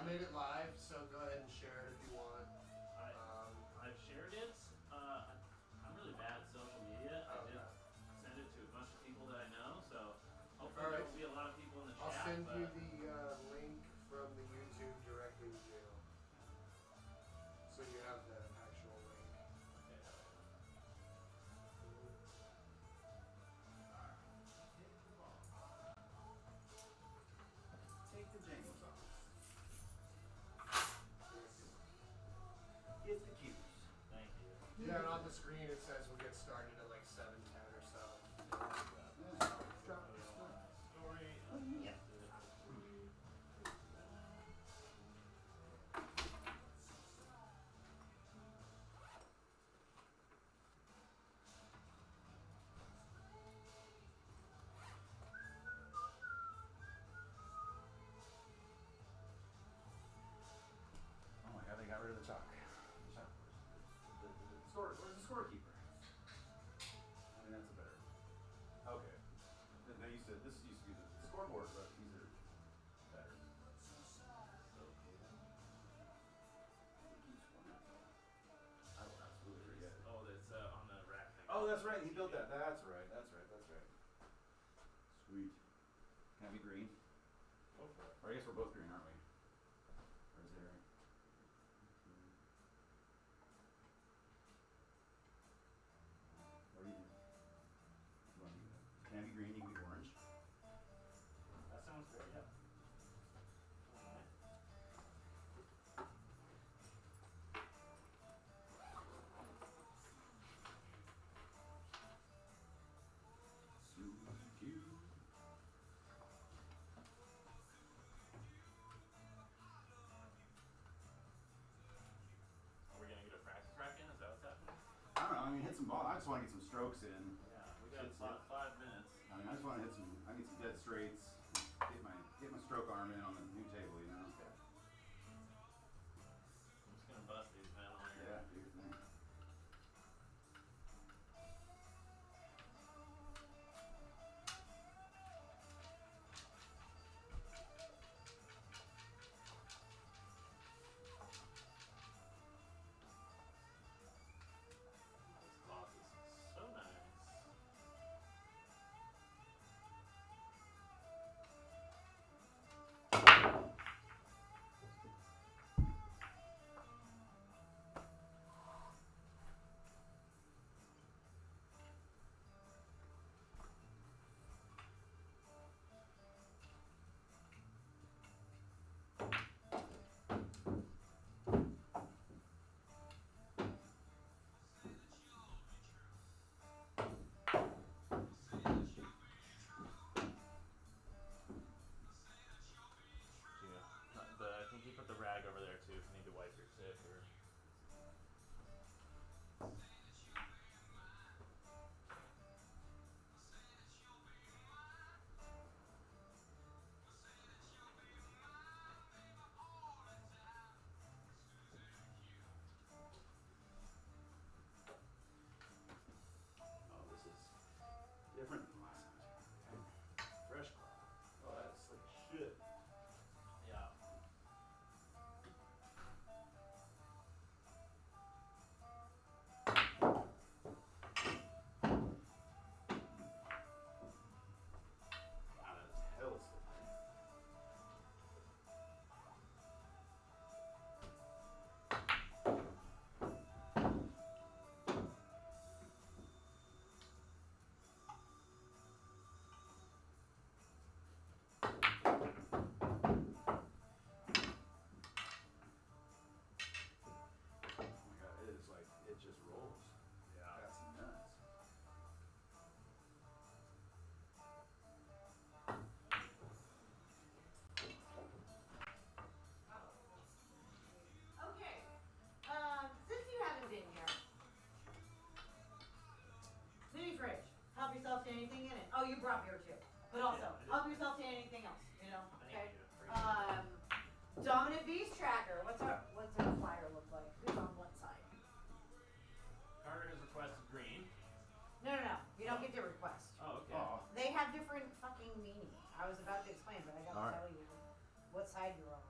made it live, so go ahead and share it if you want. I've shared it. I'm really bad at social media. I did send it to a bunch of people that I know, so hopefully there will be a lot of people in the chat. I'll send you the link from the YouTube directly to Jill. So you have the actual link. Take the jingles off. Get the cues. Thank you. Yeah, and on the screen it says we'll get started at like 7:10 or so. Drop the Story. Yeah. Oh my god, they got rid of the chalk. Where's the scorekeeper? I mean, that's a better. Okay. This used to be the scoreboard, but these are better. I will absolutely forget it. Oh, that's on the rack thing. Oh, that's right. He built that. That's right. Sweet. Can I be green? Go for it. Or I guess we're both green, aren't we? Or is there? Or even. Can I be green? You can be orange. That sounds great. Yep. Alright. Are we gonna get a practice rack in? Is that what's happening? I don't know. I mean, hit some ball. I just want to get some strokes in. Yeah, we got about 5 minutes. I mean, I just want to hit some. I need some dead straights. Get my stroke arm in on the new table, you know. Okay. I'm just gonna bust these men on here. Yeah, do your thing. This cloth is so nice. But I think you put the rag over there too if you need to wipe your tip or. Oh, this is different than last time. Fresh cloth. Oh, that's slick as shit. Yeah. Wow, that is hell slippery. Oh my god, it is like, it just rolls. Yeah. That's nuts. Okay. Since you haven't been here, mini fridge. Help yourself to anything in it. Oh, you brought beer too, but also help yourself to anything else. You know. Okay. Thank you. Dominant Beast Tracker. What's our flyer look like? Who's on what side? Carter has requested green. No. You don't get to request. Oh, okay. Oh, They have different fucking meanings. I was about to explain, but I gotta All right. tell you what side you're on.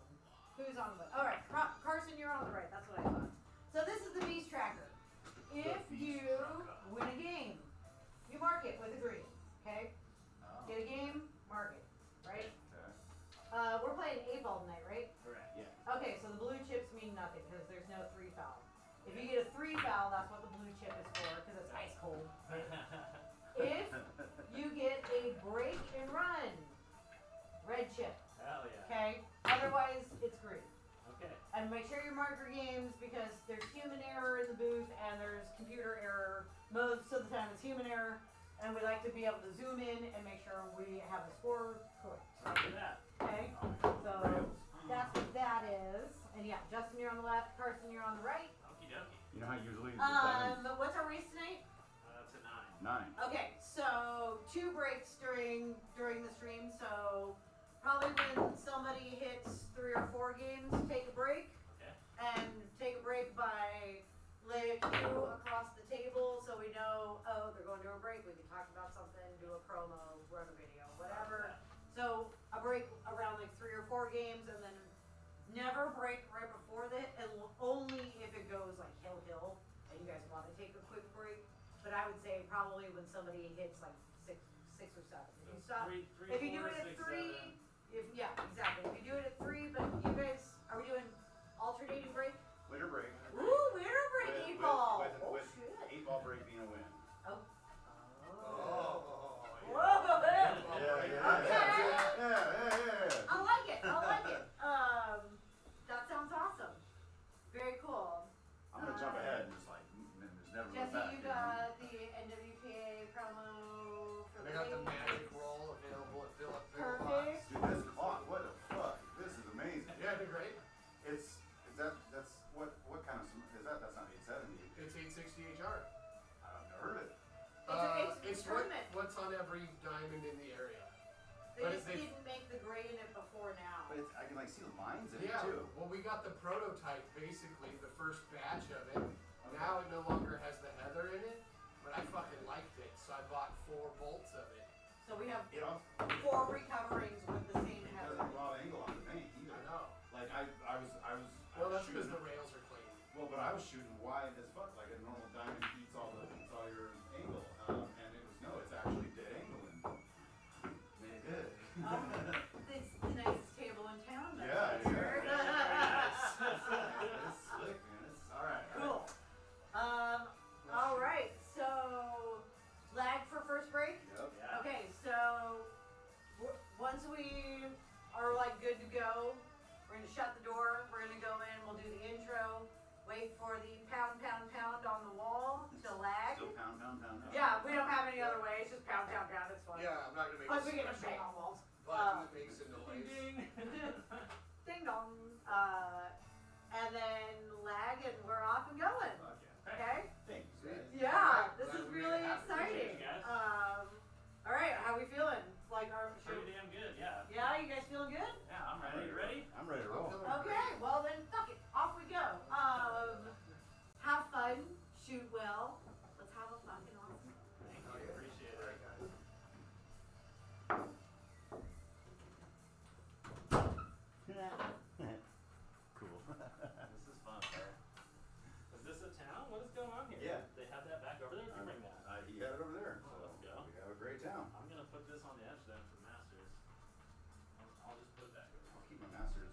Who's on the left? All right, Carson, you're on the right. That's what I thought. So this is the beast tracker. If you win a game, you mark it with a green. Okay? Oh. Get a game, mark it. Right? Okay. We're playing 8-ball tonight, right? Correct. Yeah. Okay, so the blue chips mean nothing because there's no 3 foul. If you get a 3 foul, that's what the blue chip is for because it's ice cold. If you get a break and run, red chip. Hell yeah. Okay? Otherwise, it's green. Okay. And make sure you mark your games because there's human error in the booth and there's computer error. Most of the time it's human error. And we like to be able to zoom in and make sure we have the score correct. Look at that. Okay? So that's what that is. And yeah, Justin, you're on the left. Carson, you're on the right. Okie dokie. You know how usually the diamonds What's our race tonight? It's a 9. 9. Okay, so 2 breaks during the stream. So probably when somebody hits 3 or 4 games, take a break. Okay. And take a break by lay a cue across the table so we know, oh, they're going to a break. We can talk about something, do a promo, run a video, whatever. So a break around like 3 or 4 games, and then never break right before that, and only if it goes like hill, and you guys want to take a quick break. But I would say probably when somebody hits like six or 7. If you stop, if you do it at 3, yeah, exactly. If you do it at 3, but you guys, are we doing alternating break? Winter break. Ooh, winter break, 8-ball. Oh shit. 8-ball break being a win. Oh. Oh. Whoa. Yeah. Okay. Yeah. I like it. That sounds awesome. Very cool. I'm gonna jump ahead and just like, there's never no Jesse, back. you got the NWPA promo for And I got the magic roll available at Philip. Perfect. Dude, this clock, what the fuck? This is amazing. Yeah, they're great. That's what kind of, is that? That's not 870. It's 860 HR. I've never heard of it. It's It's tournament. what's on every diamond in the area. They but just didn't make the gray in it before now. But I can like see the lines in Yeah, it too. well, we got the prototype, basically, the first batch of it. Now it no longer has the heather in it, but I fucking liked it, so I bought 4 bolts of it. So we have You know, 4 recoverings with the same it header. doesn't draw an angle on the paint either. I know. Like I was Well, that's shooting. because the rails are clean. Well, but I was shooting wide as fuck, like a normal diamond eats all your angle, and it was no, it's actually dead angle and made it good. It's the nicest table in town. That's Yeah, for sure. It's slick, man. It's all right. Cool. All right. So lag for first break. Yep. Yeah. Okay. So once we are like good to go, we're gonna shut the door. We're gonna go in. We'll do the intro. Wait for the pound, pound, pound on the wall to lag. Still pound. Yeah, we don't have any other way. It's just pound, pound, pound. It's fun. Yeah, I'm not gonna make Plus a we get a special bang on walls. button that makes a noise. Ding dong. And then lag, and we're off and going. Fuck yeah. Okay. Thanks, guys. Yeah, this Glad is we really have it. exciting. Appreciate it, guys. All right, how we feeling? Like, Pretty damn good, yeah. yeah, you guys feeling good? Yeah, I'm ready. You ready? I'm ready to roll. Okay, well then, fuck it, off we go. Have fun, shoot well. Let's have a fucking awesome. Thank Oh, you. yeah. Appreciate All it. right, guys. Cool. This is fun, bro. Is this a town? What is going on here? Yeah. They have that back over there? Can you bring that? He got it over there. Oh, let's go. We have a great town. I'm gonna put this on the edge then for Masters. I'll just put it back over. I'll keep my masters.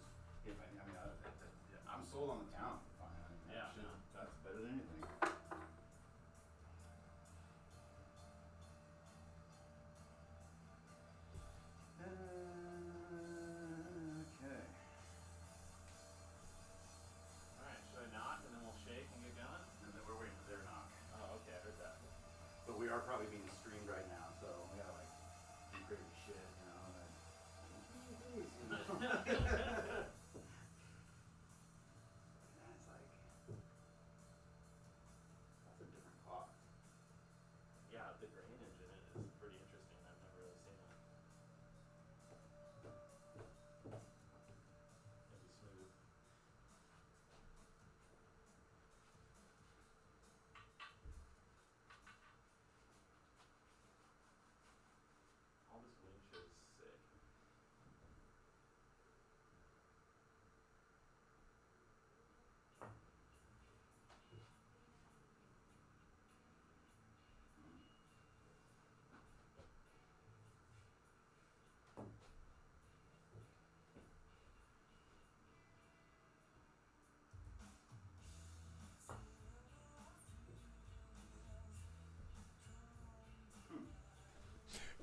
I'm sold on the town. Fine. Yeah, Shit, no. that's better than anything. Okay. Alright, should I knock and then we'll shake and get going? And then we're waiting for their knock. Oh, okay, I heard that. But we are probably being streamed right now, so we gotta like do crazy shit, you know. It's like that's a different clock. Yeah, the grainage in it is pretty interesting. I've never really seen it. Maybe smooth. All this wind shit is sick.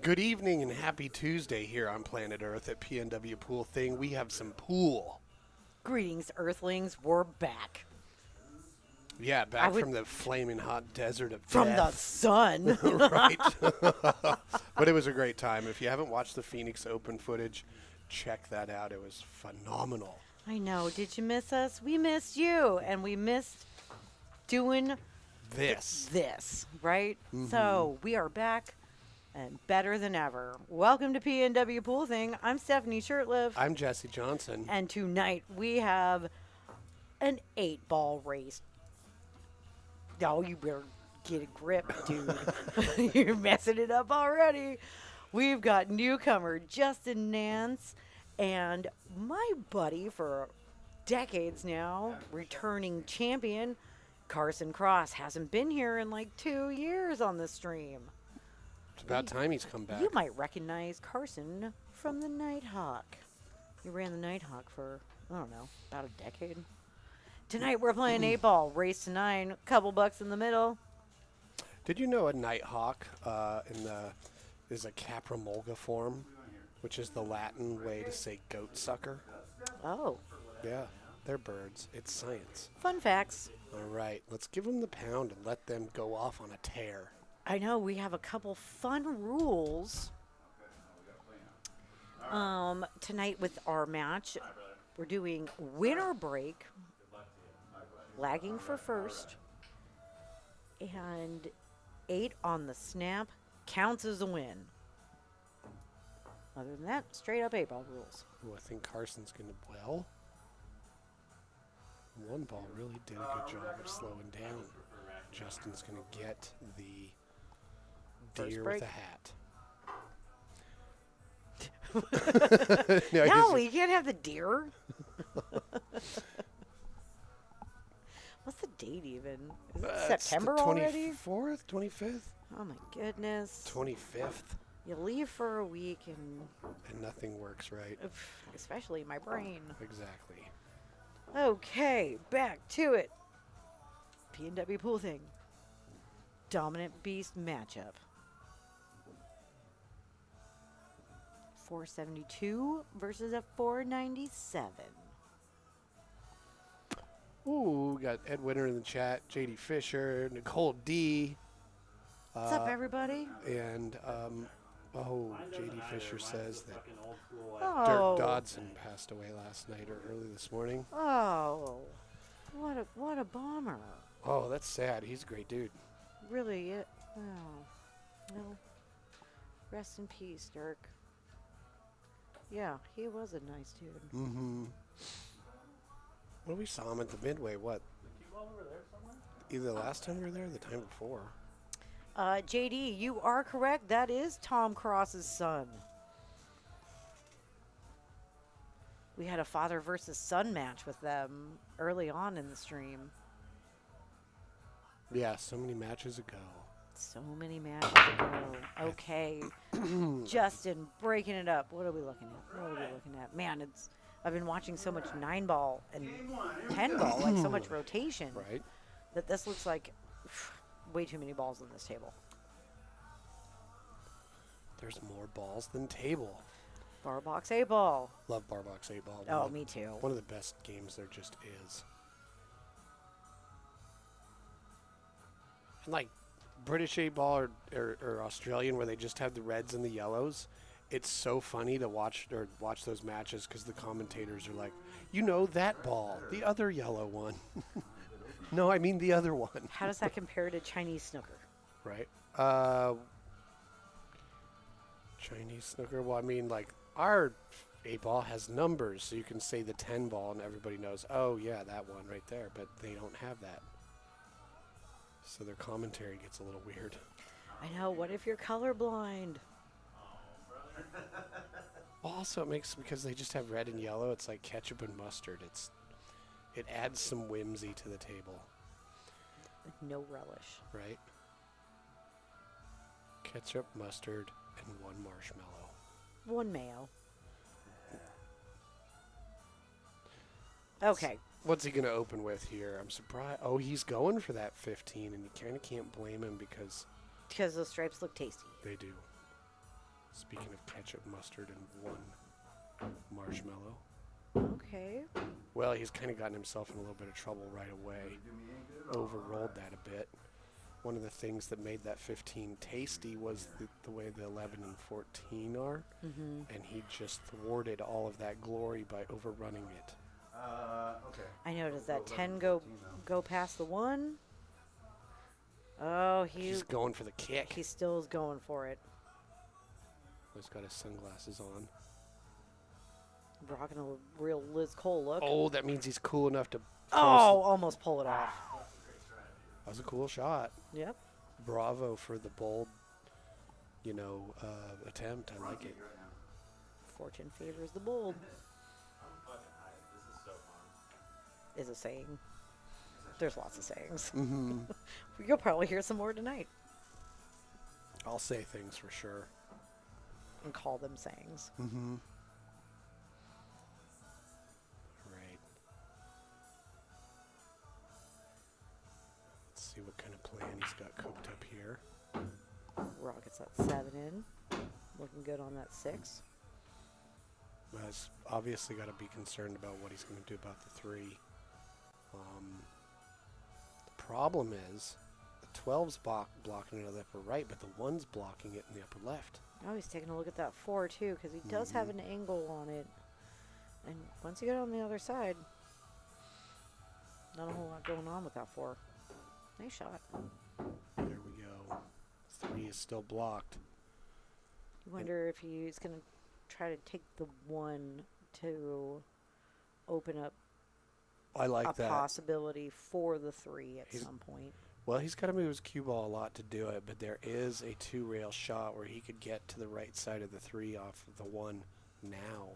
Good evening and happy Tuesday here on planet Earth at PNWpoolthing. We have some pool. Greetings, Earthlings. We're back. Yeah, back from the flaming hot desert of From the death. sun. Right. But it was a great time. If you haven't watched the Phoenix Open footage, check that out. It was phenomenal. I know. Did you miss us? We missed you. And we missed doing this, right? Mm-hmm. So we are back and better than ever. Welcome to PNWpoolthing. I'm Stephanie Shurtliff. I'm Jesse Johnson. And tonight we have an 8-ball race. Oh, you better get a grip, dude. You're messing it up already. We've got newcomer Justin Nance and my buddy for decades now, returning champion, Carson Cross. Hasn't been here in like 2 years on the stream. It's about time he's come back. You might recognize Carson from the Nighthawk. He ran the Nighthawk for, I don't know, about a decade. Tonight we're playing 8-ball, race to 9, couple bucks in the middle. Did you know a Nighthawk is a caprimulga form, which is the Latin way to say goat sucker? Oh, Yeah, they're birds. It's science. fun facts. All right, let's give them the pound and let them go off on a tear. I know we have a couple fun rules tonight with our match. We're doing winner break, lagging for first, and 8 on the snap counts as a win. Other than that, straight up 8-ball rules. Ooh, I think Carson's going to, well, one ball really did a good job of slowing down. Justin's going to get the First deer break. with a hat. No, you can't have the deer. What's the date even? Is it September already? 24th, 25th, Oh my goodness. 25th, You leave for a week and and nothing works right. especially my brain. Exactly. Okay, back to it. PNWpoolthing. Dominant Beast matchup. 472 versus a 497. Ooh, we got Ed Winter in the chat, JD Fisher, Nicole D. What's up, everybody? And, JD Fisher says that Oh. Dirk Dodson passed away last night or early this morning. Oh, what a bummer. Oh, that's sad. He's a great dude. Really, well, rest in peace, Dirk. Yeah, he was a nice dude. Mm-hmm. Well, we saw him at the Midway, what? Either the last time we were there or the time before. JD, you are correct. That is Tom Cross's son. We had a father versus son match with them early on in the stream. Yeah, so many matches ago. So many matches ago. Okay. Justin, breaking it up. What are we looking at? Man, I've been watching so much 9-ball and 10-ball, like so much rotation, Right? that this looks like way too many balls on this table. There's more balls than table. Bar box 8-ball. Love Bar Box 8-ball. Oh, me too. One of the best games there just is. And like British 8-ball or Australian, where they just have the reds and the yellows, it's so funny to watch those matches because the commentators are like, you know that ball, the other yellow one. No, I mean the other one. How does that compare to Chinese snooker? Right. Chinese snooker. Well, I mean, like our 8-ball has numbers, so you can say the 10-ball, and everybody knows. Oh, yeah, that one right there. But they don't have that, so their commentary gets a little weird. I know. What if you're colorblind? Also, it makes because they just have red and yellow. It's like ketchup and mustard. It adds some whimsy to the table, No relish. right? Ketchup, mustard, and one marshmallow. One mayo. Okay. What's he going to open with here? I'm surprised. Oh, he's going for that 15, and you kind of can't blame him because Because those stripes look tasty. they do. Speaking of ketchup, mustard, and 1 marshmallow. Okay. Well, he's kind of gotten himself in a little bit of trouble right away. Overrolled that a bit. One of the things that made that 15 tasty was the way the 11 and 14 are. Mm-hmm. And he just thwarted all of that glory by overrunning it. Okay. I know. Does that 10 go past the 1? Oh, He's going for the kick. he still is going for it. He's got his sunglasses on. Rocking a real Liz Cole look. Oh, that means he's cool enough to. Oh, almost pull it off. That was a cool shot. Yep. Bravo for the bold, attempt. I like it. Fortune favors the bold, I'm fucking hyped. This is so fun. is a saying. There's lots of sayings. Mm-hmm. You'll probably hear some more tonight I'll say things for sure. and call them sayings. Mm-hmm. Right. Let's see what kind of plan he's got cooked up here. Raw gets that 7 in. Looking good on that 6. Well, he's obviously got to be concerned about what he's going to do about the 3. The problem is the 12's blocking it on the upper right, but the 1's blocking it in the upper left. Oh, he's taking a look at that 4 too, because he does have an angle on it. And once you get on the other side, not a whole lot going on with that 4. Nice shot. There we go. 3 is still blocked. You wonder if he's going to try to take the 1 to open up I like a that. possibility for the 3 at some point. Well, he's got to move his cue ball a lot to do it, but there is a 2-rail shot where he could get to the right side of the 3 off of the 1 now.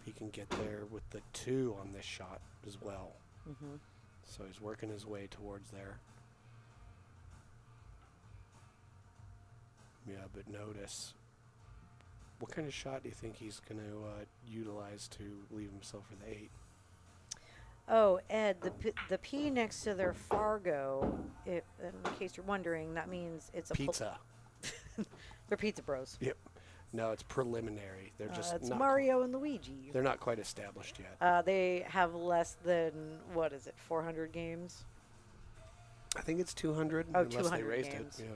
He can get there with the 2 on this shot as well. Mm-hmm. So he's working his way towards there. Yeah, but notice, what kind of shot do you think he's going to utilize to leave himself for the 8? Oh, Ed, the P next to their Fargo, in case you're wondering, that means it's a Pizza. They're pizza bros. Yep. No, it's preliminary. They're just It's not. Mario and Luigi. They're not quite established yet. They have less than, 400 games? I think it's 200 Oh, unless 200 they raised games. it. Yeah,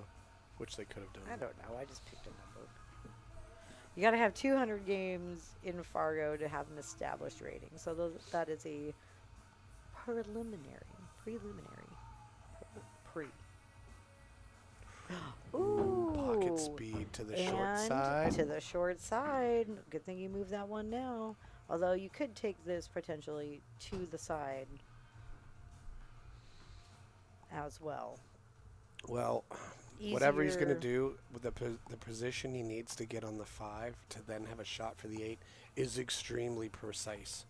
which they could have done. I don't know. I just picked a number. You got to have 200 games in Fargo to have an established rating. So that is a preliminary. Pre. Ooh. Pocket speed to the short And side. to the short side. Good thing you moved that one now. Although you could take this potentially to the side as well. Well, whatever he's going to Easier- do with the position he needs to get on the 5 to then have a shot for the 8 is extremely precise.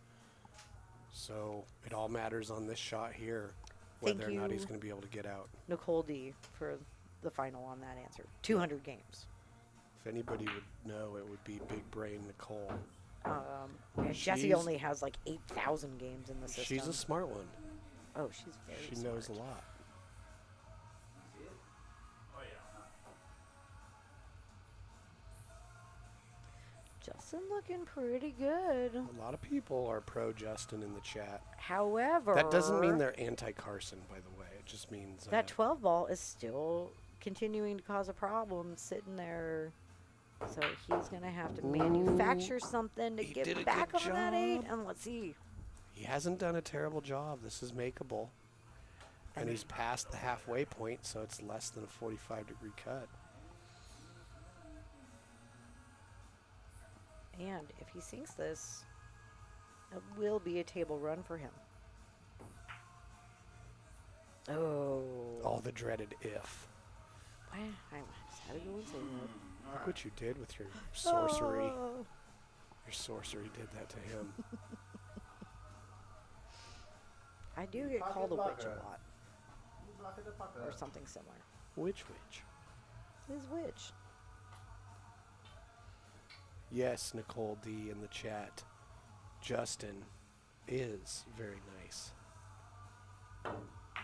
So it all matters on this shot here, Thank whether or not he's you. going to be able to get out. Nicole D for the final on that answer. 200 games. If anybody would know, it would be Big Brain Nicole. And Jessie She's- only has like 8,000 games in the system. She's a smart one. Oh, she's very She smart. knows a lot. Oh yeah. Justin looking pretty good. A lot of people are pro Justin in the chat. However, That doesn't mean they're anti-Carson, by the way. It just means that 12 ball is still continuing to cause a problem sitting there. So he's going to have to manufacture something to he did a get back good on that 8. job. And let's see. he hasn't done a terrible job. This is makeable. And he's past the halfway point, so it's less than a 45-degree cut. And if he sinks this, it will be a table run for him. Oh. All the dreaded if. I just had to go and say that. Look what you did with your sorcery. Oh. Your sorcery did that to him. I do get called a witch a lot, or Or something similar. Which? His witch. Yes, Nicole D in the chat. Justin is very nice.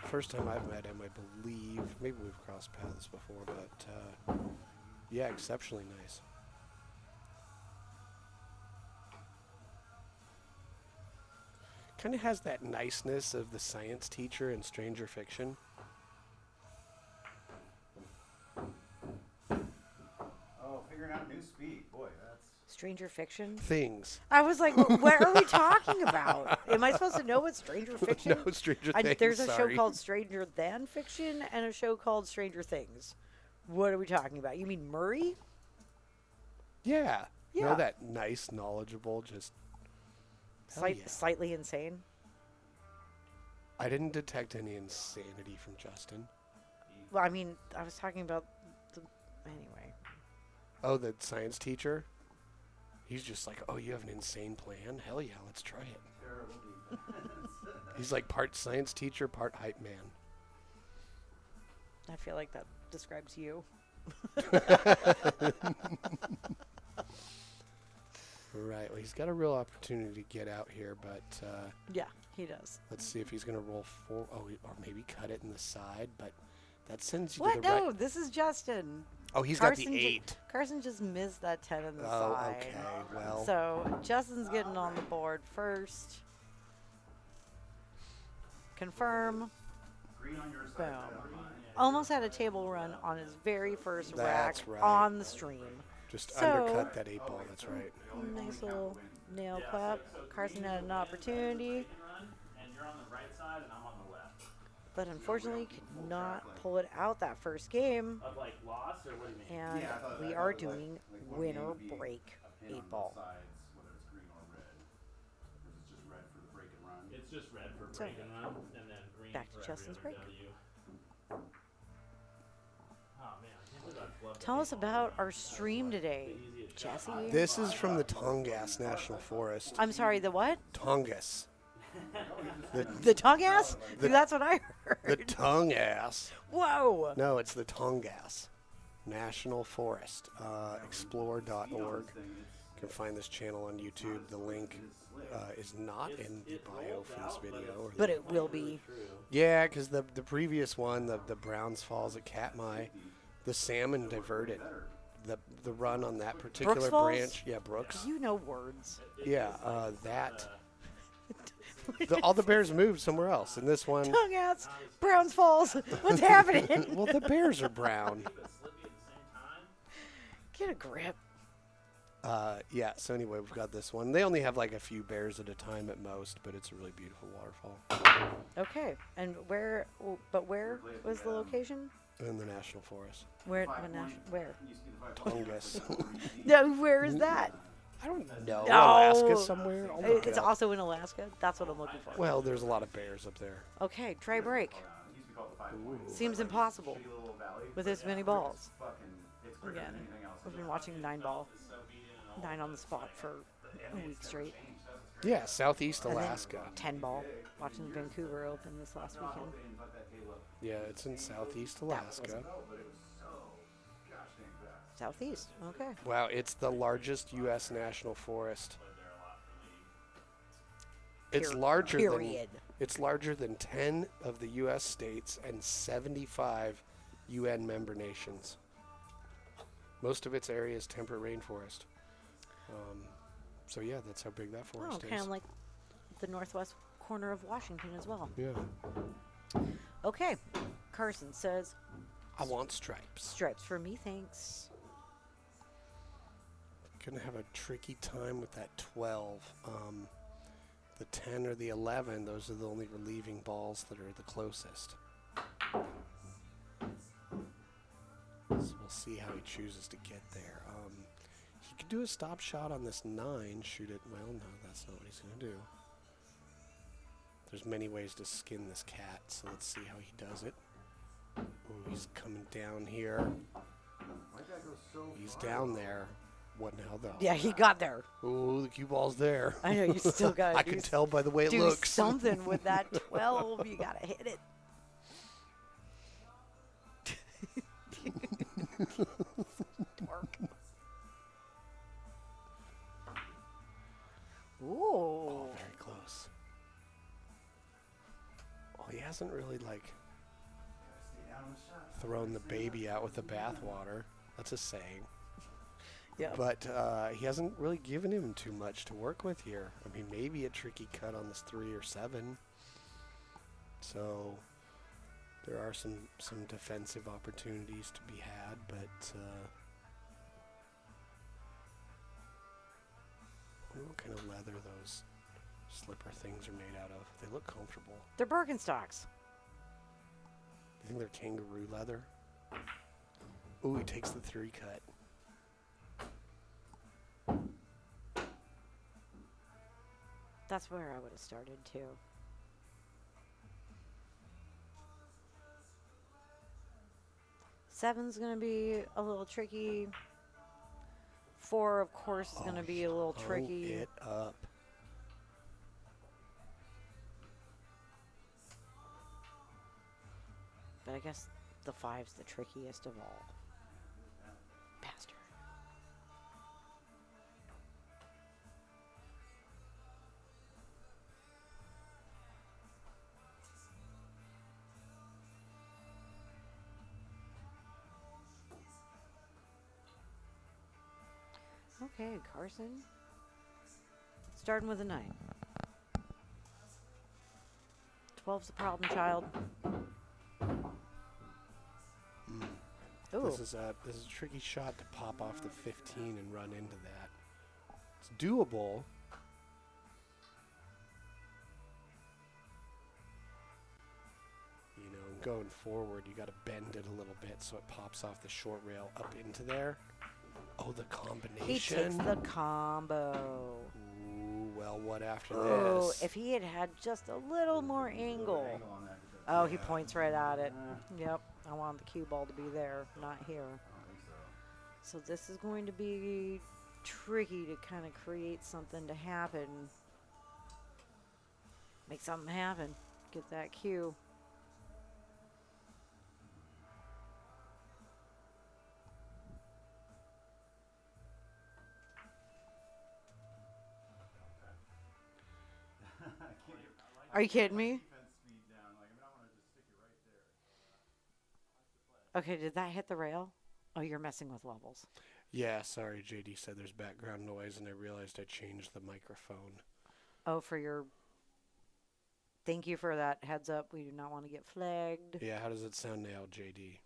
First time I've met him, I believe. Maybe we've crossed paths before, but yeah, exceptionally nice. Kind of has that niceness of the science teacher in Stranger Fiction. Oh, figuring out new speed. Boy, that's... Stranger Fiction? Things. I was like, what are we talking about? Am I supposed to know what Stranger Fiction? No, Stranger Things. There's a sorry. show called Stranger Than Fiction and a show called Stranger Things. What are we talking about? You mean Murray? Yeah. You Yeah. know that nice, knowledgeable, just... Hell yeah. Slightly insane. I didn't detect any insanity from Justin. Well, I mean, I was talking about the... Anyway. Oh, the science teacher? He's just like, oh, you have an insane plan? Hell yeah, let's try it. Terrible defense. He's like part science teacher, part hype man. I feel like that describes you. Right. Well, he's got a real opportunity to get out here, but Yeah, he does. let's see if he's going to roll four. Oh, or maybe cut it in the side, but that sends you What? to the No, right. this is Justin. Oh, he's Carson got the ju- 8. Carson just missed that 10 in the Oh, side. okay. Well, So Justin's getting on the board first. Confirm. Green on your side. Boom. red on mine. Almost had a table run on his very first That's rack right. on the stream. just So- undercut that 8 ball. That's right. Nice little nail Yeah, clap. so Carson green had will an win opportunity, the run, and you're on the right side, and I'm on the left. but unfortunately could not pull it out that first game. Of like loss, or what do you mean? And Yeah, I thought- we I are thought it was doing like one winner game being break a pin on 8 ball. both sides, whether it's green or red. Or is it just red for the break and run? It's just red for So, break and run, and then green back for to every Justin's other break. W. Oh man, I can't believe I flubbed Tell the us eight ball about there. our stream today, Jesse. This is from the Tongass National Forest. I'm sorry, the what? Tongass. The tongue ass? That's what I The heard. Tongass. Whoa. No, it's the Tongass National Forest. Explore.org. You can find this channel on YouTube. The link is not in the bio for this video. Or But it will be. yeah, because the previous one, the Browns Falls at Katmai, the salmon diverted. The run on that particular Brooks Falls? branch. Yeah, Brooks. You know words. Yeah, that. All the bears moved somewhere else. And this one, Tongue ass. Browns Falls. What's happening? well, the bears are brown. But Slippy at the same time. Get a grip. Yeah, so anyway, we've got this one. They only have like a few bears at a time at most, but it's a really beautiful waterfall Okay. And where? But where was the location? in the National Forest. Where? Where? Tongass. No. Where is that? I don't know. No. Alaska somewhere? I'll look it It's up. also in Alaska. That's what I'm looking for. Well, there's a lot of bears up there. Okay. Try break. Seems impossible with this many balls. Again, we've been watching 9 ball, 9 on the spot for a week straight. Yeah, Southeast And then Alaska. 10 ball, watching the Vancouver Open this last weekend. Yeah, it's in Southeast Alaska. Southeast. Okay. Wow, it's the largest U.S. national forest. It's larger than Period. it's larger than 10 of the U.S. states and 75 UN member nations. Most of its area is temperate rainforest. So yeah, that's how big that Oh, forest kind is. of like the northwest corner of Washington as well. Yeah. Okay. Carson says, I want stripes. stripes for me, thanks. Gonna have a tricky time with that 12. The 10 or the 11, those are the only relieving balls that are the closest. So we'll see how he chooses to get there. He could do a stop shot on this 9, shoot it. Well, no, that's not what he's gonna do. There's many ways to skin this cat, so let's see how he does it. Ooh, he's coming down here. He's down there. What now, though? Yeah, he got there. Ooh, the cue ball's there. I know, you still got to I can tell by the way it do looks. something with that 12. You got to hit it. Dork. Ooh. Oh, very close. Oh, yeah, hasn't really like Stay down on the shot. thrown the baby out with the bathwater. That's a saying. Yeah. But he hasn't really given him too much to work with here. I mean, maybe a tricky cut on this 3 or 7. So there are some defensive opportunities to be had, but I wonder what kind of leather those slipper things are made out of. They look comfortable. They're Birkenstocks. You think they're kangaroo leather? Ooh, he takes the 3 cut. That's where I would have started too. 7's gonna be a little tricky. 4, of course, is gonna be a little tricky. It up. But I guess the 5's the trickiest of all. Bastard. Okay, Carson. Starting with a 9. 12's the problem child. Ooh. This is a tricky shot to pop off the 15 and run into that. It's doable. You know, going forward, you got to bend it a little bit so it pops off the short rail up into there. Oh, the combination. He takes the combo. Ooh, well, what after Oh, this? if he had had just a little more angle. Angle on that. Oh, he points right at it. Yep, I want the cue ball to be there, not here. I don't think so. So this is going to be tricky to kind of create something to happen. Make something happen. Get that cue. Are you kidding me? Defense speed down. Like, I mean, I want to just stick it right there. Okay, did that hit the rail? Oh, you're messing with levels. Yeah, sorry, JD said there's background noise, and I realized I changed the microphone. Oh, for your... Thank you for that heads up. We do not want to get flagged. Yeah, how does it sound now, JD?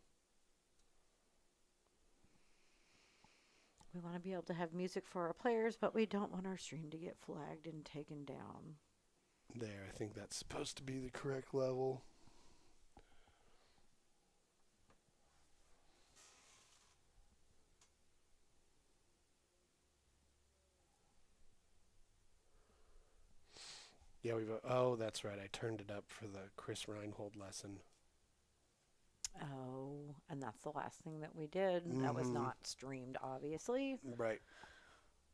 We want to be able to have music for our players, but we don't want our stream to get flagged and taken down. There, I think that's supposed to be the correct level. Yeah, oh, that's right. I turned it up for the Chris Reinhold lesson. Oh, and that's the last thing that we did. That was not streamed, obviously. Right.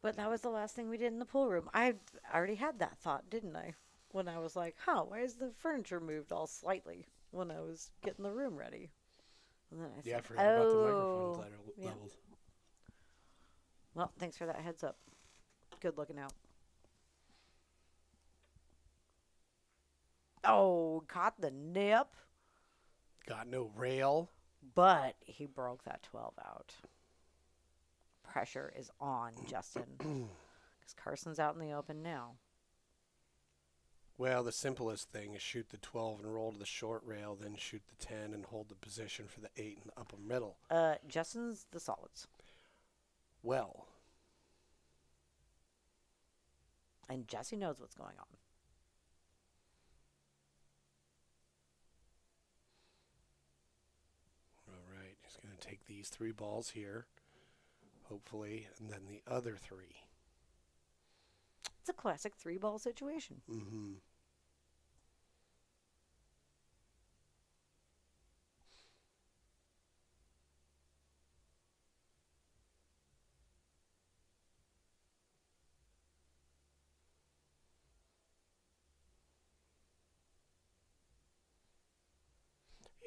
But that was the last thing we did in the pool room. I already had that thought, didn't I? When I was like, why is the furniture moved all slightly when I was getting the room ready? And then I Yeah, I said, forgot about the microphone yeah. levels. Well, thanks for that heads up. Good looking out. Oh, caught the nip. Got no rail. But he broke that 12 out. Pressure is on, Justin. Because Carson's out in the open now. Well, the simplest thing is shoot the 12 and roll to the short rail, then shoot the 10 and hold the position for the 8 in the upper middle. Justin's the solids. Well. And Jesse knows what's going on. All right, he's going to take these 3 balls here, hopefully, and then the other 3. It's a classic 3-ball situation. Mm-hmm.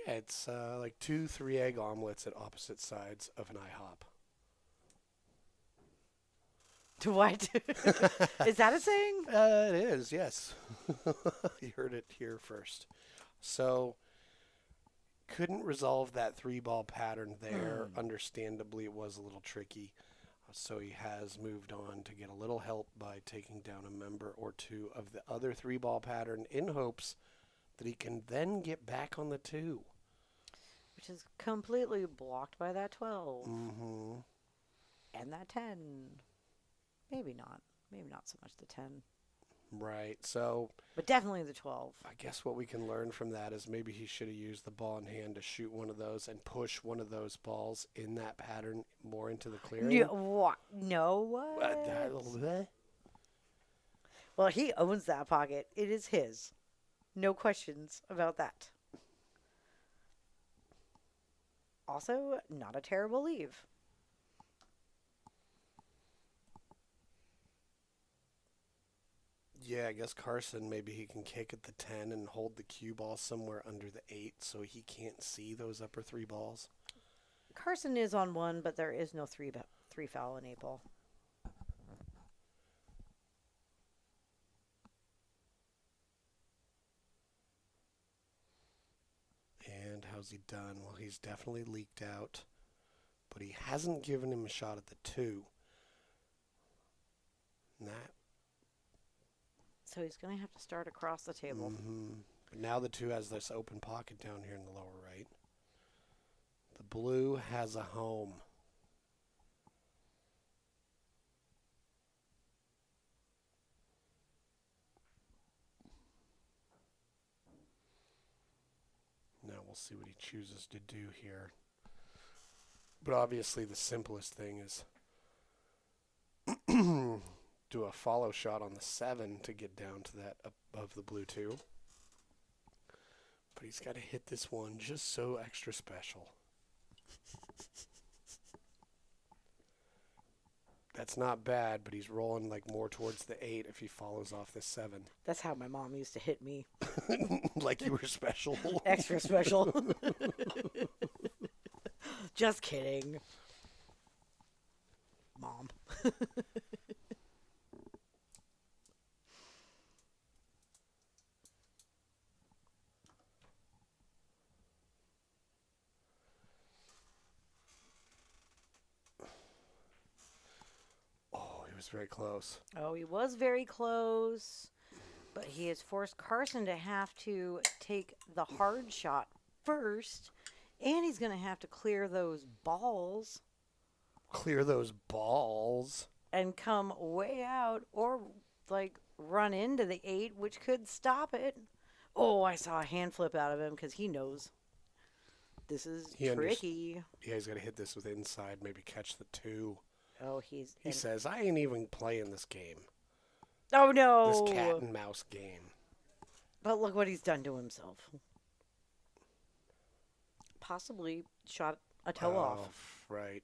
Yeah, it's like 2 3-egg omelets at opposite sides of an IHOP. To what? Is that a saying? It is, yes. You heard it here first. So couldn't resolve that 3-ball pattern there. Understandably, it was a little tricky. So he has moved on to get a little help by taking down a member or two of the other 3-ball pattern in hopes that he can then get back on the 2. Which is completely blocked by that 12. Mm-hmm. And that 10. Maybe not. Maybe not so much the 10. Right. So But definitely the 12. I guess what we can learn from that is maybe he should have used the ball in hand to shoot one of those and push one of those balls in that pattern more into the clearing. No, what? No, what? Well, he owns that pocket. It is his. No questions about that. Also, not a terrible leave. Yeah, I guess Carson, maybe he can kick at the 10 and hold the cue ball somewhere under the 8 so he can't see those upper 3 balls. Carson is on 1, but there is no 3 foul in 8 ball. And how's he done? Well, he's definitely leaked out, but he hasn't given him a shot at the 2. And that. So he's going to have to start across the table. Mm-hmm. But now the 2 has this open pocket down here in the lower right. The blue has a home. Now we'll see what he chooses to do here. But obviously the simplest thing is do a follow shot on the 7 to get down to that above the blue 2. But he's got to hit this one just so extra special. That's not bad, but he's rolling like more towards the 8 if he follows off this 7. That's how my mom used to hit me. Like you were special. Extra special. Just kidding. Mom. Oh, he was very close. Oh, he was very close, but he has forced Carson to have to take the hard shot first, and he's going to have to clear those balls Clear those balls. and come way out or like run into the 8, which could stop it. Oh, I saw a hand flip out of him because he knows this is tricky. Yeah, he's got to hit this with inside, maybe catch the 2. Oh, He says, I ain't even playing this game. Oh, no. This cat and mouse game. But look what he's done to himself. Possibly shot a toe off. Right.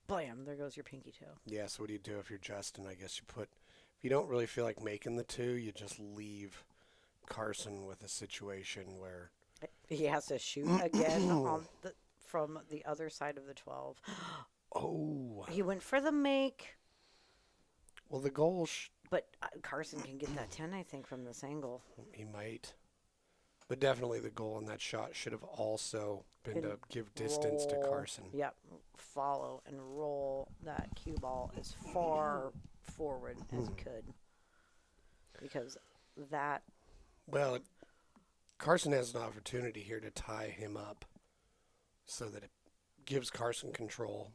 Blam, there goes your pinky toe. Yeah, so what do you do if you're Justin? I guess if you don't really feel like making the 2, you just leave Carson with a situation where He has to shoot again from the other side of the 12. oh, He went for the make, well, the goal but Carson can get that 10, I think, from this angle. he might, but definitely the goal on that shot should have also been to give distance to Roll. Carson. Yep, follow and roll that cue ball as far forward as you could, because that. Well, Carson has an opportunity here to tie him up so that it gives Carson control.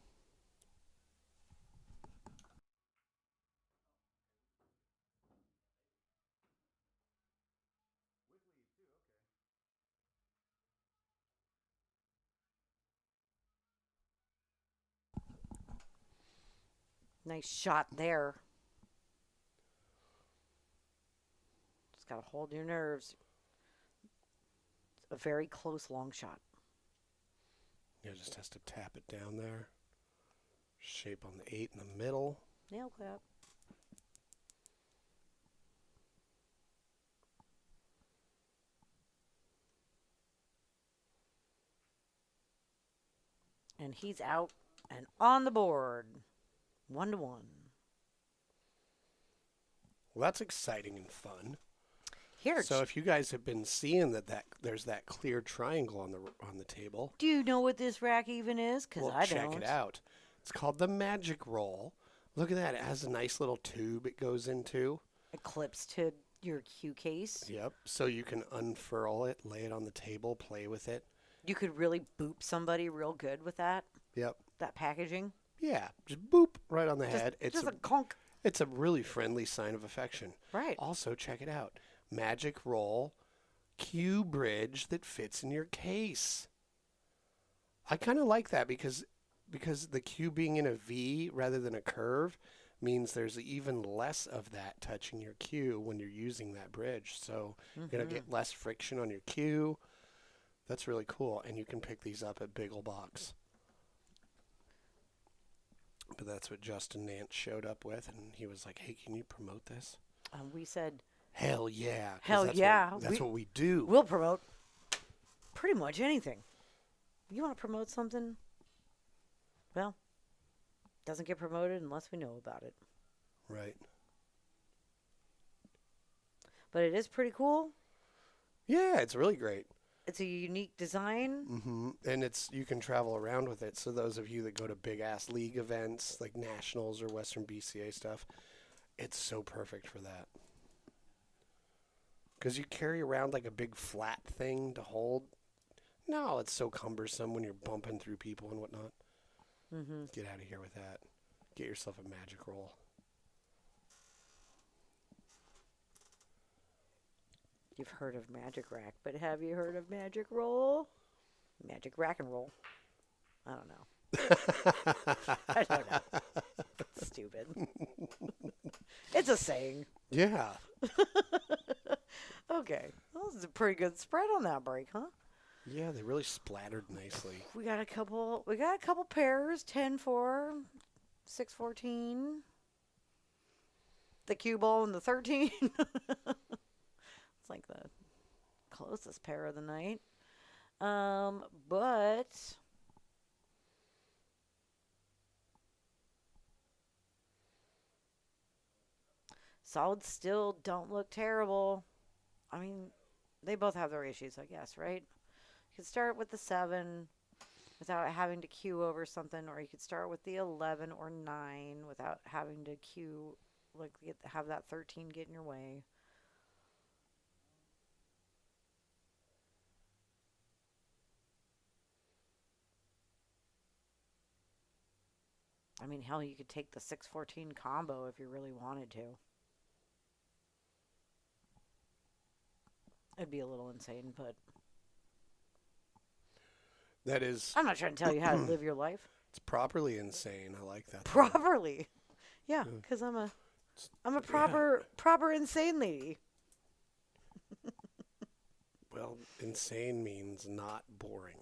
Nice shot there. Just got to hold your nerves. It's a very close long shot. Yeah, just has to tap it down there. Shape on the 8 in the middle. Nail clap. And he's out and on the board. 1-1. Well, that's exciting and fun. Here, So if you guys have been seeing that there's that clear triangle on the table, do you know what this rack even is? Because well, I check don't. it out. It's called the Magic Roll. Look at that. It has a nice little tube it goes into. It clips to your cue case. Yep. So you can unfurl it, lay it on the table, play with it. You could really boop somebody real good with that. Yep. That packaging. Yeah. Just boop right on the head. Just a conk. It's a really friendly sign of affection. Right. Also, check it out. Magic Roll cue bridge that fits in your case. I kind of like that because the cue being in a V rather than a curve means there's even less of that touching your cue when you're using that bridge. So you're going to get less friction on your cue. That's really cool. And you can pick these up at Big Ol' Box. But that's what Justin Nance showed up with. And he was like, hey, can you promote this? We said, Hell yeah. 'Cause hell that's yeah. That's what we do. We'll promote pretty much anything. You want to promote something? Well, doesn't get promoted unless we know about it. Right. But it is pretty cool. Yeah, it's really great. It's a unique design. Mm-hmm. And you can travel around with it. So those of you that go to big ass league events like nationals or Western BCA stuff, it's so perfect for that. Because you carry around like a big flat thing to hold. No, it's so cumbersome when you're bumping through people and whatnot. Mm-hmm. Get out of here with that. Get yourself a Magic Roll. You've heard of Magic Rack, but have you heard of Magic Roll? Magic Rack and Roll. I don't know. I don't know. It's stupid. It's a saying. Yeah. Okay. Well, this is a pretty good spread on that break, huh? Yeah, they really splattered nicely. We got a couple pairs, 10-4, 6-14. The cue ball and the 13. It's like the closest pair of the night. But solids still don't look terrible. I mean, they both have their issues, I guess, right? You could start with the 7 without having to cue over something, or you could start with the 11 or 9 without having to cue, like, have that 13 get in your way. I mean, hell, you could take the 6-14 combo if you really wanted to. It'd be a little insane, but That is, I'm not trying to tell you how to live your life. it's properly insane. I like that. Properly. Yeah, because I'm a proper insane lady. Well, insane means not boring,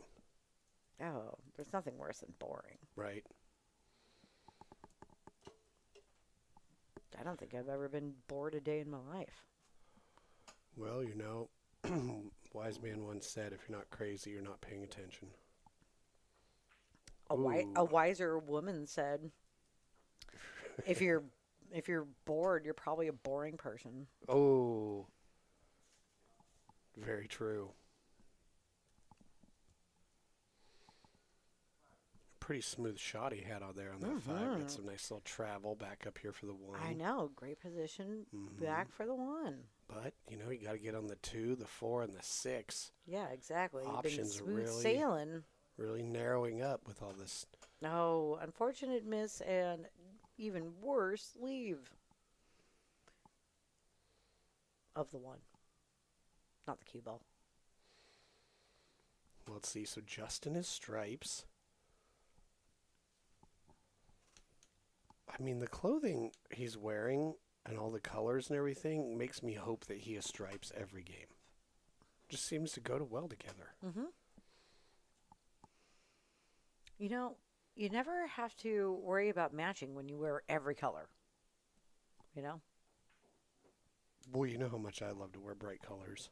Oh, there's nothing worse than boring. right? I don't think I've ever been bored a day in my life. Well, wise man once said, if you're not crazy, you're not paying attention. A Ooh. wiser woman said, if you're bored, you're probably a boring person. Oh, very true. Pretty smooth shot he had out there on that 5. Got some nice little travel back up here for the 1. I know, great position back for the 1. But, you got to get on the 2, the 4, and the 6. Yeah, exactly. Options are Been smooth really- sailing. Really narrowing up with all this. No, unfortunate miss and even worse leave of the 1. Not the cue ball. Let's see. So Justin is stripes. I mean, the clothing he's wearing and all the colors and everything makes me hope that he has stripes every game. Just seems to go well together. Mm-hmm. You never have to worry about matching when you wear every color. Boy, you know how much I love to wear bright colors.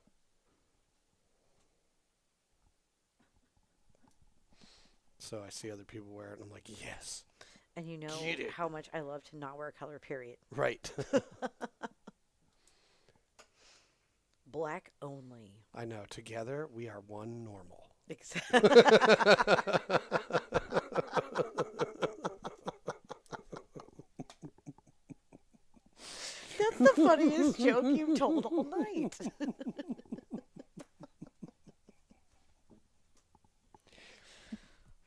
So I see other people wear it, and I'm like, yes. And you know Get it. how much I love to not wear color, period. Right. black only. I know. Together, we are one normal. Exactly. That's the funniest joke you've told all night.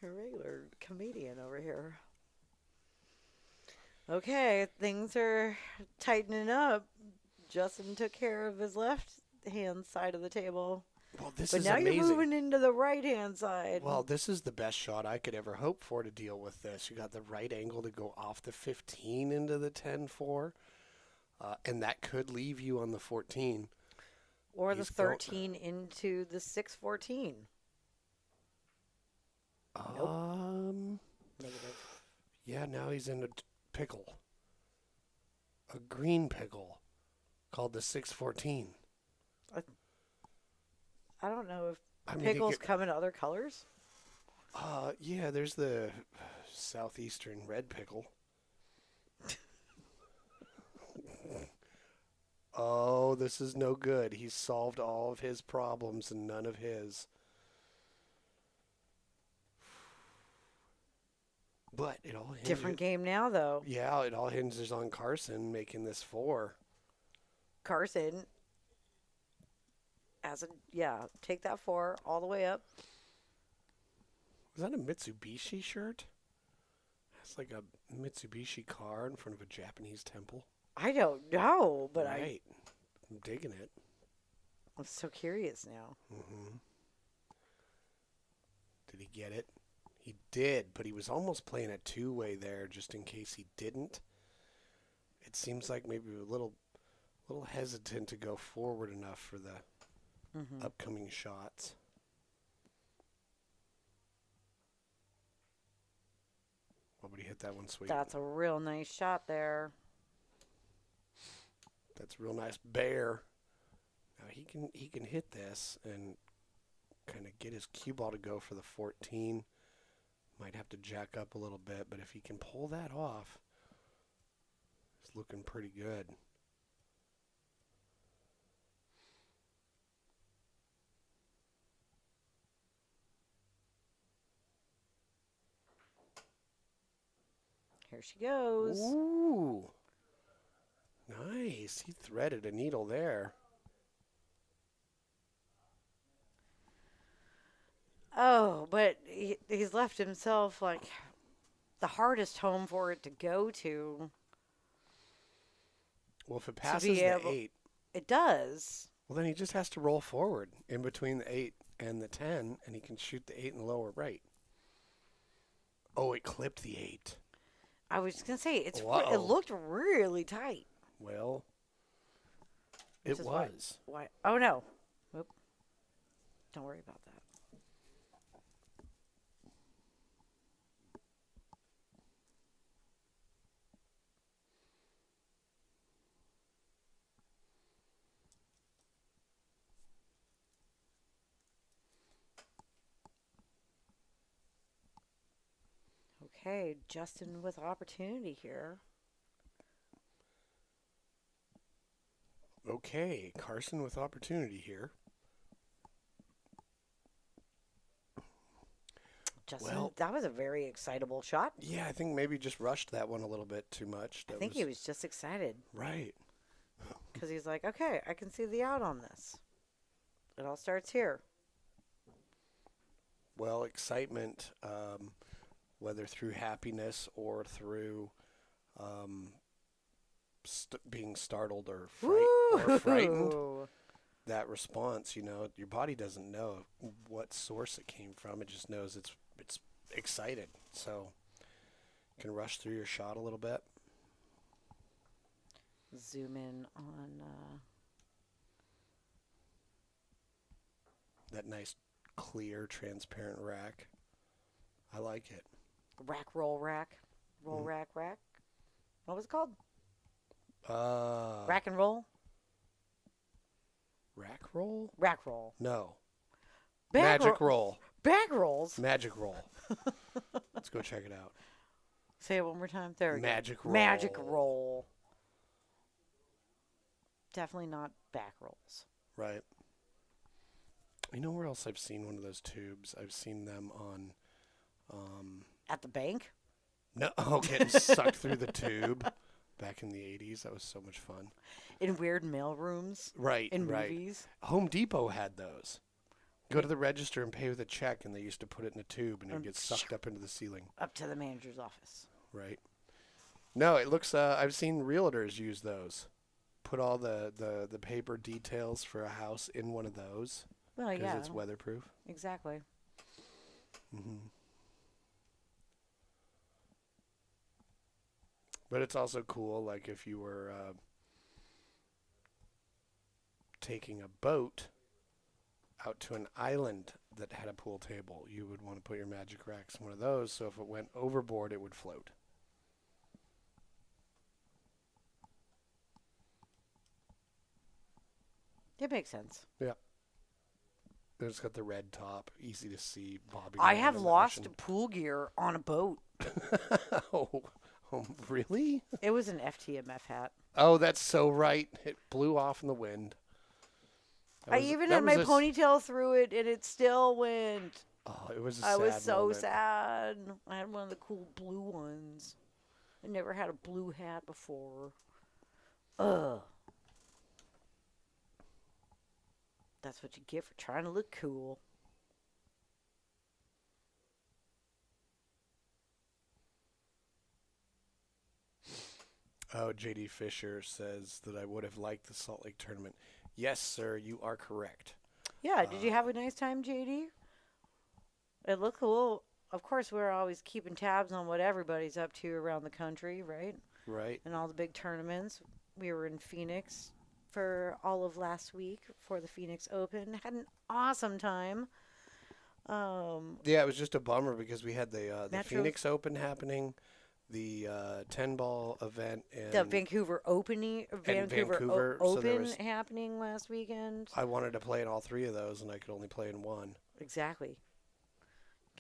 A regular comedian over here. Okay, things are tightening up. Justin took care of his left hand side of the table. Well, this But is now amazing. you're moving into the right hand side. Well, this is the best shot I could ever hope for to deal with this. You got the right angle to go off the 15 into the 10-4, and that could leave you on the 14. or the he's go- 13 into the 614. Negative. Yeah, now he's in a pickle. A green pickle called the 614. I don't know if I mean, he pickles could- come in other colors. Yeah, there's the southeastern red pickle. Oh, this is no good. He's solved all of his problems and none of his. But it all hinges. Different game now, though. Yeah, it all hinges on Carson making this 4. Carson, take that 4 all the way up. Is that a Mitsubishi shirt? It's like a Mitsubishi car in front of a Japanese temple. I don't know, but Right. I'm digging it. I'm so curious now. Did he get it? He did, but he was almost playing a two-way there just in case he didn't. It seems like maybe a little hesitant to go forward enough for the upcoming shots. Oh, but he hit that one sweet. That's a real nice shot there. That's a real nice bear. Now he can hit this and kind of get his cue ball to go for the 14. Might have to jack up a little bit, but if he can pull that off, it's looking pretty good. Here she goes. Ooh. Nice. He threaded a needle there. Oh, but he's left himself like the hardest home for it to go to. Well, if it be passes the able- 8, It does. well, then he just has to roll forward in between the 8 and the 10, and he can shoot the 8 in the lower right. Oh, it clipped the 8. I was going to say, it Whoa. looked really tight. Well, Which it is why- was. Why? Oh, no. Oop. Don't worry about that. Okay, Justin with opportunity here. Okay, Carson with opportunity here. Justin, Well- that was a very excitable shot. Yeah, I think maybe just rushed that one a little bit too much. I think he was just excited right. because he's like, okay, I can see the out on this. It all starts here. Well, excitement, whether through happiness or through being startled or frightened, Woo! that response, your body doesn't know what source it came from. It just knows it's excited. So you can rush through your shot a little bit. Zoom in on That nice, clear, transparent rack. I like it. rack, roll, rack. Roll, rack, rack. What was it called? Rack and roll? Rack roll? Rack roll. No. Bag Magic roll. Bag rolls? Magic roll. Let's go check it out. Say it one more time. There we go. Magic roll. Magic roll. Definitely not back rolls. Right. You know where else I've seen one of those tubes? I've seen them on, At the bank? no, getting sucked through the tube back in the 80s. That was so much fun. In weird mail rooms? Right, In right. movies? Home Depot had those. Go to the register and pay with a check, and they used to put it in a tube, and it would get sucked up into the ceiling. Up to the manager's office. Right. No, it looks, I've seen realtors use those. Put all the paper details for a house in one of those. Well, Because yeah. it's weatherproof. Exactly. But it's also cool, like if you were taking a boat out to an island that had a pool table, you would want to put your magic racks in one of those, so if it went overboard, it would float. It makes sense. Yeah. It's got the red top, easy to see, bobbing. I around have in the lost ocean. pool gear on a boat. Oh, really? It was an FTMF hat. Oh, that's so right. It blew off in the wind. I even had my ponytail through it, and it still went. Oh, it was a I sad was so moment. sad. I had one of the cool blue ones. I never had a blue hat before. Ugh. That's what you get for trying to look cool. Oh, JD Fisher says that I would have liked the Salt Lake tournament. Yes, sir, you are correct. Yeah, did you have a nice time, JD? It looked cool. Of course, we're always keeping tabs on what everybody's up to around the country, right? Right. And all the big tournaments. We were in Phoenix for all of last week for the Phoenix Open. Had an awesome time. Yeah, it was just a bummer because we had the Metro- Phoenix Open happening, the 10-ball event, and The Vancouver Opening, Vancouver, so there Open was- happening last weekend. I wanted to play in all three of those, and I could only play in one. Exactly.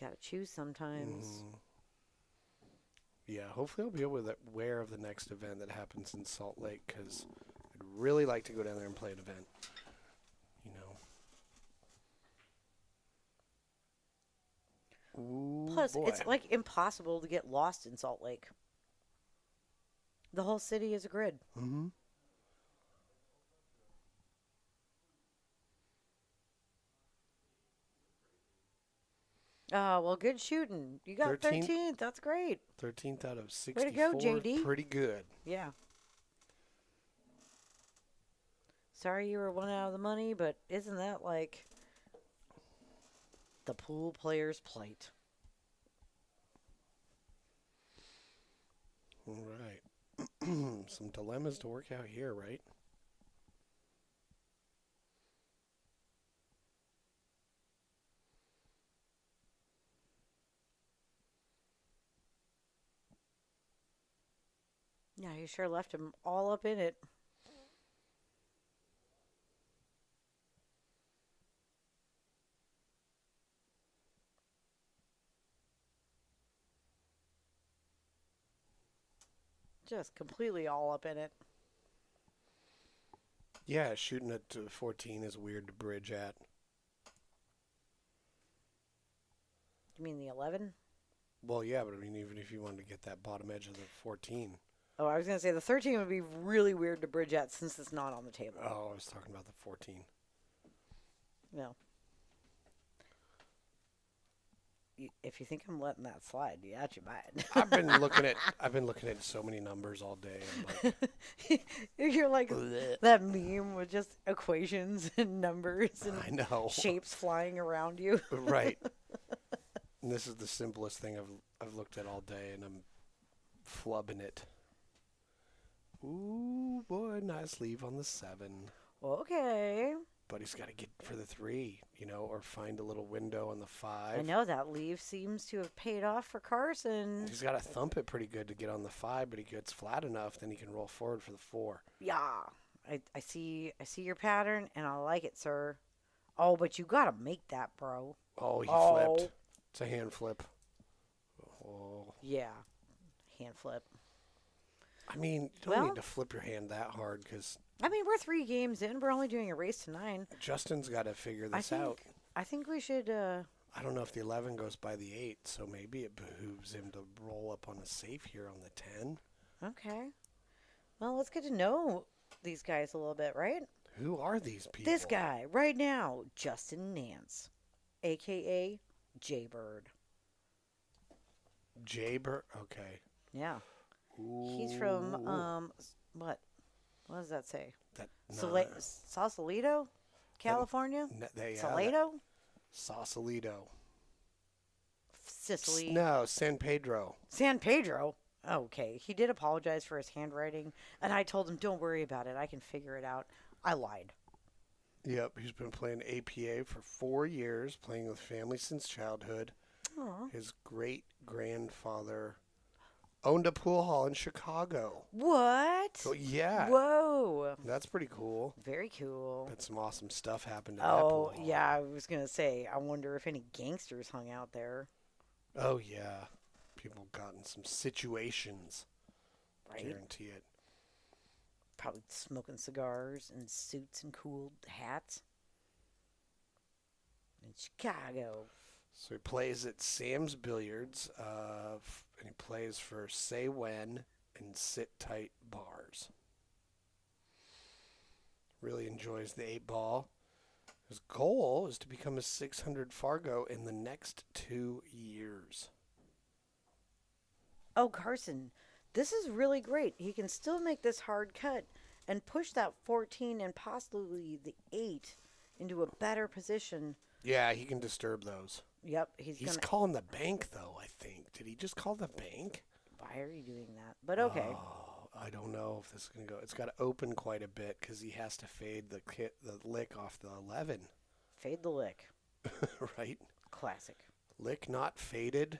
Got to choose sometimes. Yeah, hopefully I'll be aware of the next event that happens in Salt Lake because I'd really like to go down there and play an event. You know. Ooh, Plus, boy. it's like impossible to get lost in Salt Lake. The whole city is a grid. Mm-hmm. Oh, well, good shooting. You got 13th. 13th. That's great. 13th out of 64. Way to go, JD. Pretty good. Yeah. Sorry you were one out of the money, but isn't that like the pool player's plight? All right. Some dilemmas to work out here, right? Yeah, you sure left him all up in it. Just completely all up in it. Yeah, shooting at 14 is weird to bridge at. You mean the 11? Well, yeah, but I mean, even if you wanted to get that bottom edge of the 14. Oh, I was going to say the 13 would be really weird to bridge at since it's not on the table. Oh, I was talking about the 14. No. If you think I'm letting that slide, you out your mind. I've been looking at so many numbers all day. I'm like, You're like bleh. that meme with just equations and numbers and I know. shapes flying around you. Right. And this is the simplest thing I've looked at all day, and I'm flubbing it. Ooh, boy, nice leave on the 7. Okay. But he's got to get for the 3, or find a little window on the 5. I know that leave seems to have paid off for Carson. He's got to thump it pretty good to get on the 5, but he gets flat enough, then he can roll forward for the 4. Yeah. I see your pattern and I like it, sir. Oh, but you gotta make that, bro. Oh, he Oh. flipped. It's a hand flip. Oh. Yeah. Hand flip. I mean, you don't Well- need to flip your hand that hard because I mean, we're 3 games in. We're only doing a race to 9. Justin's got to figure I this think. out. I think we should. I don't know if the 11 goes by the 8, so maybe it behooves him to roll up on a safe here on the 10. Okay. Well, let's get to know these guys a little bit, right? Who are these people? This guy right now, Justin Nance, aka Jaybird. Jaybird. Okay. Yeah. Ooh. He's from what? What does that say? That, Sausalito, California. Salado, Sausalito. Sicily. No, San Pedro. San Pedro. Okay. He did apologize for his handwriting, and I told him, "Don't worry about it. I can figure it out." I lied. Yep, he's been playing APA for 4 years, playing with family since childhood. Aw. His great-grandfather owned a pool hall in Chicago. What? So, yeah. Whoa. That's pretty cool. Very cool. Bet some awesome stuff happened at that pool hall. Yeah, I was going to say, I wonder if any gangsters hung out there. Oh, yeah. People got in some situations. Right? Guarantee it. Probably smoking cigars and suits and cool hats. In Chicago. So he plays at Sam's Billiards, and he plays for Say When and Sit Tight Bars. Really enjoys the 8-ball. His goal is to become a 600 Fargo in the next 2 years. Oh, Carson, this is really great. He can still make this hard cut and push that 14 and possibly the 8 into a better position. Yeah, he can disturb those. Yep, He's gonna. calling the bank, though, I think. Did he just call the bank? Why are you doing that? But okay. Oh, I don't know if this is going to go. It's got to open quite a bit because he has to fade the lick off the 11. Fade the lick. Right? Classic. Lick not faded.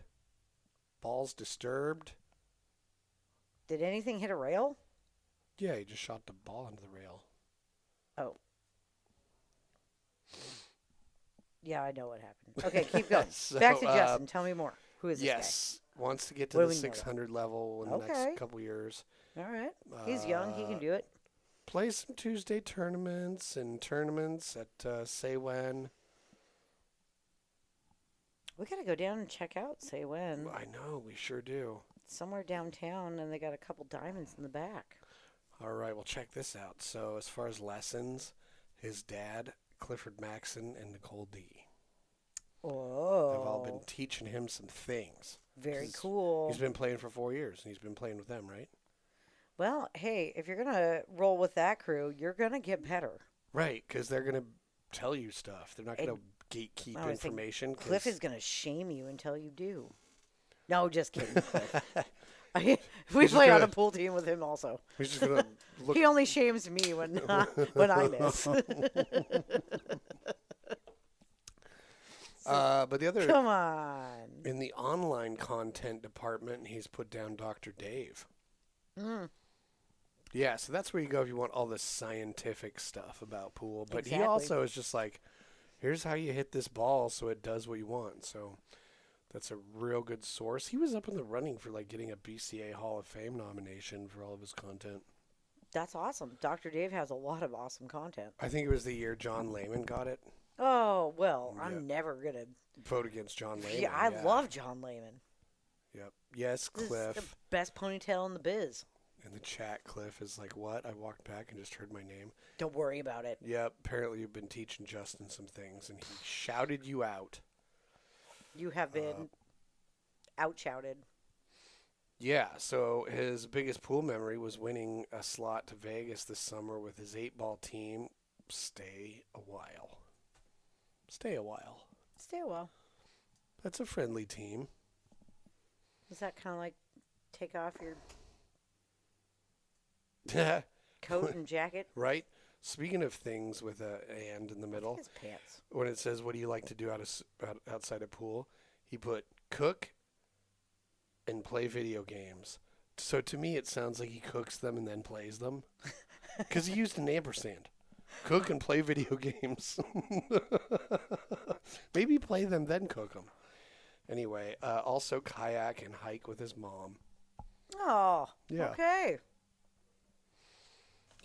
Ball's disturbed. Did anything hit a rail? Yeah, he just shot the ball into the rail. Oh. Yeah, I know what happened. Okay, keep going. So, Back to Justin. Tell me more. Who is this Yes. Wants to get to What do the we know about? 600 level in the Okay. next couple years. guy? All right. He's young. He can do it. Play some Tuesday tournaments at Say When. We got to go down and check out Say When. I know, we sure do. Somewhere downtown, and they got a couple diamonds in the back. All right, well, check this out. So as far as lessons, his dad, Clifford Maxon, and Nicole D. Oh. They've all been teaching him some things. Very cool. He's been playing for 4 years, and he's been playing with them, right? Well, hey, if you're going to roll with that crew, you're going to get better. Right, because they're going to tell you stuff. They're not going to gatekeep I would think information. Cliff is going to shame you until you do. No, just kidding, Cliff. we He's play on a gonna- pool team with him also. He's just going to look. He only shames me when I miss. But the other, Come on. in the online content department, he's put down Dr. Dave. Mm. Yeah, so that's where you go if you want all the scientific stuff about pool. But he Exactly. also is just like, here's how you hit this ball so it does what you want. So that's a real good source. He was up in the running for like getting a BCA Hall of Fame nomination for all of his content. That's awesome. Dr. Dave has a lot of awesome content. I think it was the year John Lehman got it. Oh, well, Yeah. I'm never going to. Vote against John Lehman. Yeah, I love John Lehman. Yep. Yes, This is the Cliff. best ponytail in the biz. In the chat, Cliff is like, what? I walked back and just heard my name. Don't worry about it. Yep. Apparently you've been teaching Justin some things, and he shouted you out. You have been out-shouted. Yeah, so his biggest pool memory was winning a slot to Vegas this summer with his 8-ball team. Stay a while. Stay a while. Stay a while. That's a friendly team. Is that kind of like take off your coat and jacket? Right? Speaking of things with a and in the middle, His pants. when it says, what do you like to do outside a pool? He put cook and play video games. So to me, it sounds like he cooks them and then plays them. Because he used an ampersand. Cook and play video games. Maybe play them, then cook them. Anyway, also kayak and hike with his mom. Oh, Yeah. okay.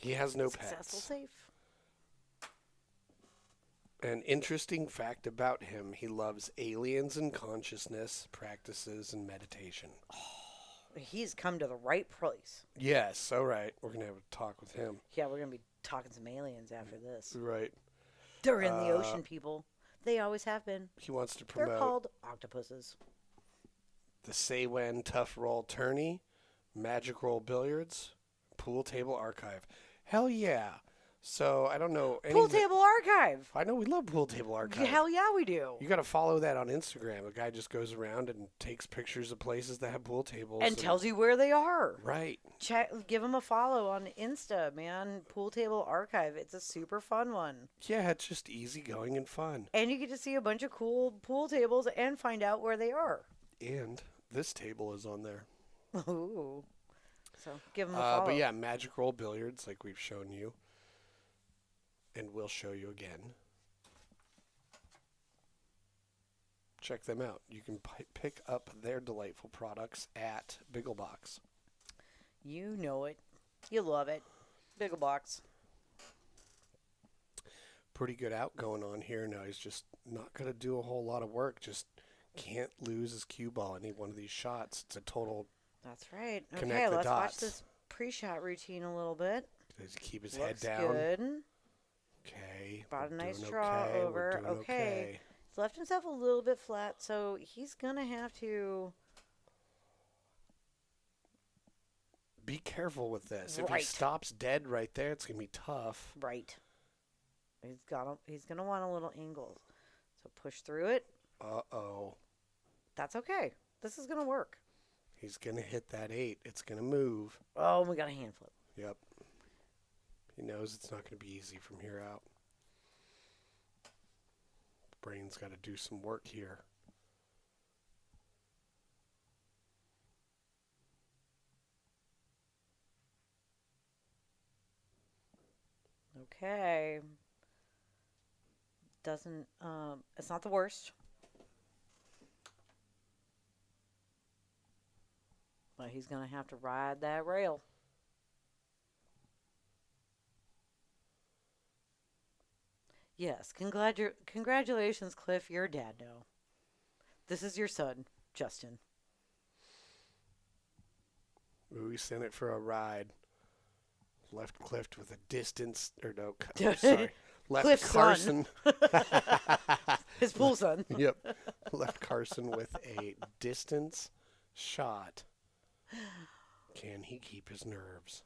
He has no Successful, pets. safe. An interesting fact about him, he loves aliens and consciousness practices and meditation. He's come to the right place. Yes, all right. We're going to have a talk with him. Yeah, we're going to be talking some aliens after this. Right. They're in the ocean, people. They always have been. He wants to They're promote called octopuses. the Say When Tough Roll Tourney, Magic Roll Billiards, Pool Table Archive. Hell yeah. So I don't know. Pool Table Archive. I know we love Pool Table Archive. Hell yeah, we do. You got to follow that on Instagram. A guy just goes around and takes pictures of places that have pool tables. And tells you where they are. Right. Give them a follow on Insta, man. Pool Table Archive. It's a super fun one. Yeah, it's just easygoing and fun. And you get to see a bunch of cool pool tables and find out where they are. And this table is on there. Ooh. So give them a follow. But yeah, Magic Roll Billiards, like we've shown you. And we'll show you again. Check them out. You can pick up their delightful products at Bigglebox. You know it. You love it. Bigglebox. Pretty good out going on here now. He's just not going to do a whole lot of work. Just can't lose his cue ball any one of these shots. It's a total. That's right. Connect Okay, the let's dots. watch this pre-shot routine a little bit. Does he keep his Looks head down? good. Okay. Brought a we're nice doing draw okay, we're over. doing Okay. He's left himself a little bit flat, so he's going to have to... Be careful with this. If he Right. stops dead right there, it's going to be tough. Right. He's going to want a little angle. So push through it. Uh-oh. That's okay. This is going to work. He's going to hit that 8. It's going to move. Oh, we got a hand flip. Yep. He knows it's not going to be easy from here out. Brain's got to do some work here. Okay. Doesn't, it's not the worst. But he's going to have to ride that rail. Yes, congratulations, Cliff. You're a dad now. This is your son, Justin. Ooh, we sent it for a ride. Left Cliff with a distance, or no, sorry. Left Cliff's Carson. His pool son. Yep. Left Carson with a distance shot. Can he keep his nerves?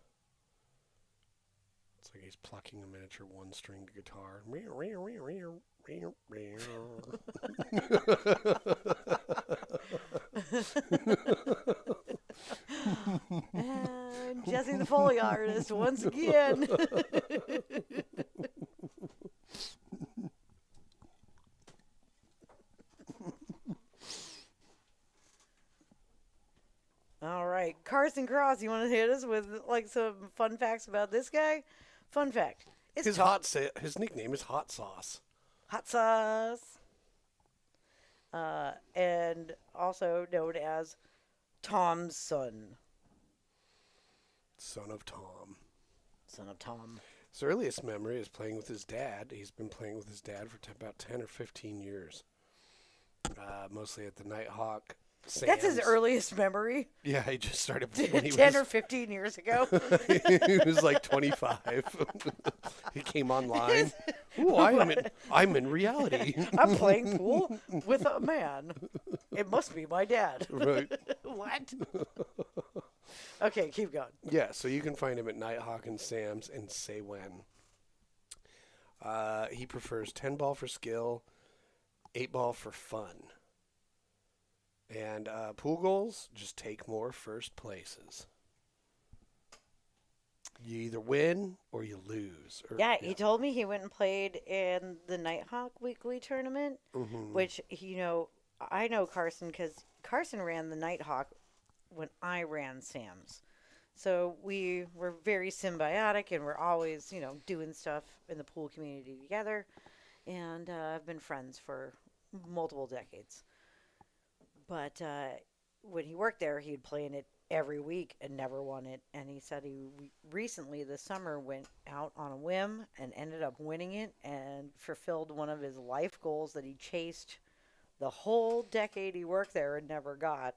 It's like he's plucking a miniature one-stringed guitar. And Jesse the Foley artist once again. All right, Carson Cross, you want to hit us with like some fun facts about this guy? Fun fact: it's His nickname is Hot Sauce. hot sauce, and also known as Tom's son. Son of Tom. Son of Tom. His earliest memory is playing with his dad. He's been playing with his dad for about 10 or 15 years. Mostly at the Nighthawk. That's his Sam's. earliest memory. Yeah, he just started when he 10 was, or 15 years ago. he was like 25. He came online. Ooh, I'm in reality. I'm playing pool with a man. It must be my dad. Right. What? Okay, keep going. Yeah, so you can find him at Nighthawk and Sam's and Say When. He prefers 10 ball for skill, 8 ball for fun. And pool goals, just take more first places. You either win or you lose. Yeah, he told me he went and played in the Nighthawk weekly tournament, which, I know Carson because Carson ran the Nighthawk when I ran Sam's. So we were very symbiotic and we're always, doing stuff in the pool community together. And I've been friends for multiple decades. But when he worked there, he'd play in it every week and never won it. And he said he recently this summer went out on a whim and ended up winning it and fulfilled one of his life goals that he chased the whole decade he worked there and never got.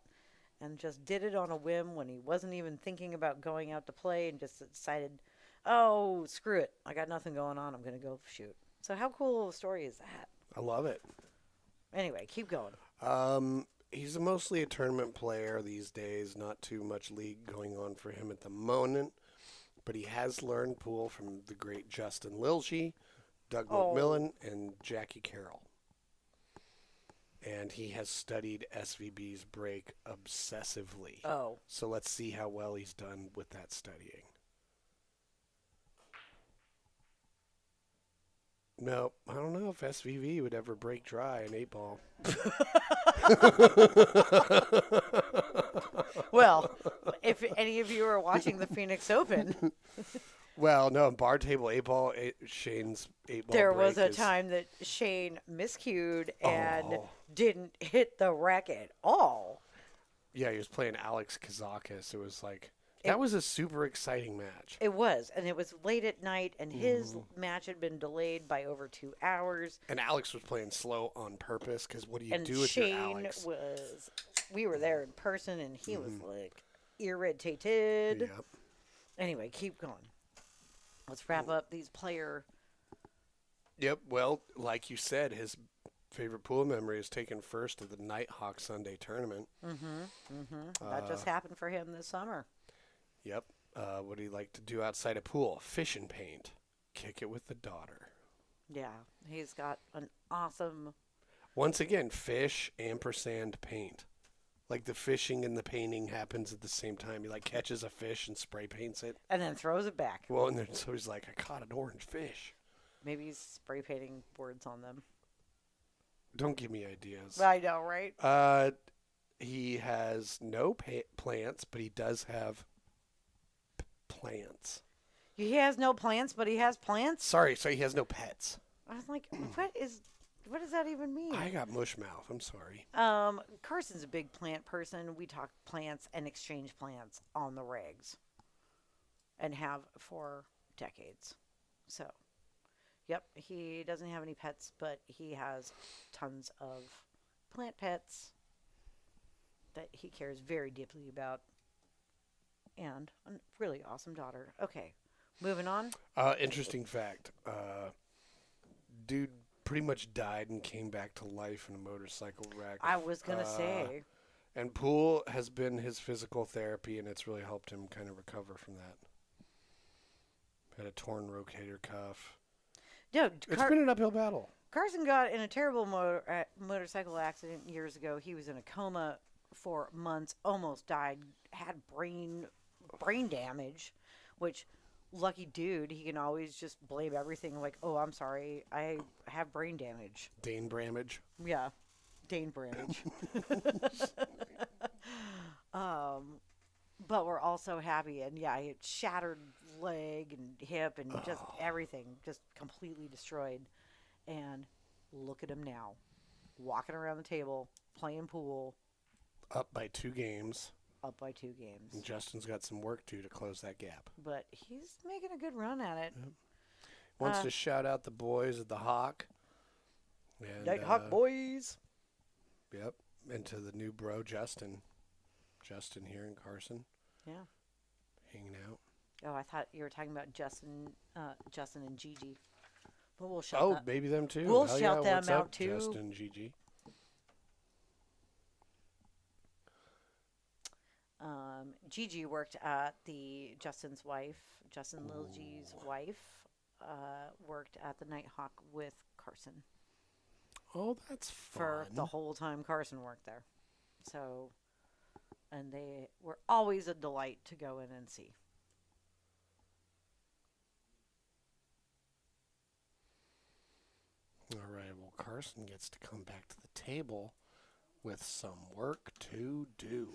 And just did it on a whim when he wasn't even thinking about going out to play and just decided, oh, screw it. I got nothing going on. I'm going to go shoot. So how cool of a story is that? I love it. Anyway, keep going. He's mostly a tournament player these days. Not too much league going on for him at the moment. But he has learned pool from the great Justin Lilje, Doug McMillan, and Jackie Carroll. And he has studied SVB's break obsessively. Oh. So let's see how well he's done with that studying. No, I don't know if SVB would ever break dry an 8-ball. Well, if any of you are watching the Phoenix Open, Well, no, bar table 8-ball, Shane's 8-ball there break was a is- time that Shane miscued and Oh. didn't hit the rack at all. Yeah, he was playing Alex Kazakis. It was like, that was a super exciting match. It was, and it was late at night, and his match had been delayed by over 2 hours. And Alex was playing slow on purpose, because what do you And do with Shane your Alex? was, we were there in person, and he was like irritated. Yep. Anyway, keep going. Let's wrap up these player. Yep, well, like you said, his favorite pool memory is taken first at the Nighthawk Sunday tournament. That just happened for him this summer. Yep. What do you like to do outside of pool? Fish and paint. Kick it with the daughter. Yeah, he's got an awesome. Once again, fish, ampersand, paint. Like the fishing and the painting happens at the same time. He like catches a fish and spray paints it. And then throws it back. Well, and then so he's like, I caught an orange fish. Maybe he's spray painting words on them. Don't give me ideas. I know, right? He has no plants, but he does have plants. He has no plants, but he has plants? Sorry, so he has no pets. I was like, what does that even mean? I got mush mouth. I'm sorry. Carson's a big plant person. We talk plants and exchange plants on the regs. And have for decades. So, yep, he doesn't have any pets, but he has tons of plant pets that he cares very deeply about. And a really awesome daughter. Okay, moving on. Interesting fact. Dude pretty much died and came back to life in a motorcycle wreck. I was going to say. And pool has been his physical therapy, and it's really helped him kind of recover from that. Had a torn rotator cuff. No, It's been an uphill battle. Carson got in a terrible motorcycle accident years ago. He was in a coma for months, almost died, had brain damage, which, lucky dude, he can always just blame everything like, oh, I'm sorry, I have brain damage. Dane Bramage. Yeah, Dane Bramage. But we're also happy, and yeah, he had shattered leg and hip and just everything, just completely destroyed. And look at him now, walking around the table, playing pool. Up by 2 games. Up by 2 games. And Justin's got some work to do to close that gap. But he's making a good run at it. Yep. Wants to shout out the boys at the Hawk. And, Nighthawk boys. Yep. And to the new bro, Justin. Justin here in Carson. Yeah. Hanging out. Oh, I thought you were talking about Justin and Gigi. But we'll shout that. Maybe them too. We'll Hell shout yeah, them what's out up, too. Justin and Gigi. Gigi worked at Justin's wife, Justin Lilje's wife, worked at the Nighthawk with Carson Oh, that's fun. for the whole time Carson worked there. So, and they were always a delight to go in and see. All right, well, Carson gets to come back to the table with some work to do.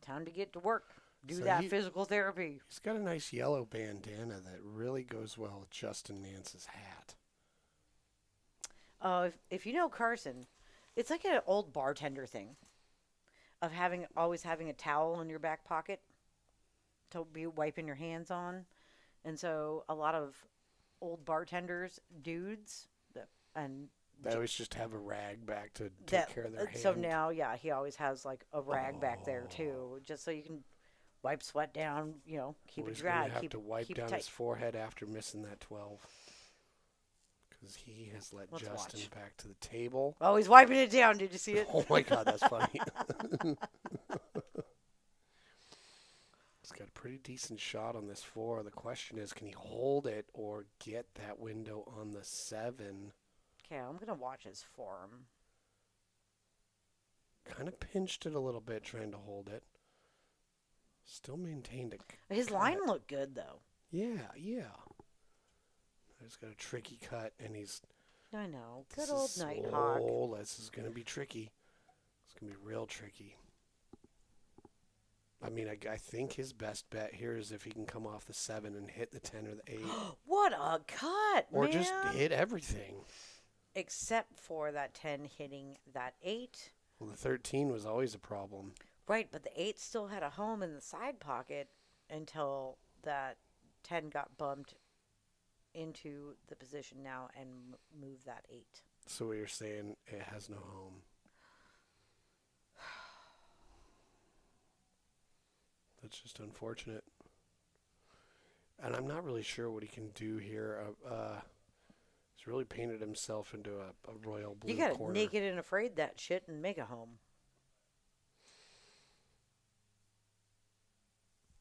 Time to get to work. Do So that physical therapy. He's got a nice yellow bandana that really goes well with Justin Nance's hat. If you know Carson, it's like an old bartender thing of always having a towel in your back pocket to be wiping your hands on. And so a lot of old bartenders, dudes, and They always just have a rag back to take that. care of their hand. So now, yeah, he always has like a rag back there Oh. too, just so you can wipe sweat down. Keep Well, it he's gonna dry. have keep to wipe keep down it tight. his forehead after missing that 12. Because he has let Let's Justin watch. back to the table. Oh, he's wiping it down. Did you see it? Oh my God, that's funny. He's got a pretty decent shot on this 4. The question is, can he hold it or get that window on the 7? Okay, I'm gonna watch his form. Kind of pinched it a little bit trying to hold it. Still maintained it. His line looked good though. Yeah. He's got a tricky cut, and he's... I know. Good This old is Nighthawk. slow. This is going to be tricky. It's going to be real tricky. I mean, I think his best bet here is if he can come off the 7 and hit the 10 or the 8. What a cut, Or man! just hit everything. Except for that 10 hitting that 8. Well, the 13 was always a problem. Right, but the 8 still had a home in the side pocket until that 10 got bumped into the position now and moved that 8. So what you're saying, it has no home. That's just unfortunate. And I'm not really sure what he can do here. He's really painted himself into a royal blue You gotta corner. naked and afraid that shit and make a home.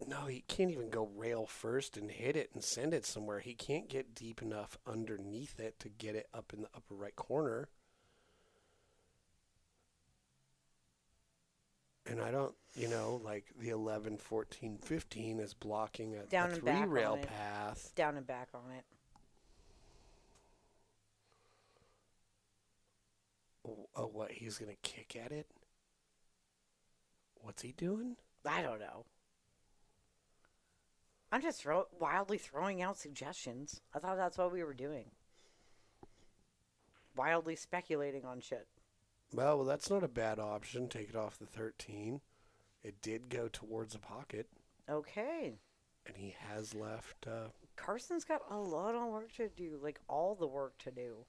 No, he can't even go rail first and hit it and send it somewhere. He can't get deep enough underneath it to get it up in the upper right corner. And I don't, like the 11, 14, 15 is blocking a Down and back 3-rail on it. path. Down and back on it. Oh, what? He's going to kick at it? What's he doing? I don't know. I'm just wildly throwing out suggestions. I thought that's what we were doing. Wildly speculating on shit. Well, that's not a bad option. Take it off the 13. It did go towards a pocket, Okay. and he has left. Carson's got a lot of work to do. Like, all the work to do.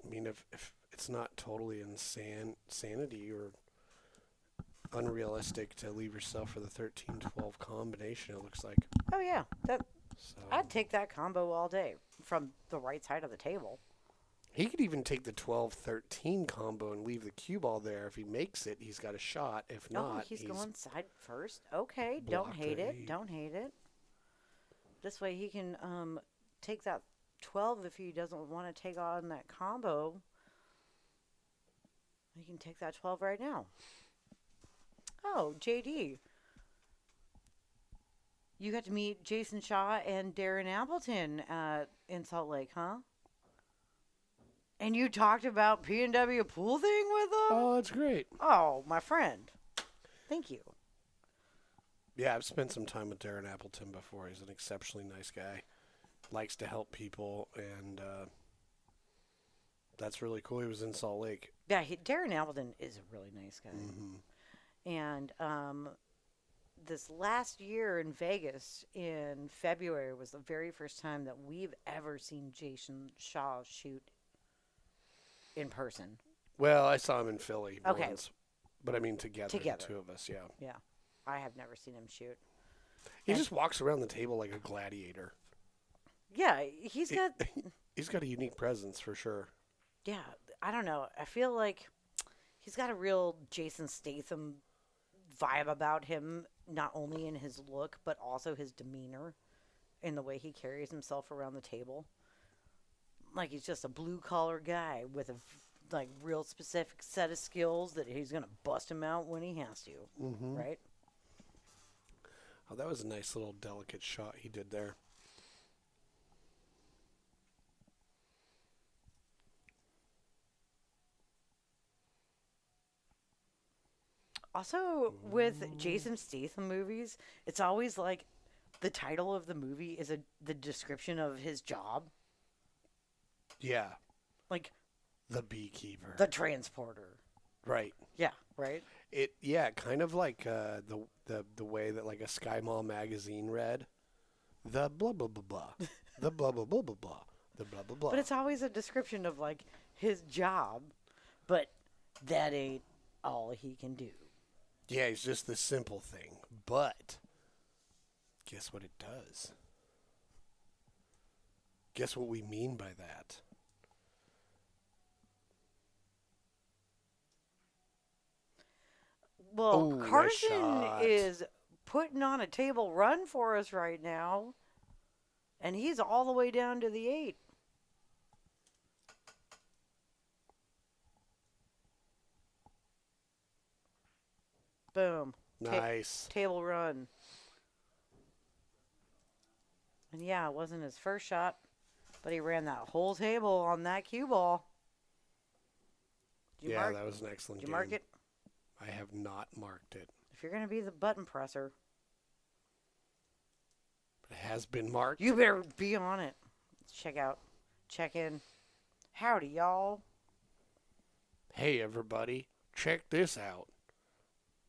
I mean, if it's not totally insanity or unrealistic to leave yourself for the 13-12 combination, it looks like. Oh, yeah. So I'd take that combo all day from the right side of the table. he could even take the 12-13 combo and leave the cue ball there. If he makes it, he's got a shot. If not, He's going side first. Okay, don't blocked hate the it. 8. Don't hate it. This way he can take that 12 if he doesn't want to take on that combo. He can take that 12 right now. Oh, JD. You got to meet Jason Shaw and Darren Appleton in Salt Lake, huh? And you talked about PNWpoolthing with them? Oh, that's great. Oh, my friend. Thank you. Yeah, I've spent some time with Darren Appleton before. He's an exceptionally nice guy. Likes to help people, and that's really cool. He was in Salt Lake. Yeah, Darren Appleton is a really nice guy. Mm-hmm. And this last year in Vegas in February was the very first time that we've ever seen Jason Shaw shoot in person. Well, I saw him in Philly Okay. once. But I mean together, the two of us, yeah. Yeah. I have never seen him shoot. He And- just walks around the table like a gladiator. Yeah, he's got, He's got a unique presence for sure. yeah, I don't know. I feel like he's got a real Jason Statham vibe about him, not only in his look, but also his demeanor in the way he carries himself around the table. Like he's just a blue-collar guy with a real specific set of skills that he's going to bust him out when he has to, Mm-hmm. right? Oh, that was a nice little delicate shot he did there. Also, with Jason Statham movies, it's always like the title of the movie is the description of his job. Yeah. Like The beekeeper. the transporter. Right. Yeah, right? Kind of like the way that like a Sky Mall magazine read. The blah blah blah blah. The blah blah blah blah blah. The blah blah blah. But it's always a description of like his job, but that ain't all he can do. Yeah, it's just the simple thing. But guess what it does? Guess what we mean by that? Well, Ooh, nice Carson shot. is putting on a table run for us right now, and he's all the way down to the 8. Boom. Nice. Table run. And yeah, it wasn't his first shot, but he ran that whole table on that cue ball. Did you Yeah, mark, that was an excellent did game. you mark it? I have not marked it. If you're going to be the button presser, It has been marked. you better be on it. Let's check in. Howdy, y'all. Hey, everybody, check this out.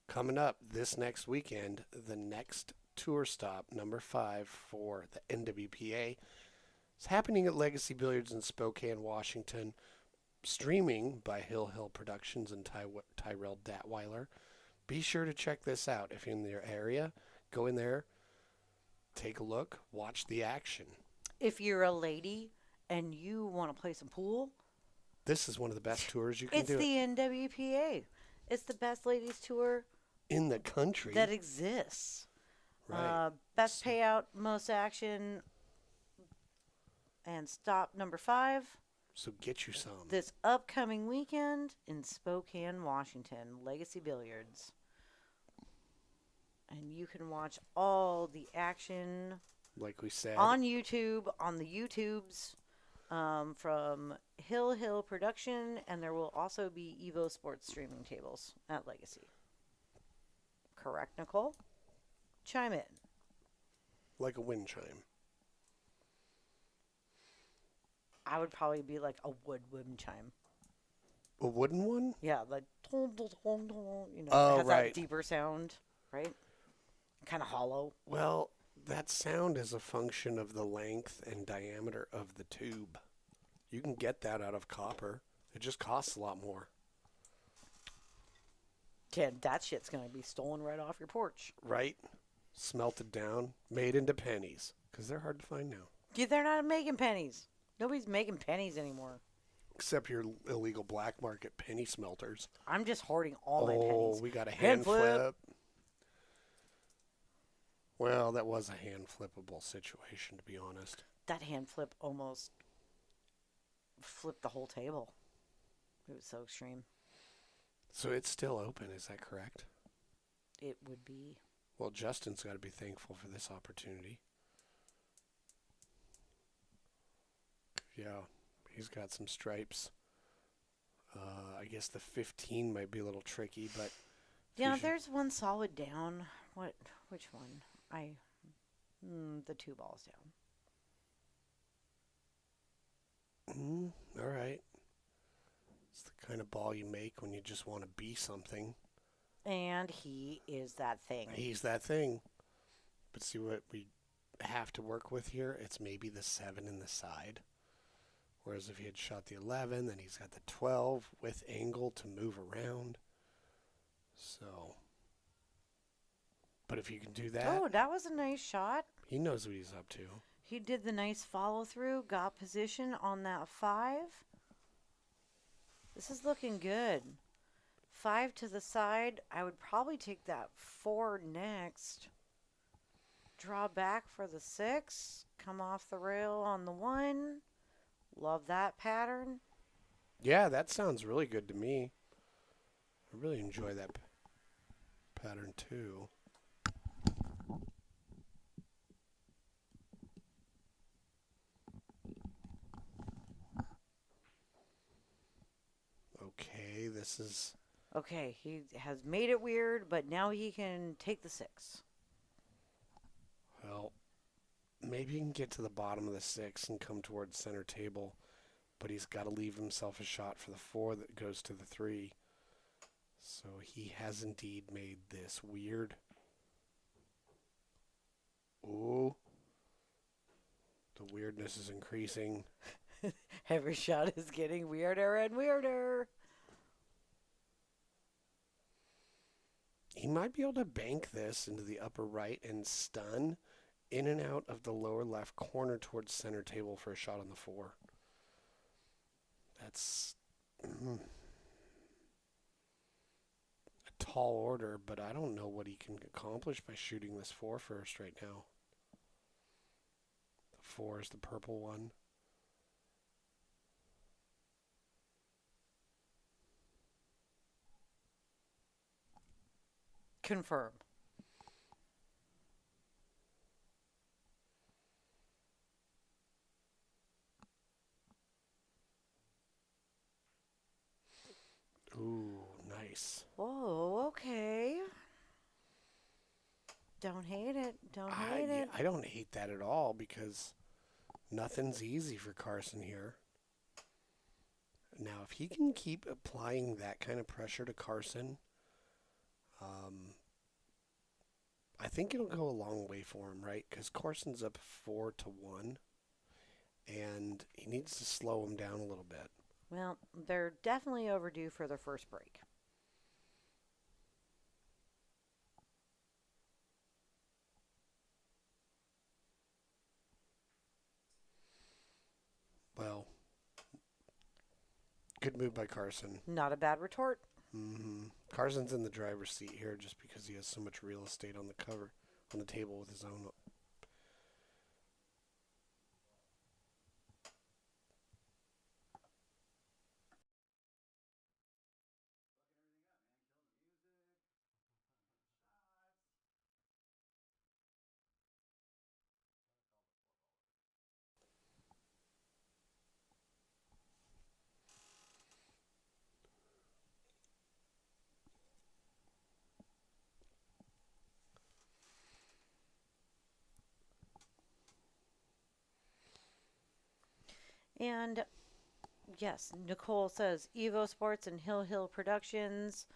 Coming up this next weekend, the next tour stop, number 5 for the NWPA, is happening at Legacy Billiards in Spokane, Washington, streaming by Hill Productions and Tyrell Datweiler. Be sure to check this out. If you're in their area, go in there, take a look, watch the action. If you're a lady and you want to play some pool, This is one of the best tours you can it's do the NWPA. It's the best ladies tour in the country. that exists. Right. Best payout, most action, and stop number 5 So get you some. this upcoming weekend in Spokane, Washington, Legacy Billiards. And you can watch all the action Like we said. on YouTube, on the YouTubes, from Hill Production, and there will also be Evo Sports streaming tables at Legacy. Correct, Nicole? Chime in. Like a wind chime. I would probably be like a wind chime. A wooden one? Yeah, like you know, Oh, it has right. that deeper sound, right? Kind of hollow. Well, that sound is a function of the length and diameter of the tube. You can get that out of copper. It just costs a lot more. Yeah, that shit's gonna be stolen right off your porch. Right? Smelted down, made into pennies. Because they're hard to find now. Yeah, they're not making pennies. Nobody's making pennies anymore. Except your illegal black market penny smelters. I'm just hoarding all my Oh, pennies. we got a Hand hand flip. flip. Well, that was a hand flippable situation, to be honest. That hand flip almost flipped the whole table. It was so extreme. So it's still open, is that correct? It would be. Well, Justin's got to be thankful for this opportunity. Yeah, he's got some stripes. I guess the 15 might be a little tricky, but Yeah, should- there's one solid down. Which one? The 2 balls down. All right. It's the kind of ball you make when you just want to be something. And he is that thing. He's that thing. But see what we have to work with here? It's maybe the 7 in the side. Whereas if he had shot the 11, then he's got the 12 with angle to move around. So, but if you can do that, Oh, that was a nice shot. he knows what he's up to. He did the nice follow through, got position on that 5. This is looking good. 5 to the side. I would probably take that 4 next. Draw back for the 6. Come off the rail on the 1. Love that pattern. Yeah, that sounds really good to me. I really enjoy that pattern too. Okay, this is Okay, he has made it weird, but now he can take the 6. well. Maybe he can get to the bottom of the 6 and come towards center table, but he's got to leave himself a shot for the 4 that goes to the 3. So he has indeed made this weird. Ooh. The weirdness is increasing. Every shot is getting weirder and weirder. He might be able to bank this into the upper right and stun in and out of the lower left corner towards center table for a shot on the 4. That's a tall order, but I don't know what he can accomplish by shooting this 4 first right now. The 4 is the purple one. Confirm. Ooh, nice. Oh, okay. Don't hate it. Don't hate it. I don't hate that at all because nothing's easy for Carson here. Now, if he can keep applying that kind of pressure to Carson, I think it'll go a long way for him, right? Because Carson's up 4-1, and he needs to slow him down a little bit. Well, they're definitely overdue for their first break. Well, good move by Carson. Not a bad retort. Carson's in the driver's seat here just because he has so much real estate on the table with his own. And yes, Nicole says Evo Sports and Hill Hill Productions.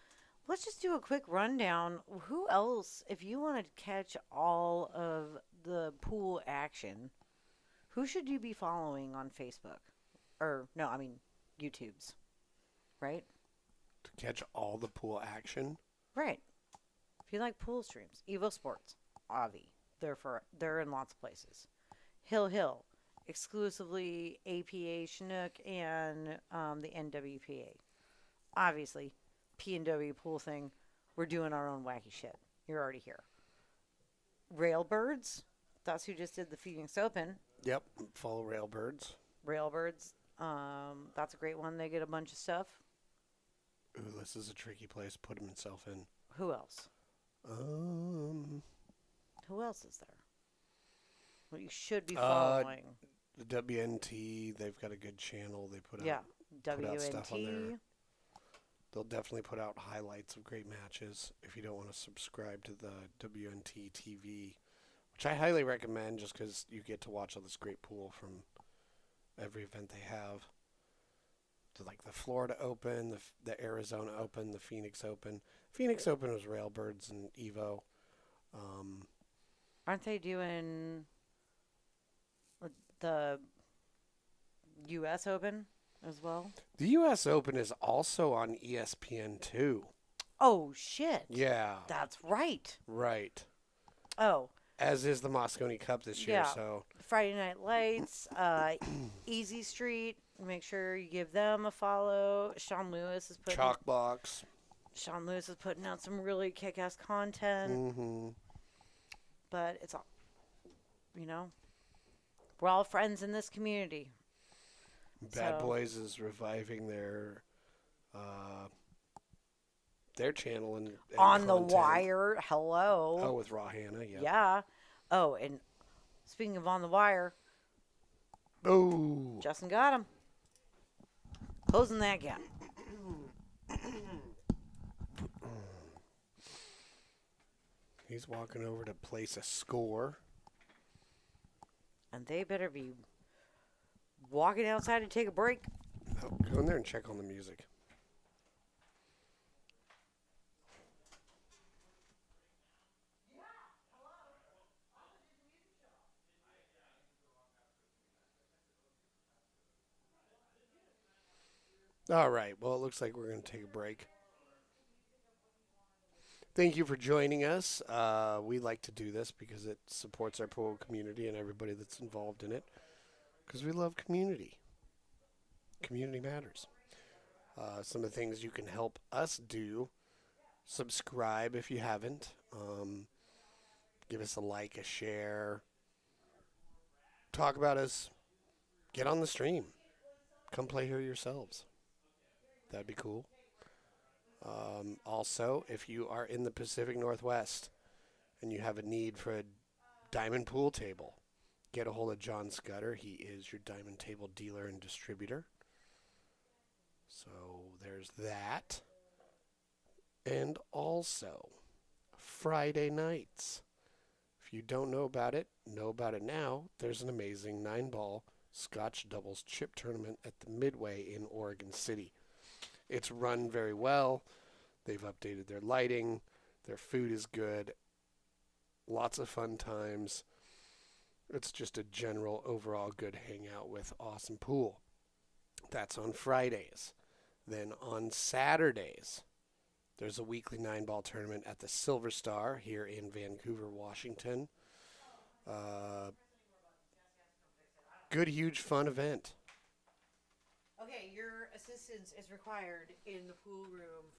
Let's just do a quick rundown. Who else, if you want to catch all of the pool action, who should you be following on Facebook? Or, no, I mean, YouTube's. Right? To catch all the pool action. Right. If you like pool streams, Evo Sports, Avi, they're in lots of places. Hill Hill, exclusively APA Chinook and the NWPA. Obviously, PNWpoolthing, we're doing our own wacky shit. You're already here. Railbirds, that's who just did the Phoenix Open. Yep, follow Railbirds. Railbirds, that's a great one. They get a bunch of stuff. Ooh, this is a tricky place to put himself in. Who else? Um, Who else is there? Well, you should be following. The WNT, they've got a good channel. They put Yeah, out stuff on there. WNT. They'll definitely put out highlights of great matches if you don't want to subscribe to the WNT TV, which I highly recommend just because you get to watch all this great pool from every event they have. So like the Florida Open, the Arizona Open, the Phoenix Open. Phoenix Open was Railbirds and Evo. Aren't they doing the U.S. Open as well? The U.S. Open is also on ESPN too. Oh, shit. Yeah. That's right. Right. Oh. As is the Moscone Cup this year. Yeah. So Friday Night Lights, Easy Street. Make sure you give them a follow. Sean Lewis is Chalkbox. Sean Lewis is putting out some really kick-ass content. Mm-hmm. But it's all, we're all friends in this community. Bad Boys is reviving their channel and On content. the Wire. Hello. Oh, with Raw Hannah, yeah. Yeah. Oh, and speaking of On the Wire, Oh. Justin got him. Closing that gap. He's walking over to place a score. and they better be walking outside to take a break. Oh, go in there and check on the music. All right. Well, it looks like we're going to take a break. Thank you for joining us. We like to do this because it supports our pool community and everybody that's involved in it. Because we love community. Community matters. Some of the things you can help us do: subscribe if you haven't. Give us a like, a share. Talk about us. Get on the stream. Come play here yourselves. That'd be cool. Also, if you are in the Pacific Northwest and you have a need for a diamond pool table, get a hold of John Scudder. He is your diamond table dealer and distributor. So there's that. And also, Friday nights. If you don't know about it now. There's an amazing 9-ball Scotch doubles chip tournament at the Midway in Oregon City. It's run very well. They've updated their lighting. Their food is good. Lots of fun times. It's just a general overall good hangout with awesome pool. That's on Fridays. Then on Saturdays, there's a weekly 9-ball tournament at the Silver Star here in Vancouver, Washington. Good, huge, fun event. Okay, your assistance is required in the pool room.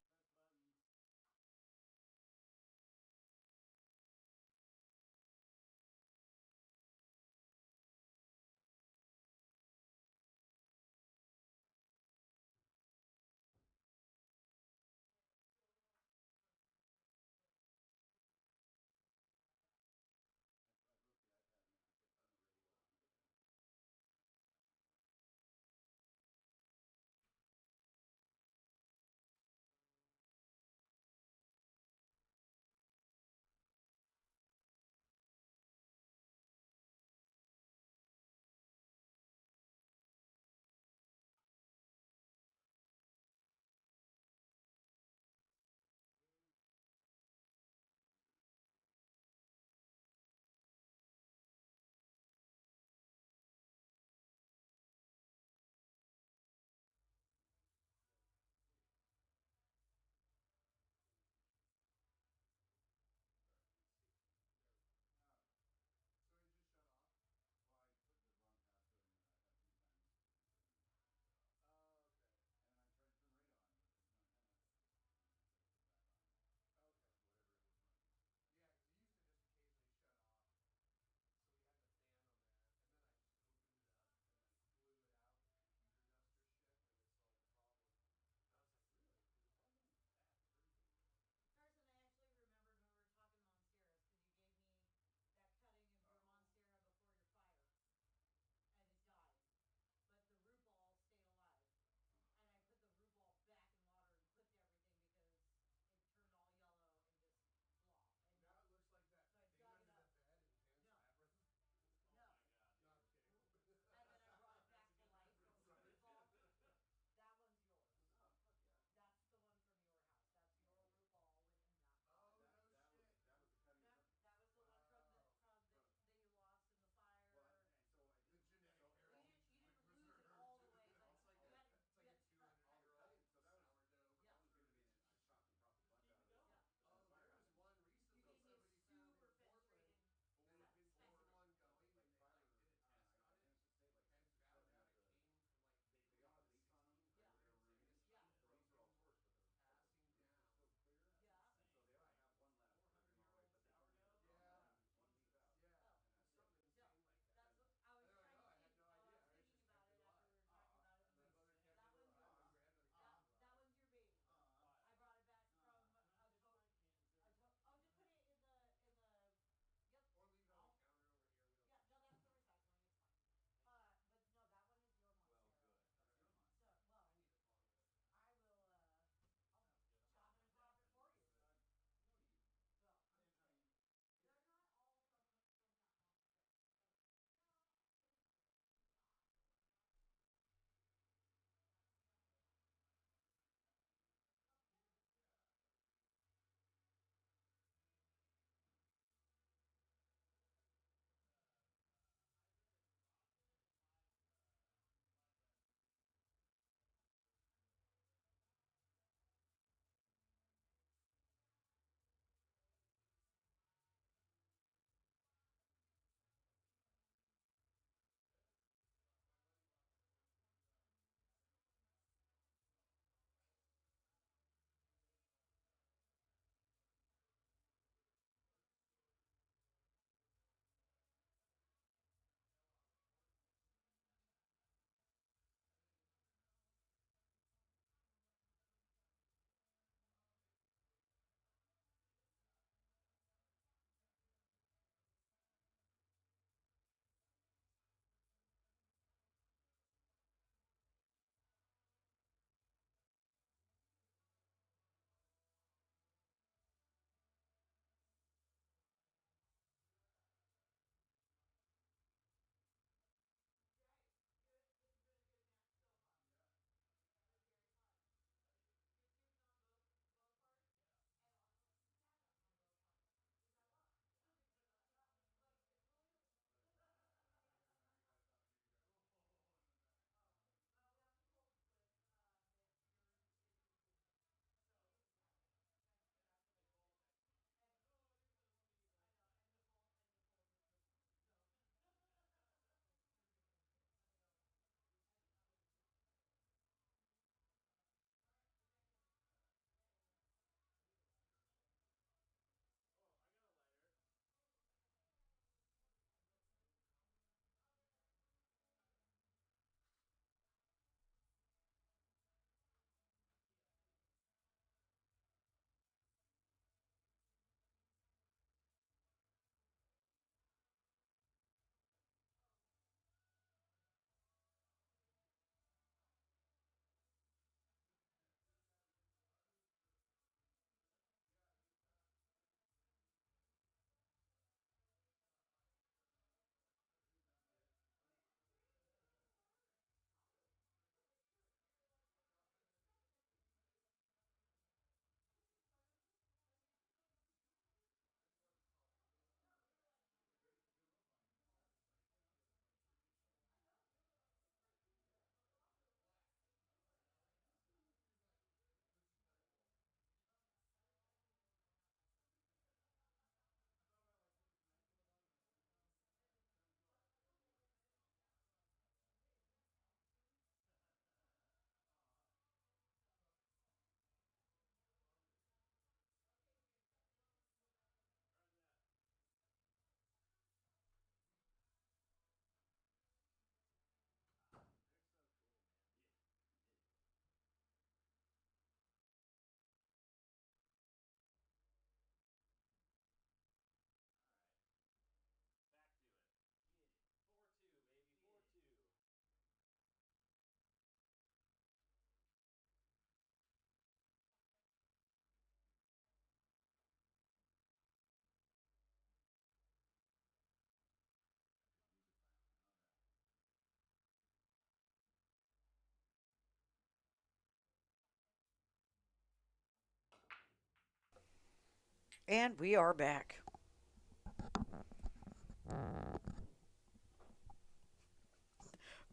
And we are back.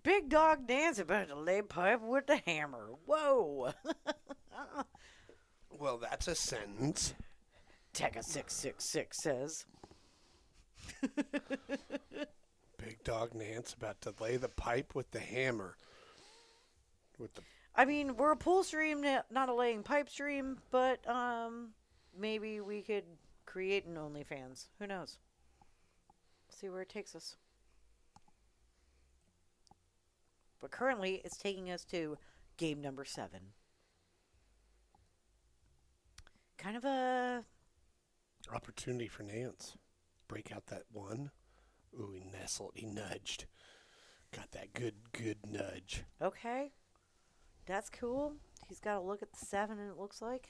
Big dog Nance about to lay pipe with the hammer. Whoa. Well, that's a sentence. Tekka 666 says. Big dog Nance about to lay the pipe with the hammer. With the I mean, we're a pool stream, not a laying pipe stream, but maybe we could create an OnlyFans. Who knows? See where it takes us. But currently, it's taking us to game number 7. Kind of a... opportunity for Nance. Break out that one. Ooh, he nestled. He nudged. Got that good nudge. Okay. That's cool. He's got to look at the 7, and it looks like.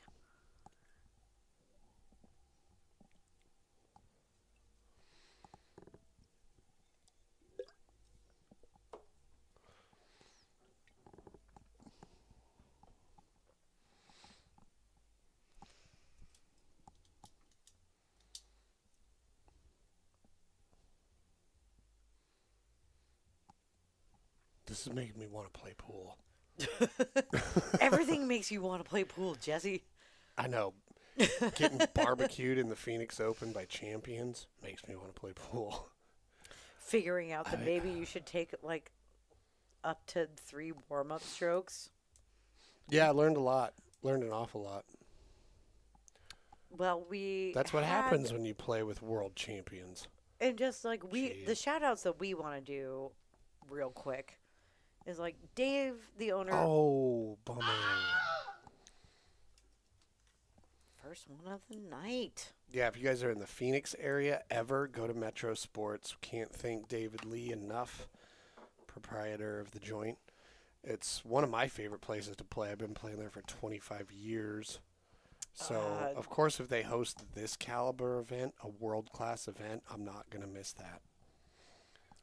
This is making me want to play pool. Everything makes you want to play pool, Jesse. I know. Getting barbecued in the Phoenix Open by champions makes me want to play pool. Figuring out that maybe you should take like up to 3 warm-up strokes. Yeah, I learned a lot. Learned an awful lot. Well, That's what happens when you play with world champions. And just like Jeez. the shout outs that we want to do real quick is like Dave, the owner. Oh, bummer. First one of the night. Yeah, if you guys are in the Phoenix area ever, go to Metro Sports. Can't thank David Lee enough, proprietor of the joint. It's one of my favorite places to play. I've been playing there for 25 years. So, of course, if they host this caliber event, a world-class event, I'm not going to miss that.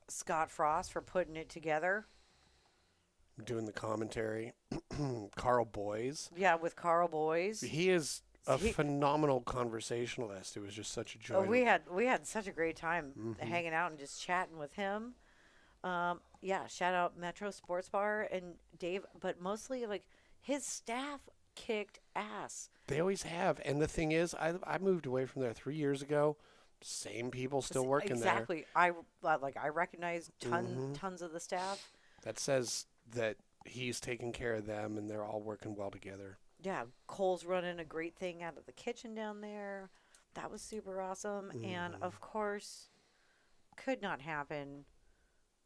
Scott Frost for putting it together. Doing the commentary. Carl Boys. Yeah, with Carl Boys. He is a phenomenal conversationalist. It was just such a joy. We had such a great time hanging out and just chatting with him. Yeah, shout out Metro Sports Bar and Dave, but mostly like his staff kicked ass. They always have. And the thing is, I moved away from there 3 years ago. Same people still working exactly. I recognize tons of the staff. That says that he's taking care of them and they're all working well together. Yeah, Cole's running a great thing out of the kitchen down there. That was super awesome. And of course, could not happen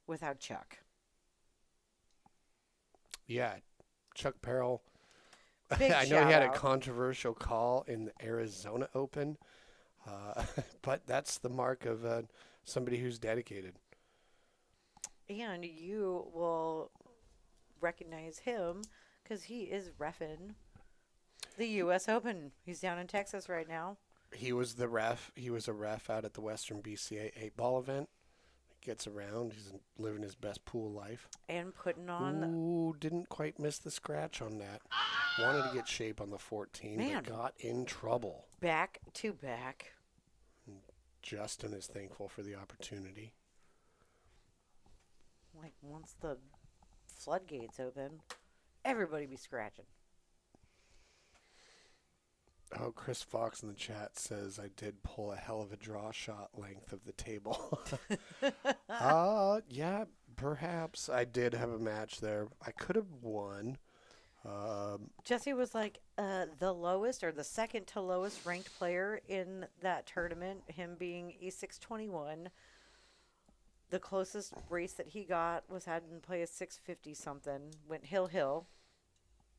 without Chuck. Yeah, Chuck Perrell. Big I know he had a shout-out. controversial call in the Arizona Open, but that's the mark of somebody who's dedicated. And you will recognize him because he is reffing the U.S. Open. He's down in Texas right now. He was the ref. He was a ref out at the Western BCA 8-ball event. He gets around. He's living his best pool life. And putting on... Ooh, didn't quite miss the scratch on that. Wanted to get shape on the 14, Man. but got in trouble. back to back. Justin is thankful for the opportunity. Like, once the floodgates open, everybody be scratching. Oh, Chris Fox in the chat says I did pull a hell of a draw shot length of the table. Yeah, perhaps. I did have a match there. I could have won. Jesse was like the lowest or the second to lowest ranked player in that tournament, him being E621. The closest race that he got was had to play a 650 something, went hill.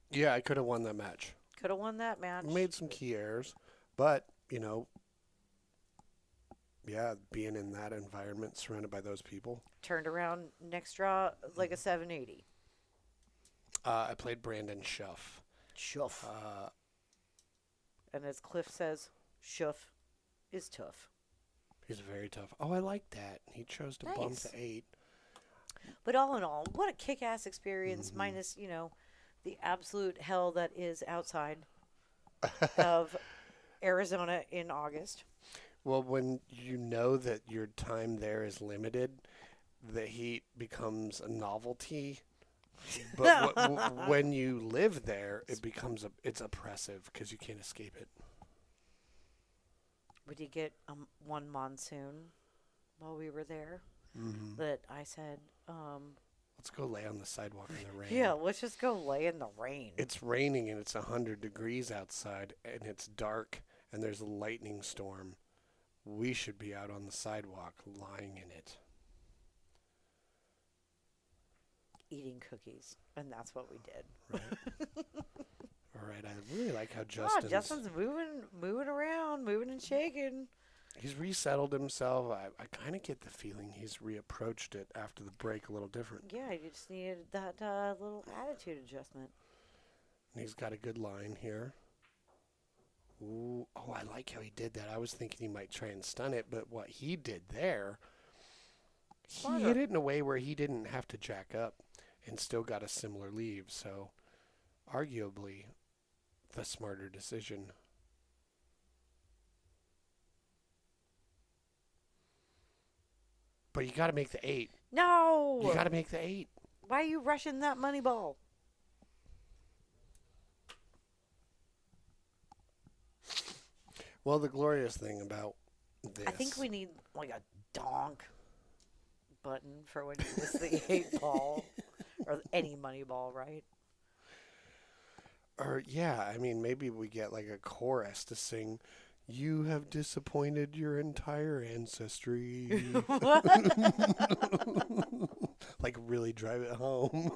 Yeah, I could have won that match. Could have won that match. Made some key errors, but, you know, yeah, being in that environment, surrounded by those people. Turned around next draw like a 780. I played Brandon Schuff. Schuff. And as Cliff says, Schuff is tough. He's very tough. Oh, I like that. He chose to bump Nice. to 8. But all in all, what a kick-ass experience, minus, the absolute hell that is outside of Arizona in August. Well, when you know that your time there is limited, the heat becomes a novelty. But when you live there, it's oppressive because you can't escape it. We did get one monsoon while we were there that I said, Let's go lay on the sidewalk in the rain. yeah, let's just go lay in the rain. It's raining and it's 100 degrees outside and it's dark and there's a lightning storm. We should be out on the sidewalk lying in it. Eating cookies. And that's what we did. Right. All right. I really like how Justin's moving around, moving and shaking. He's resettled himself. I kind of get the feeling he's reapproached it after the break a little different. Yeah, you just needed that little attitude adjustment. And he's got a good line here. Ooh, oh, I like how he did that. I was thinking he might try and stun it, but what he did there, he hit it in a way where he didn't have to jack up and still got a similar leave. So, arguably, the smarter decision. But you got to make the 8. No! You got to make the 8. Why are you rushing that money ball? Well, the glorious thing about this. I think we need like a donk button for when you miss the 8 ball or any money ball, right? Or, yeah, I mean, maybe we get like a chorus to sing, "You have disappointed your entire ancestry." Like, really drive it home.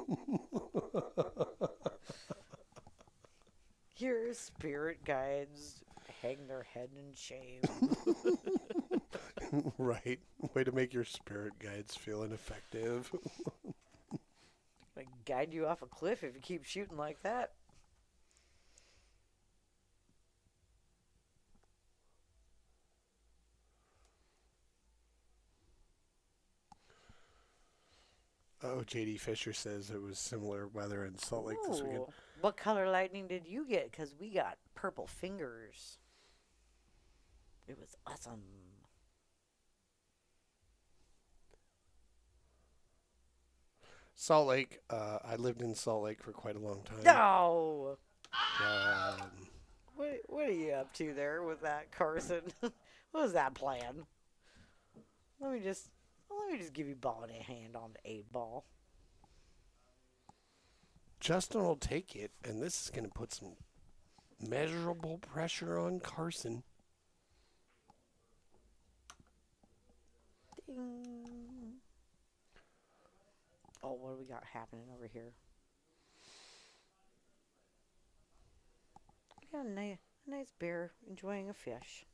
Your spirit guides hang their head in shame. Right. Way to make your spirit guides feel ineffective. Like, guide you off a cliff if you keep shooting like that. Oh, J.D. Fisher says it was similar weather in Salt Lake this weekend. Ooh. What color lightning did you get? Because we got purple fingers. It was awesome. Salt Lake, I lived in Salt Lake for quite a long time. No! Um, What are you up to there with that, Carson? What was that plan? Let me just give you ball in hand on the 8 ball. Justin will take it, and this is going to put some measurable pressure on Carson. Ding. Oh, what do we got happening over here? We got a nice bear enjoying a fish.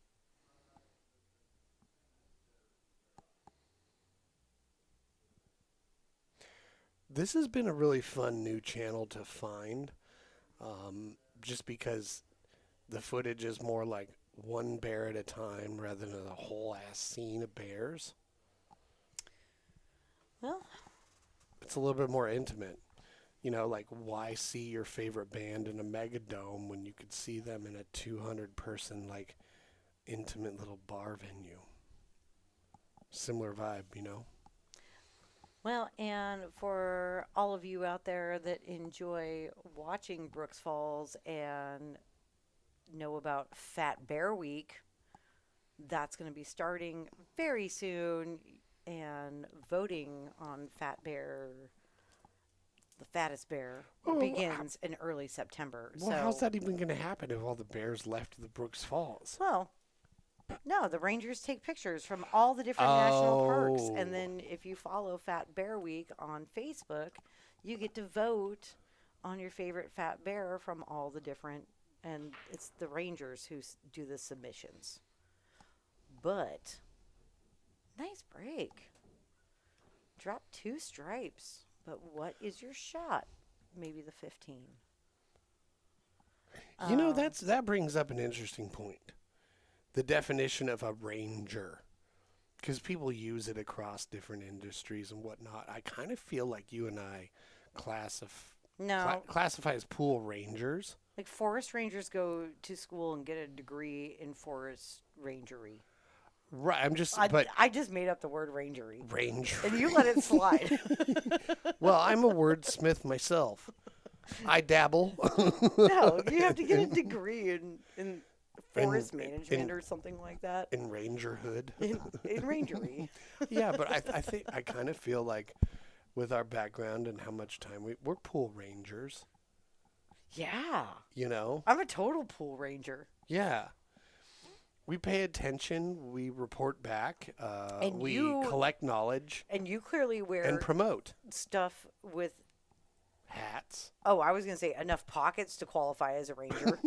This has been a really fun new channel to find, just because the footage is more like one bear at a time rather than a whole ass scene of bears. Well, It's a little bit more intimate. You know, like, why see your favorite band in a megadome when you could see them in a 200-person, like, intimate little bar venue? Similar vibe, you know? well, and for all of you out there that enjoy watching Brooks Falls and know about Fat Bear Week, that's going to be starting very soon, and voting on Fat Bear, the fattest bear, begins in early September. Well, how's that even going to happen if all the bears left the Brooks Falls? Well, no, the rangers take pictures from all the different national parks, Oh. and then if you follow Fat Bear Week on Facebook, you get to vote on your favorite fat bear from all the different, and it's the rangers who do the submissions. But nice break. Drop 2 stripes, but what is your shot? Maybe the 15. You know, that brings up an interesting point. The definition of a ranger. Because people use it across different industries and whatnot. I kind of feel like you and I classify as pool rangers. Like forest rangers go to school and get a degree in forest rangery. Right. I'm just, I, but I just made up the word rangery. ranger. And you let it slide. Well, I'm a wordsmith myself. I dabble. No, you have to get a degree in forest management in- or something like that. In rangerhood. In rangery. Yeah, but I think I kind of feel like with our background and how much time we're pool rangers, Yeah. you know? I'm a total pool ranger. Yeah. We pay attention, we report back, And we you- collect knowledge And you clearly wear and promote stuff with, hats. oh, I was going to say enough pockets to qualify as a ranger.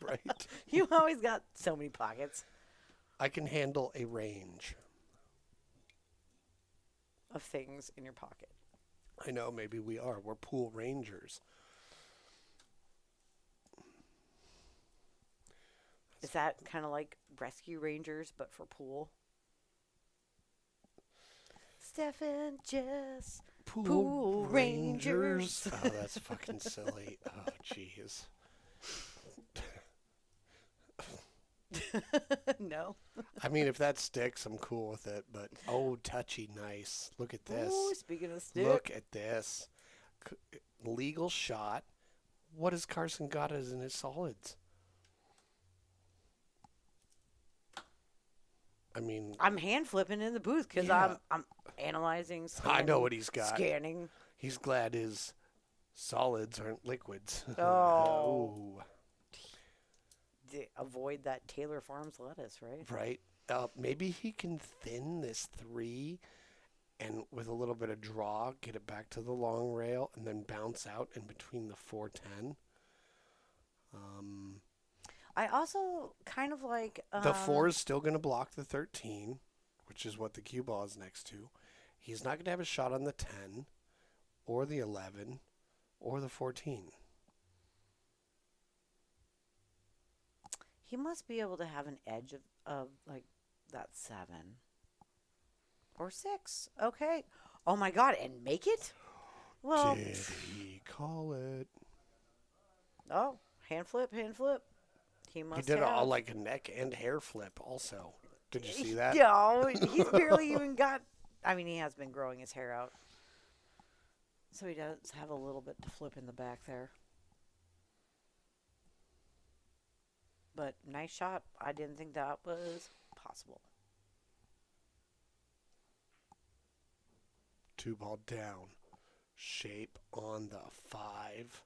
Right. You always got so many pockets I can handle a range. of things in your pocket. I know, maybe we are. We're pool rangers. Is that kind of like rescue rangers, but for pool? Steph and Jess. Pool Rangers. Oh, that's fucking silly. Oh, jeez. No. I mean, if that sticks, I'm cool with it. But oh, touchy, nice. Look at this. Ooh, speaking of stick. Look at this. Legal shot. What has Carson got as in his solids? I mean, I'm hand flipping in the booth because Yeah. I'm analyzing. I know scanning, what he's got. Scanning. He's glad his solids aren't liquids. Oh. Ooh. Avoid that Taylor Farms lettuce, right? Right. Maybe he can thin this 3 and with a little bit of draw, get it back to the long rail and then bounce out in between the 410. I also kind of like The 4 is still going to block the 13, which is what the cue ball is next to. He's not going to have a shot on the 10 or the 11 or the 14. He must be able to have an edge of like that 7 or 6. Okay. Oh my God, and make it? Well, Did he call it? oh, hand flip, hand flip. He must He did have. all like a neck and hair flip also. Did you see that? No, he's barely even got. I mean, he has been growing his hair out, so he does have a little bit to flip in the back there. But nice shot. I didn't think that was possible. 2 ball down. Shape on the 5.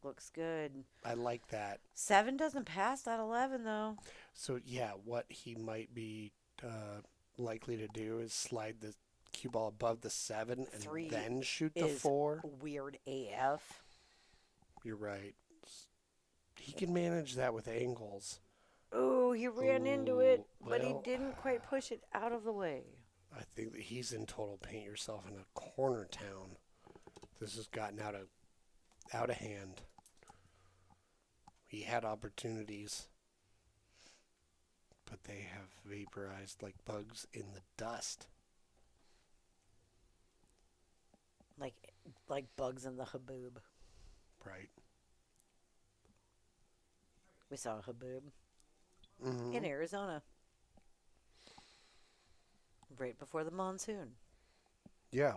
Looks good. I like that. 7 doesn't pass that 11 though. So yeah, what he might be likely to do is slide the cue ball above the 7 and 3 then shoot the is 4. Weird AF. You're right. He can manage that with angles. Ooh, he ran into it, Ooh, but he well. didn't quite push it out of the way. I think that he's in total paint yourself in a corner town. This has gotten out of hand. He had opportunities, but they have vaporized like bugs in the dust. Like bugs in the haboob. Right. We saw a haboob Mm-hmm. in Arizona right before the monsoon. Yeah.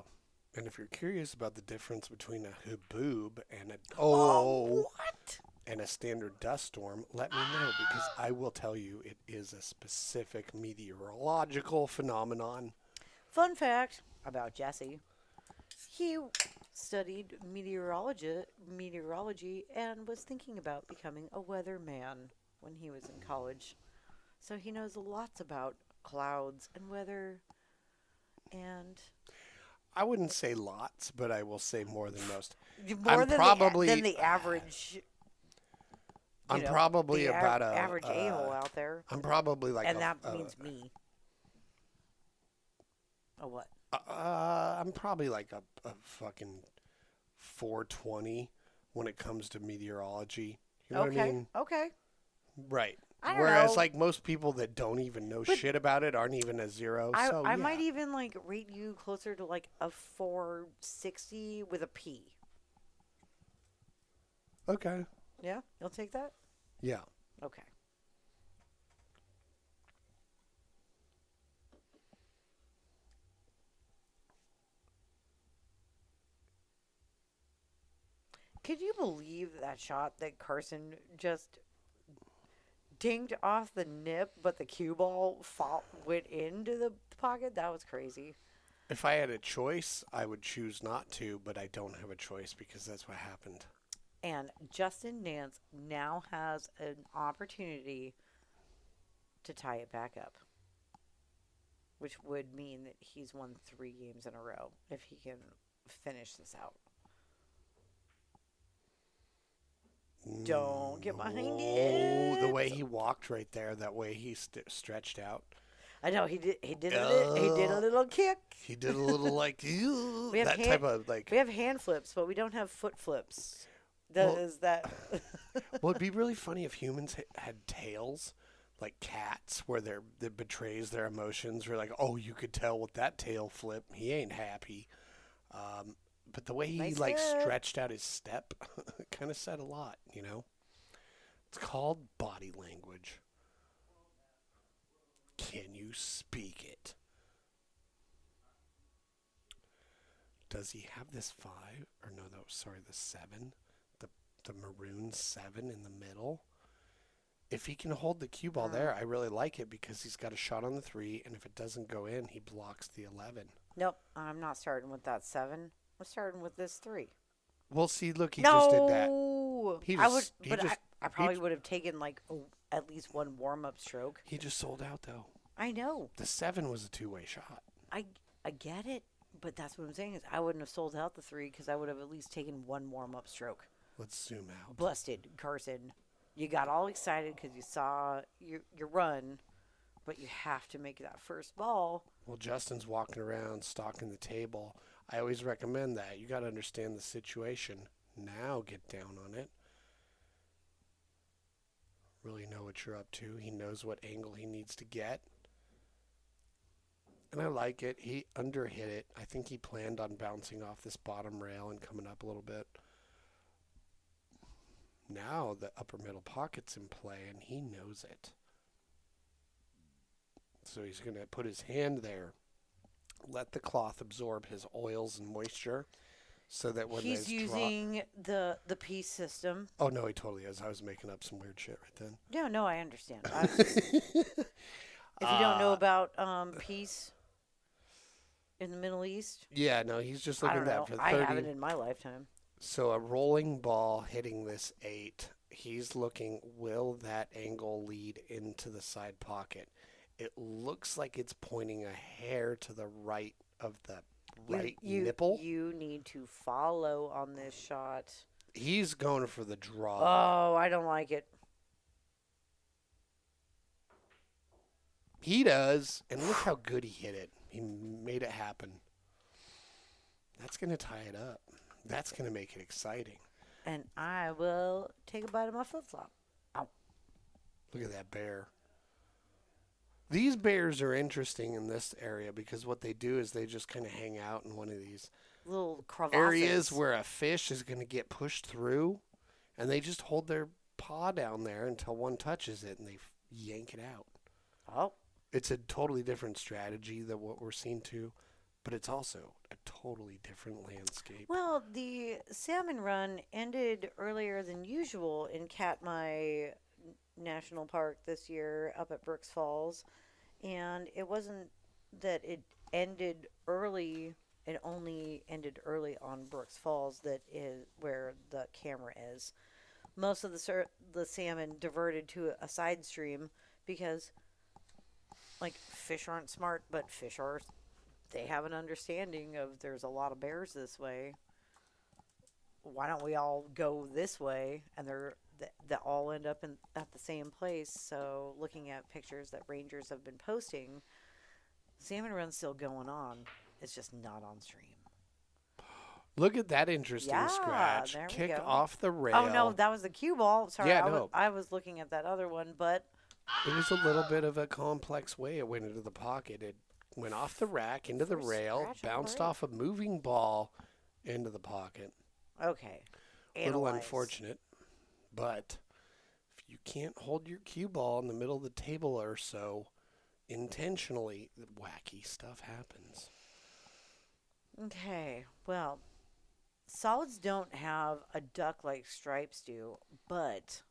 And if you're curious about the difference between a haboob and What? and a standard dust storm, let me know because I will tell you it is a specific meteorological phenomenon. Fun fact about Jesse. He studied meteorology and was thinking about becoming a weatherman when he was in college. So he knows lots about clouds and weather and I wouldn't say lots, but I will say more than most. more I'm than probably- the average. I'm you know, probably the about average a-hole out there. I'm probably like And a, that means me. A what? I'm probably like a fucking 420 when it comes to meteorology. You know Okay. what I mean? Okay. Right. I don't Whereas know. like most people that don't even know But shit about it aren't even a 0. I so yeah. might even like rate you closer to like a 460 with a P. Okay. Yeah, you'll take that? Yeah. Okay. Could you believe that shot that Carson just dinged off the nip, but the cue ball went into the pocket? That was crazy. If I had a choice, I would choose not to, but I don't have a choice because that's what happened. And Justin Nance now has an opportunity to tie it back up, which would mean that he's won 3 games in a row if he can finish this out. Don't get behind Oh, it. the way he walked right there, that way he stretched out. I know he did. He did a little kick. He did a little like ew, We have that type of like. We have hand flips, but we don't have foot flips. Well- Is that? Well, it'd be really funny if humans had tails, like cats, where that betrays their emotions. We're like, oh, you could tell with that tail flip, he ain't happy. But the way he Nice like step. stretched out his step, kind of said a lot, you know. It's called body language. Can you speak it? Does he have this 5? Or no, sorry, the 7? The maroon 7 in the middle? If he can hold the cue ball there, I really like it because he's got a shot on the 3, and if it doesn't go in, he blocks the 11. Nope, I'm not starting with that 7. I'm starting with this 3. Well, see, look, he No, just did that. He I would, just- he but just- I probably would have taken like at least one warm up stroke. He just sold out, though. I know. The 7 was a two-way shot. I get it, but that's what I'm saying is I wouldn't have sold out the 3 because I would have at least taken one warm up stroke. Let's zoom out. Busted, Carson. You got all excited because you saw your run, but you have to make that first ball. Well, Justin's walking around stalking the table. I always recommend that. You got to understand the situation. Now get down on it. Really know what you're up to. He knows what angle he needs to get. And I like it. He underhit it. I think he planned on bouncing off this bottom rail and coming up a little bit. Now the upper middle pocket's in play, and he knows it. So he's going to put his hand there, let the cloth absorb his oils and moisture, so that when He's there's using the piece system. Oh, no, he totally is. I was making up some weird shit right then. No, I understand. If you don't know about peace in the Middle East, Yeah, no, he's just I looking don't at know. that for I 30. haven't in my lifetime. So a rolling ball hitting this 8, he's looking, will that angle lead into the side pocket? It looks like it's pointing a hair to the right of the right nipple. You need to follow on this shot. He's going for the draw. Oh, I don't like it. He does. And look how good he hit it. He made it happen. That's going to tie it up. That's going to make it exciting. And I will take a bite of my flip flop. Ow. Look at that bear. These bears are interesting in this area because what they do is they just kind of hang out in one of these Little crevasses. areas where a fish is going to get pushed through, and they just hold their paw down there until one touches it and they yank it out. Oh. It's a totally different strategy than what we're seeing too, but it's also a totally different landscape. Well, the salmon run ended earlier than usual in Katmai National Park this year up at Brooks Falls. And it wasn't that it ended early. It only ended early on Brooks Falls, that is where the camera is. Most of the salmon diverted to a side stream because, like, fish aren't smart, but fish are. They have an understanding of there's a lot of bears this way. Why don't we all go this way? And they all end up at the same place. So looking at pictures that rangers have been posting, salmon run's still going on. It's just not on stream. Look at that interesting Yeah, scratch. there we Kick go. off the rail. Oh no, that was the cue ball. Sorry, Yeah, no. I was looking at that other one, but It was a little bit of a complex way it went into the pocket. It went off the rack into the First rail, scratch on bounced the rail. off a moving ball into the pocket. okay. Little Analyze. unfortunate. But if you can't hold your cue ball in the middle of the table or so, intentionally, wacky stuff happens. Okay, well, solids don't have a duck-like stripes do, but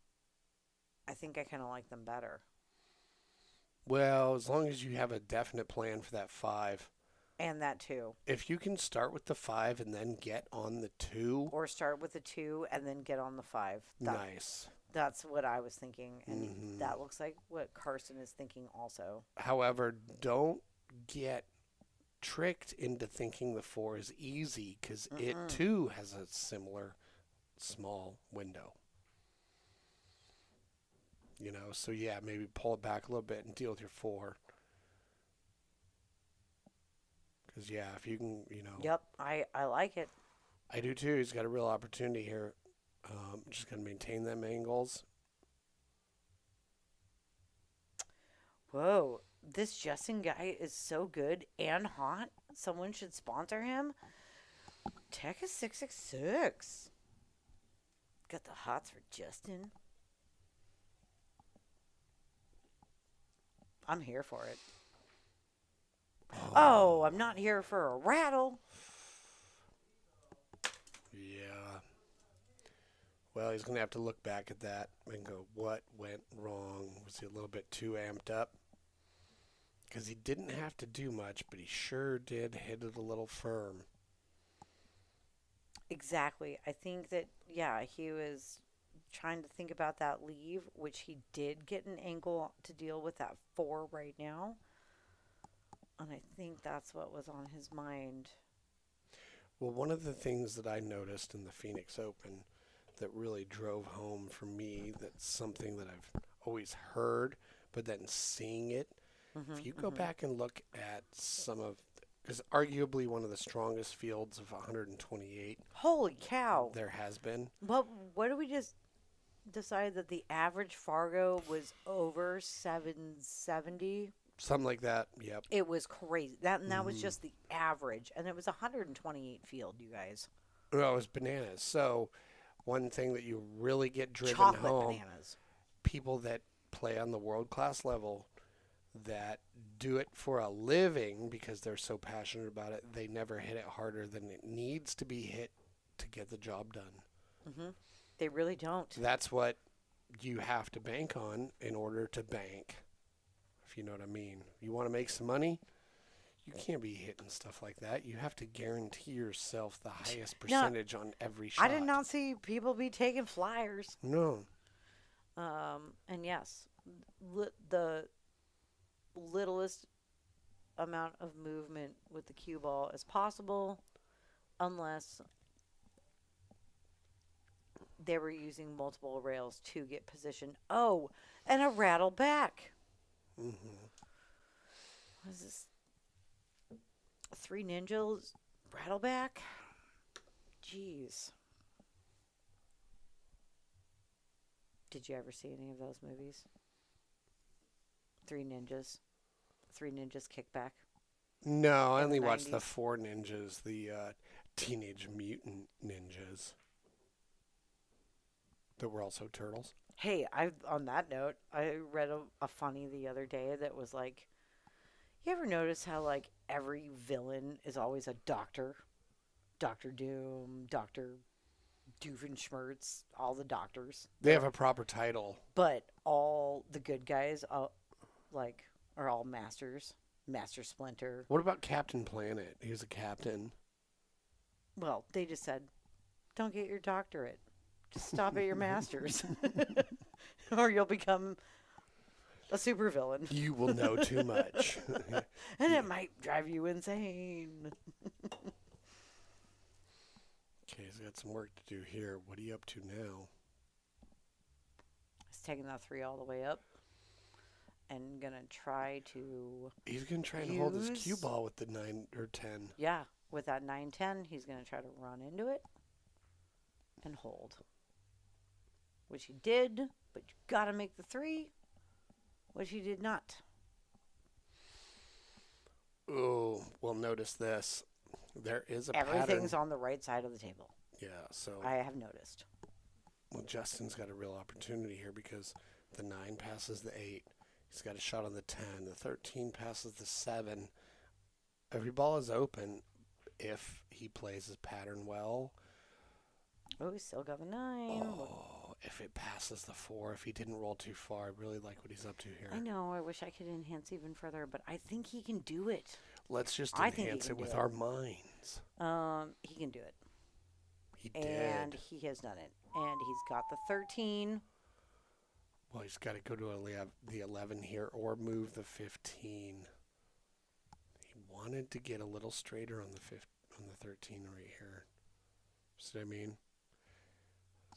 I think I kind of like them better. Well, as long as you have a definite plan for that 5. And that too. If you can start with the 5 and then get on the 2, Or start with the 2 and then get on the 5. nice. That's what I was thinking, and that looks like what Carson is thinking also. However, don't get tricked into thinking the 4 is easy, because it too has a similar small window. You know, so yeah, maybe pull it back a little bit and deal with your 4. Because, yeah, if you can, you know. Yep, I like it. I do too. He's got a real opportunity here. Just going to maintain them angles. Whoa, this Justin guy is so good and hot. Someone should sponsor him. Tech is 666. Got the hots for Justin. I'm here for it. Oh, I'm not here for a rattle. Yeah. Well, he's going to have to look back at that and go, what went wrong? Was he a little bit too amped up? Because he didn't have to do much, but he sure did hit it a little firm. Exactly. I think that, yeah, he was trying to think about that leave, which he did get an angle to deal with that 4 right now. And I think that's what was on his mind. Well, one of the things that I noticed in the Phoenix Open that really drove home for me, that's something that I've always heard, but then seeing it, if you go back and look at some of, because arguably one of the strongest fields of 128 Holy cow. there has been. What did we just decide that the average Fargo was over 770? Something like that, yep. It was crazy. That was just the average. And it was 128 field, you guys. Well, it was bananas. So one thing that you really get driven Chocolate home, bananas. people that play on the world-class level that do it for a living because they're so passionate about it, they never hit it harder than it needs to be hit to get the job done. They really don't. That's what you have to bank on in order to bank, if you know what I mean. You want to make some money? You can't be hitting stuff like that. You have to guarantee yourself the highest percentage on every shot. I did not see people be taking flyers. No. And yes, the littlest amount of movement with the cue ball as possible, unless they were using multiple rails to get position. Oh, and a rattle back. What is this? 3 Ninjas rattle back? Jeez. Did you ever see any of those movies? 3 Ninjas. 3 Ninjas Kickback. No, I In the only watched the 90s. 4 Ninjas, the Teenage Mutant Ninjas. That were also turtles. Hey, on that note, I read a funny the other day that was like, you ever notice how like every villain is always a doctor? Dr. Doom, Dr. Doofenshmirtz, all the doctors. They have a proper title. But all the good guys are all masters. Master Splinter. What about Captain Planet? He was a captain. Well, they just said, don't get your doctorate. Just stop at your masters. Or you'll become a supervillain. You will know too much. And it might drive you insane. Okay, he's got some work to do here. What are you up to now? He's taking that 3 all the way up. And gonna try to... He's going to try and hold his cue use- ball with the 9 or 10. Yeah, with that 9-10, he's gonna try to run into it and hold. Which he did, but you gotta make the 3, which he did not. Oh, well, notice this. There is a Everything's pattern. on the right side of the table. Yeah, so I have noticed. Well, Justin's got a real opportunity here because the 9 passes the 8. He's got a shot on the 10. The 13 passes the 7. Every ball is open if he plays his pattern well. Oh, he's still got the 9. Oh, if it passes the 4, if he didn't roll too far, I really like what he's up to here. I know. I wish I could enhance even further, but I think he can do it. Let's just I think he enhance can it do with it. our minds. He can do it. He And did. he has done it. And he's got the 13. Well, he's got to go to the 11 here or move the 15. He wanted to get a little straighter on the 13 right here. See what I mean?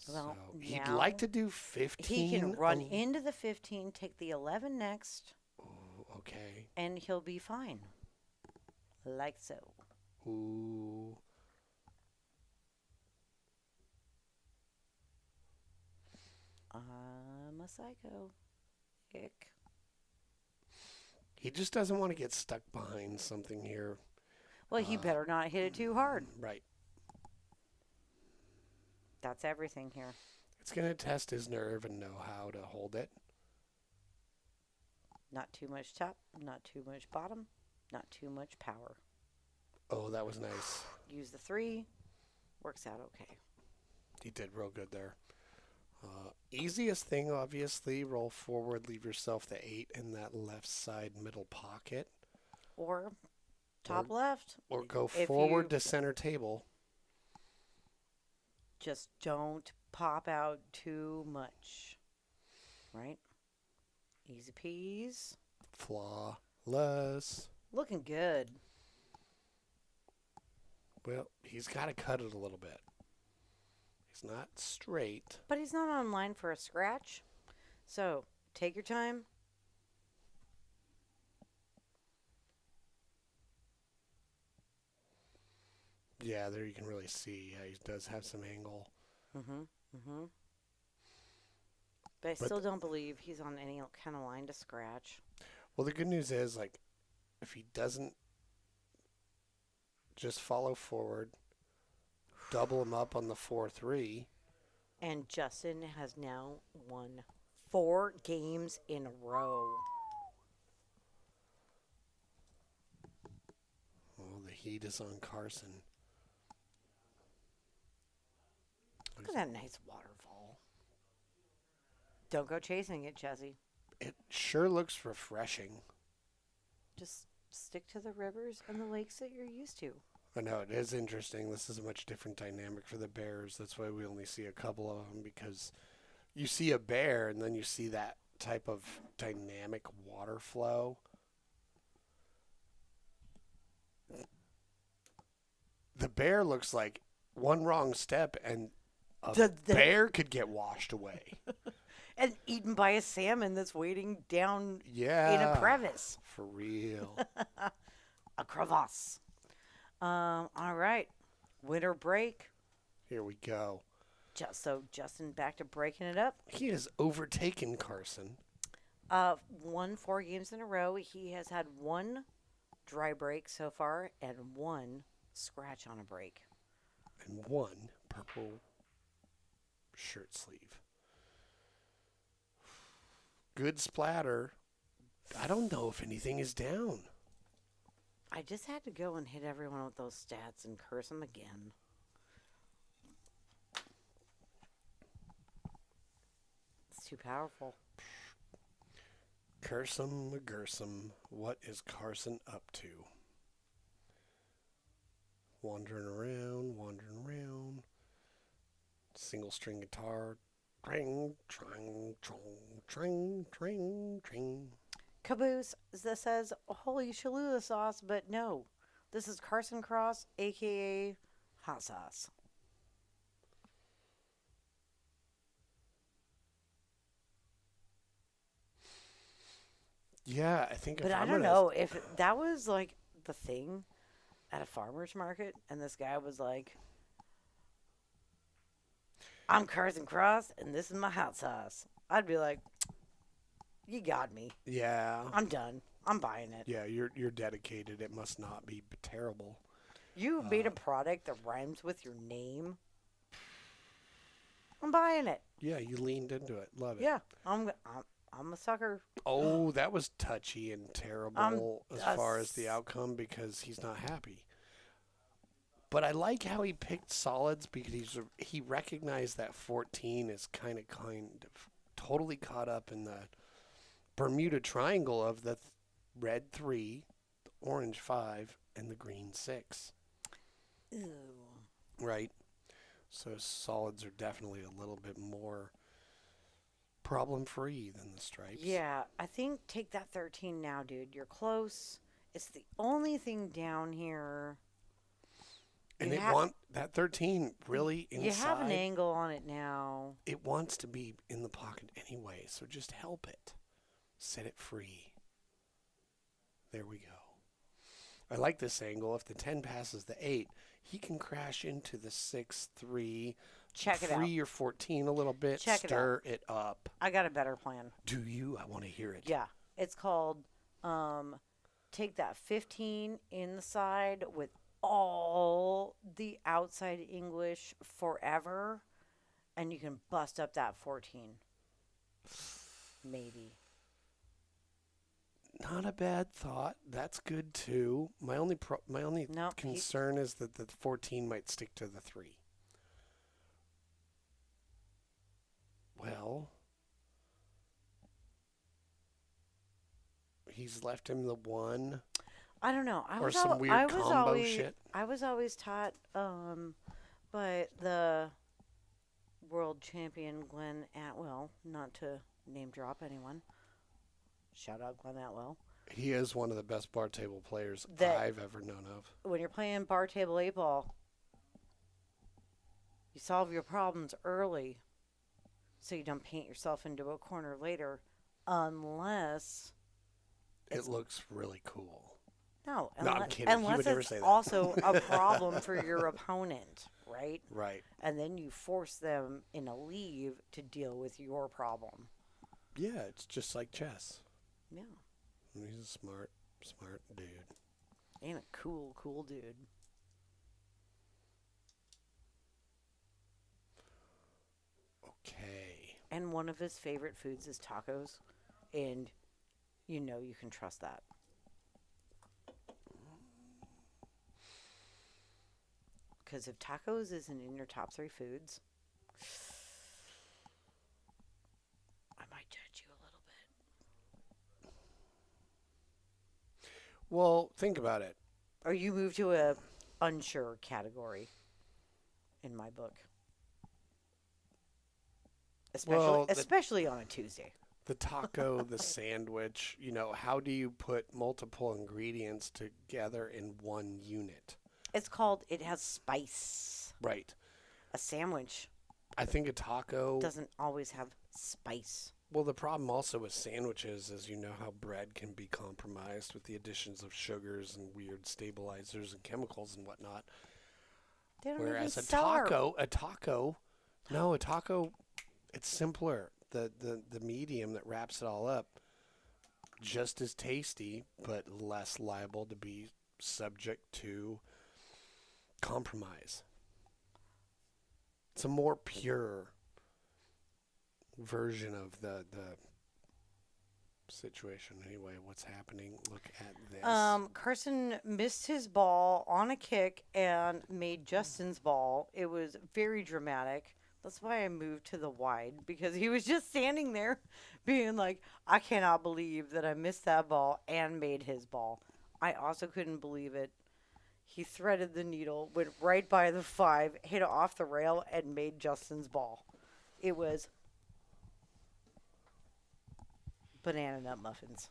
Well, so he'd now like to do 15. He can run into the 15, take the 11 next, Ooh, okay. and he'll be fine. Like so. Ooh. I'm a psycho. Ick. He just doesn't want to get stuck behind something here. Well, he better not hit it too hard. Right. That's everything here. It's going to test his nerve and know how to hold it. Not too much top, not too much bottom, not too much power. Oh, that was nice. Use the 3. Works out okay. He did real good there. Easiest thing, obviously, roll forward, leave yourself the 8 in that left side middle pocket. Or top left. Or go If forward you- to center table. Just don't pop out too much. Right? Easy peas. Flawless. Looking good. Well, he's got to cut it a little bit. He's not straight. But he's not online for a scratch. So, take your time. Yeah, there you can really see. Yeah, he does have some angle. But I still don't believe he's on any kind of line to scratch. Well, the good news is, like, if he doesn't just follow forward, double him up on the 4-3. And Justin has now won 4 games in a row. Oh, the heat is on Carson. Look at that nice waterfall. Don't go chasing it, Jesse. It sure looks refreshing. Just stick to the rivers and the lakes that you're used to. I know, it is interesting. This is a much different dynamic for the bears. That's why we only see a couple of them, because you see a bear and then you see that type of dynamic water flow. The bear looks like one wrong step and a bear could get washed away. And eaten by a salmon that's waiting down Yeah. in a crevice. For real. A crevasse. All right. Winter break. Here we go. So Justin back to breaking it up. He has overtaken Carson. Won 4 games in a row. He has had 1 dry break so far and 1 scratch on a break. And 1 purple shirt sleeve. Good splatter. I don't know if anything is down. I just had to go and hit everyone with those stats and curse them again. It's too powerful. Cursum McGursum, what is Carson up to? Wandering around. Single string guitar. Tring, tring, trong, tring, tring, tring. Caboose that says, holy Cholula sauce, but no. This is Carson Cross, a.k.a. hot sauce. Yeah, I think. But I don't know if that was like the thing at a farmer's market, and this guy was like, I'm Carson Cross, and this is my hot sauce. I'd be like, you got me. Yeah. I'm done. I'm buying it. Yeah, you're dedicated. It must not be terrible. You made a product that rhymes with your name. I'm buying it. Yeah, you leaned into it. Love it. Yeah, I'm a sucker. Oh, that was touchy and terrible as a far as the s- outcome because he's not happy. But I like how he picked solids because he recognized that 14 is kind of totally caught up in the Bermuda Triangle of the red 3, the orange 5, and the green 6. Ew. Right? So solids are definitely a little bit more problem-free than the stripes. Yeah, I think take that 13 now, dude. You're close. It's the only thing down here. And You it ha- want that 13 really inside. You have an angle on it now. It wants to be in the pocket anyway, so just help it. Set it free. There we go. I like this angle. If the 10 passes the 8, he can crash into the 6, 3, Check it out. free your 14 a little bit, Check it stir it up. I got a better plan. Do you? I want to hear it. Yeah, it's called take that 15 in the side with all the outside English forever, and you can bust up that 14. Maybe. Not a bad thought. That's good too. My only Nope, concern is that the 14 might stick to the 3. Well, he's left him the 1 I don't know. or some weird combo always, shit. I was always taught by the world champion Glenn Atwell, not to name drop anyone. Shout out Glenn Atwell. He is one of the best bar table players That- I've ever known of. When you're playing bar table 8-ball, you solve your problems early so you don't paint yourself into a corner later, unless It looks really cool. no, No, I'm unless, kidding. He would unless never it's say that. also a problem for your opponent, right? Right. And then you force them in a leave to deal with your problem. Yeah, it's just like chess. Yeah, He's a smart dude. and a cool dude. Okay. And one of his favorite foods is tacos, and you know you can trust that. Because if tacos isn't in your top 3 foods, I might judge you a little bit. Well, think about it. Or you move to a unsure category in my book. Especially on a Tuesday. The taco, the sandwich, how do you put multiple ingredients together in one unit? It's called, it has spice. Right. A sandwich I think a taco. doesn't always have spice. Well, the problem also with sandwiches is how bread can be compromised with the additions of sugars and weird stabilizers and chemicals and whatnot. They don't Whereas even a sell our- taco, it's simpler. The medium that wraps it all up, just as tasty, but less liable to be subject to compromise. It's a more pure version of the situation. Anyway, what's happening? Look at this. Carson missed his ball on a kick and made Justin's ball. It was very dramatic. That's why I moved to the wide, because he was just standing there being like, I cannot believe that I missed that ball and made his ball. I also couldn't believe it. He threaded the needle, went right by the 5, hit it off the rail, and made Justin's ball. It was banana nut muffins.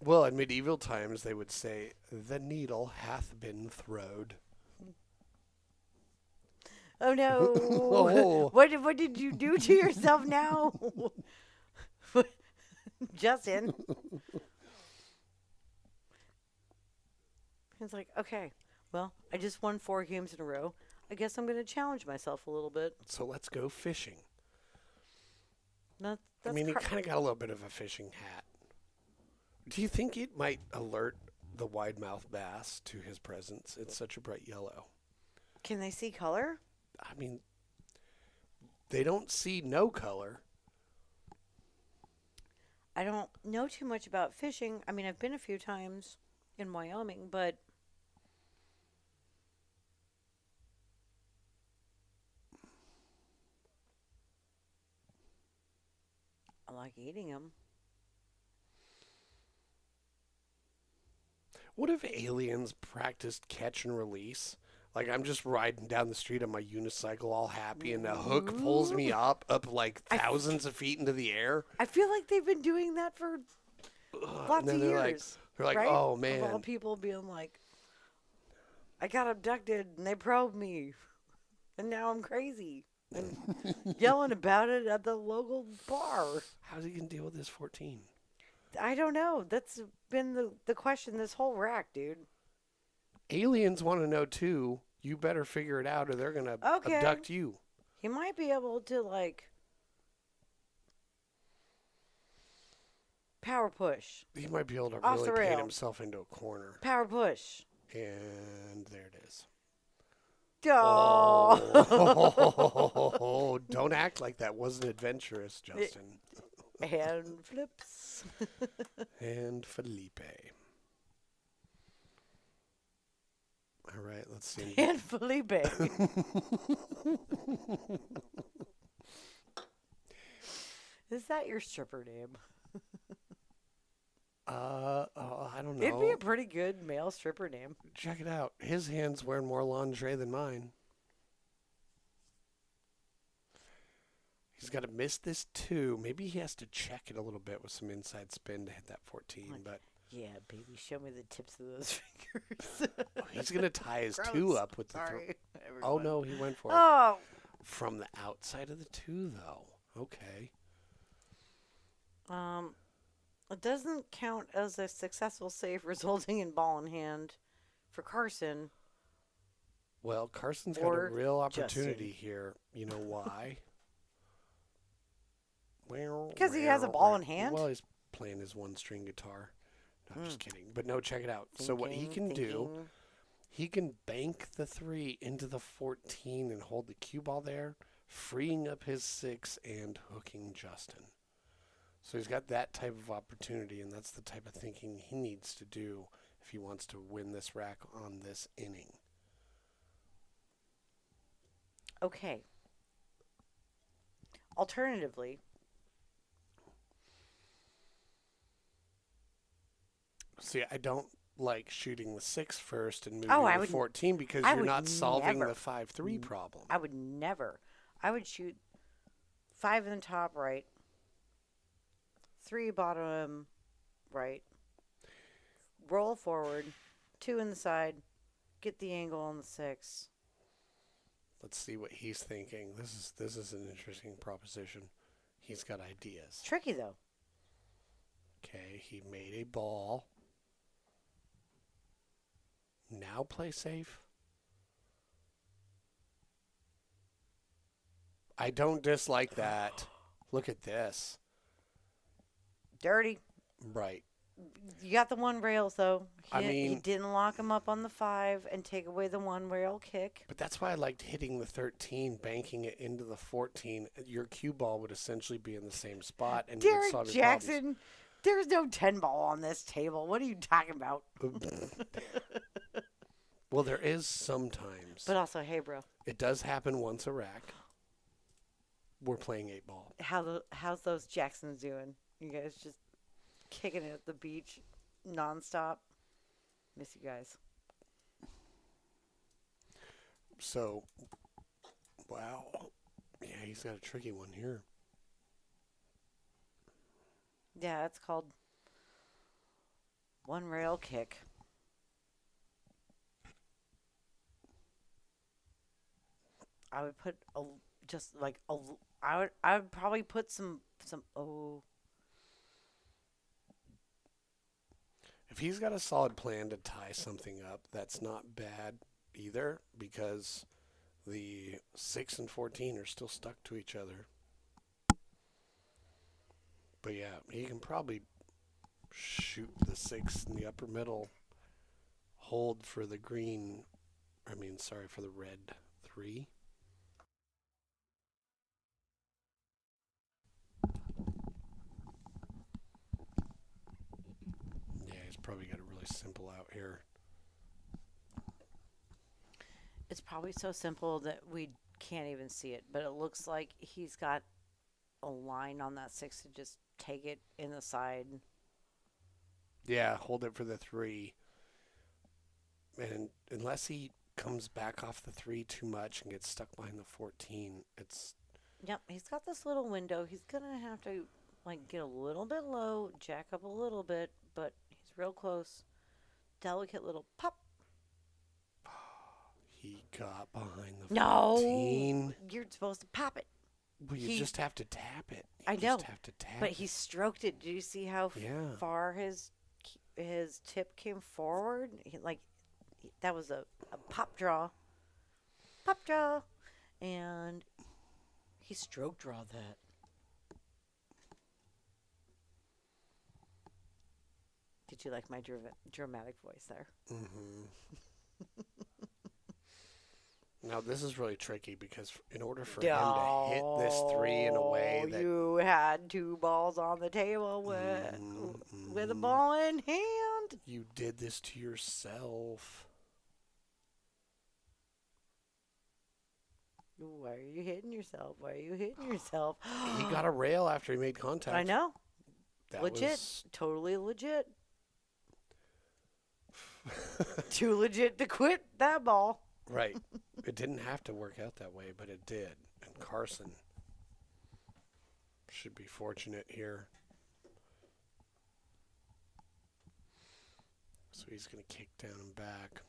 Well, in medieval times, they would say, the needle hath been throwed. Oh no! Oh. What did you do to yourself now, Justin? He's like, okay, well, I just won 4 games in a row. I guess I'm going to challenge myself a little bit. So let's go fishing. That's He kind of got a little bit of a fishing hat. Do you think it might alert the wide-mouthed bass to his presence? It's such a bright yellow. Can they see color? They don't see no color. I don't know too much about fishing. I mean, I've been a few times in Wyoming, but I like eating them. What if aliens practiced catch and release? Like I'm just riding down the street on my unicycle all happy and a hook pulls me up like thousands of feet into the air. I feel like they've been doing that for lots and then of they're years. like, right? oh Of all man. people being like, I got abducted and they probed me, and now I'm crazy and yelling about it at the local bar. How's he gonna deal with this 14? I don't know. That's been the question this whole rack, dude. Aliens want to know too. You better figure it out or they're gonna Okay. abduct you. He might be able to, like, power push. He might be able to Off really the paint rail. himself into a corner. Power push. And there it is. Oh. Oh, don't act like that wasn't adventurous, Justin. Hand flips. And Felipe. All right, let's see. And Felipe. Is that your stripper name? I don't know. It'd be a pretty good male stripper name. Check it out. His hand's wearing more lingerie than mine. He's got to miss this 2. Maybe he has to check it a little bit with some inside spin to hit that 14. But Yeah, baby, show me the tips of those fingers. he's going to tie his 2 Gross. up with the Sorry. Oh, no, he went for it. Oh. From the outside of the 2, though. Okay. It doesn't count as a successful save resulting in ball in hand for Carson. Well, Carson's got a Or real opportunity Justin. here. You know why? Because he has a ball in hand? Well, he's playing his 1-string guitar. No, I'm just kidding. But no, check it out. So what he can do, he can bank the 3 into the 14 and hold the cue ball there, freeing up his 6 and hooking Justin. So he's got that type of opportunity, and that's the type of thinking he needs to do if he wants to win this rack on this inning. Okay. Alternatively, See, I don't like shooting the 6 first and moving Oh, I to would- 14 because I you're would not solving never. the 5-3 problem. I would never. I would shoot 5 in the top right, 3 bottom right, roll forward, 2 in the side, get the angle on the 6. Let's see what he's thinking. This is an interesting proposition. He's got ideas. Tricky though. Okay, he made a ball. Now play safe. I don't dislike that. Look at this. Dirty. Right. You got the 1 rails though. I He mean- didn't lock him up on the 5 and take away the 1 rail kick. But that's why I liked hitting the 13, banking it into the 14. Your cue ball would essentially be in the same spot. And you would Derek solve your problems. Jackson, there's no 10 ball on this table. What are you talking about? Well, there is sometimes. But also, hey, bro, It does happen once a rack. We're playing 8-ball. how's those Jacksons doing? You guys just kicking it at the beach nonstop? Miss you guys. So, wow. Yeah, he's got a tricky one here. Yeah, it's called 1 rail kick. I would put I would probably put some If he's got a solid plan to tie something up, that's not bad either because the 6 and 14 are still stuck to each other. But yeah, he can probably shoot the 6 in the upper middle, hold for the for the red 3. probably got it really simple out here. It's probably so simple that we can't even see it, but it looks like he's got a line on that 6 to just take it in the side. Yeah, hold it for the 3. And unless he comes back off the 3 too much and gets stuck behind the 14, it's... Yep, he's got this little window. He's going to have to like get a little bit low, jack up a little bit, but he's real close. Delicate little pop. He got behind the No, 14. you're supposed to pop it. Well, you just have to tap it. I You know, just have to tap but it. he stroked it. Do you see how Yeah. far his tip came forward? That was a pop draw, and he stroke draw that. Did you like my dramatic voice there? Mm-hmm. Now, this is really tricky because in order for him to hit this 3 in a way that... You had 2 balls on the table with a ball in hand. You did this to yourself. Why are you hitting yourself? Why are you hitting yourself? He got a rail after he made contact. I know. That Legit. was... Totally legit. Too legit to quit that ball. Right. It didn't have to work out that way, but it did. And Carson should be fortunate here. So he's going to kick down and back.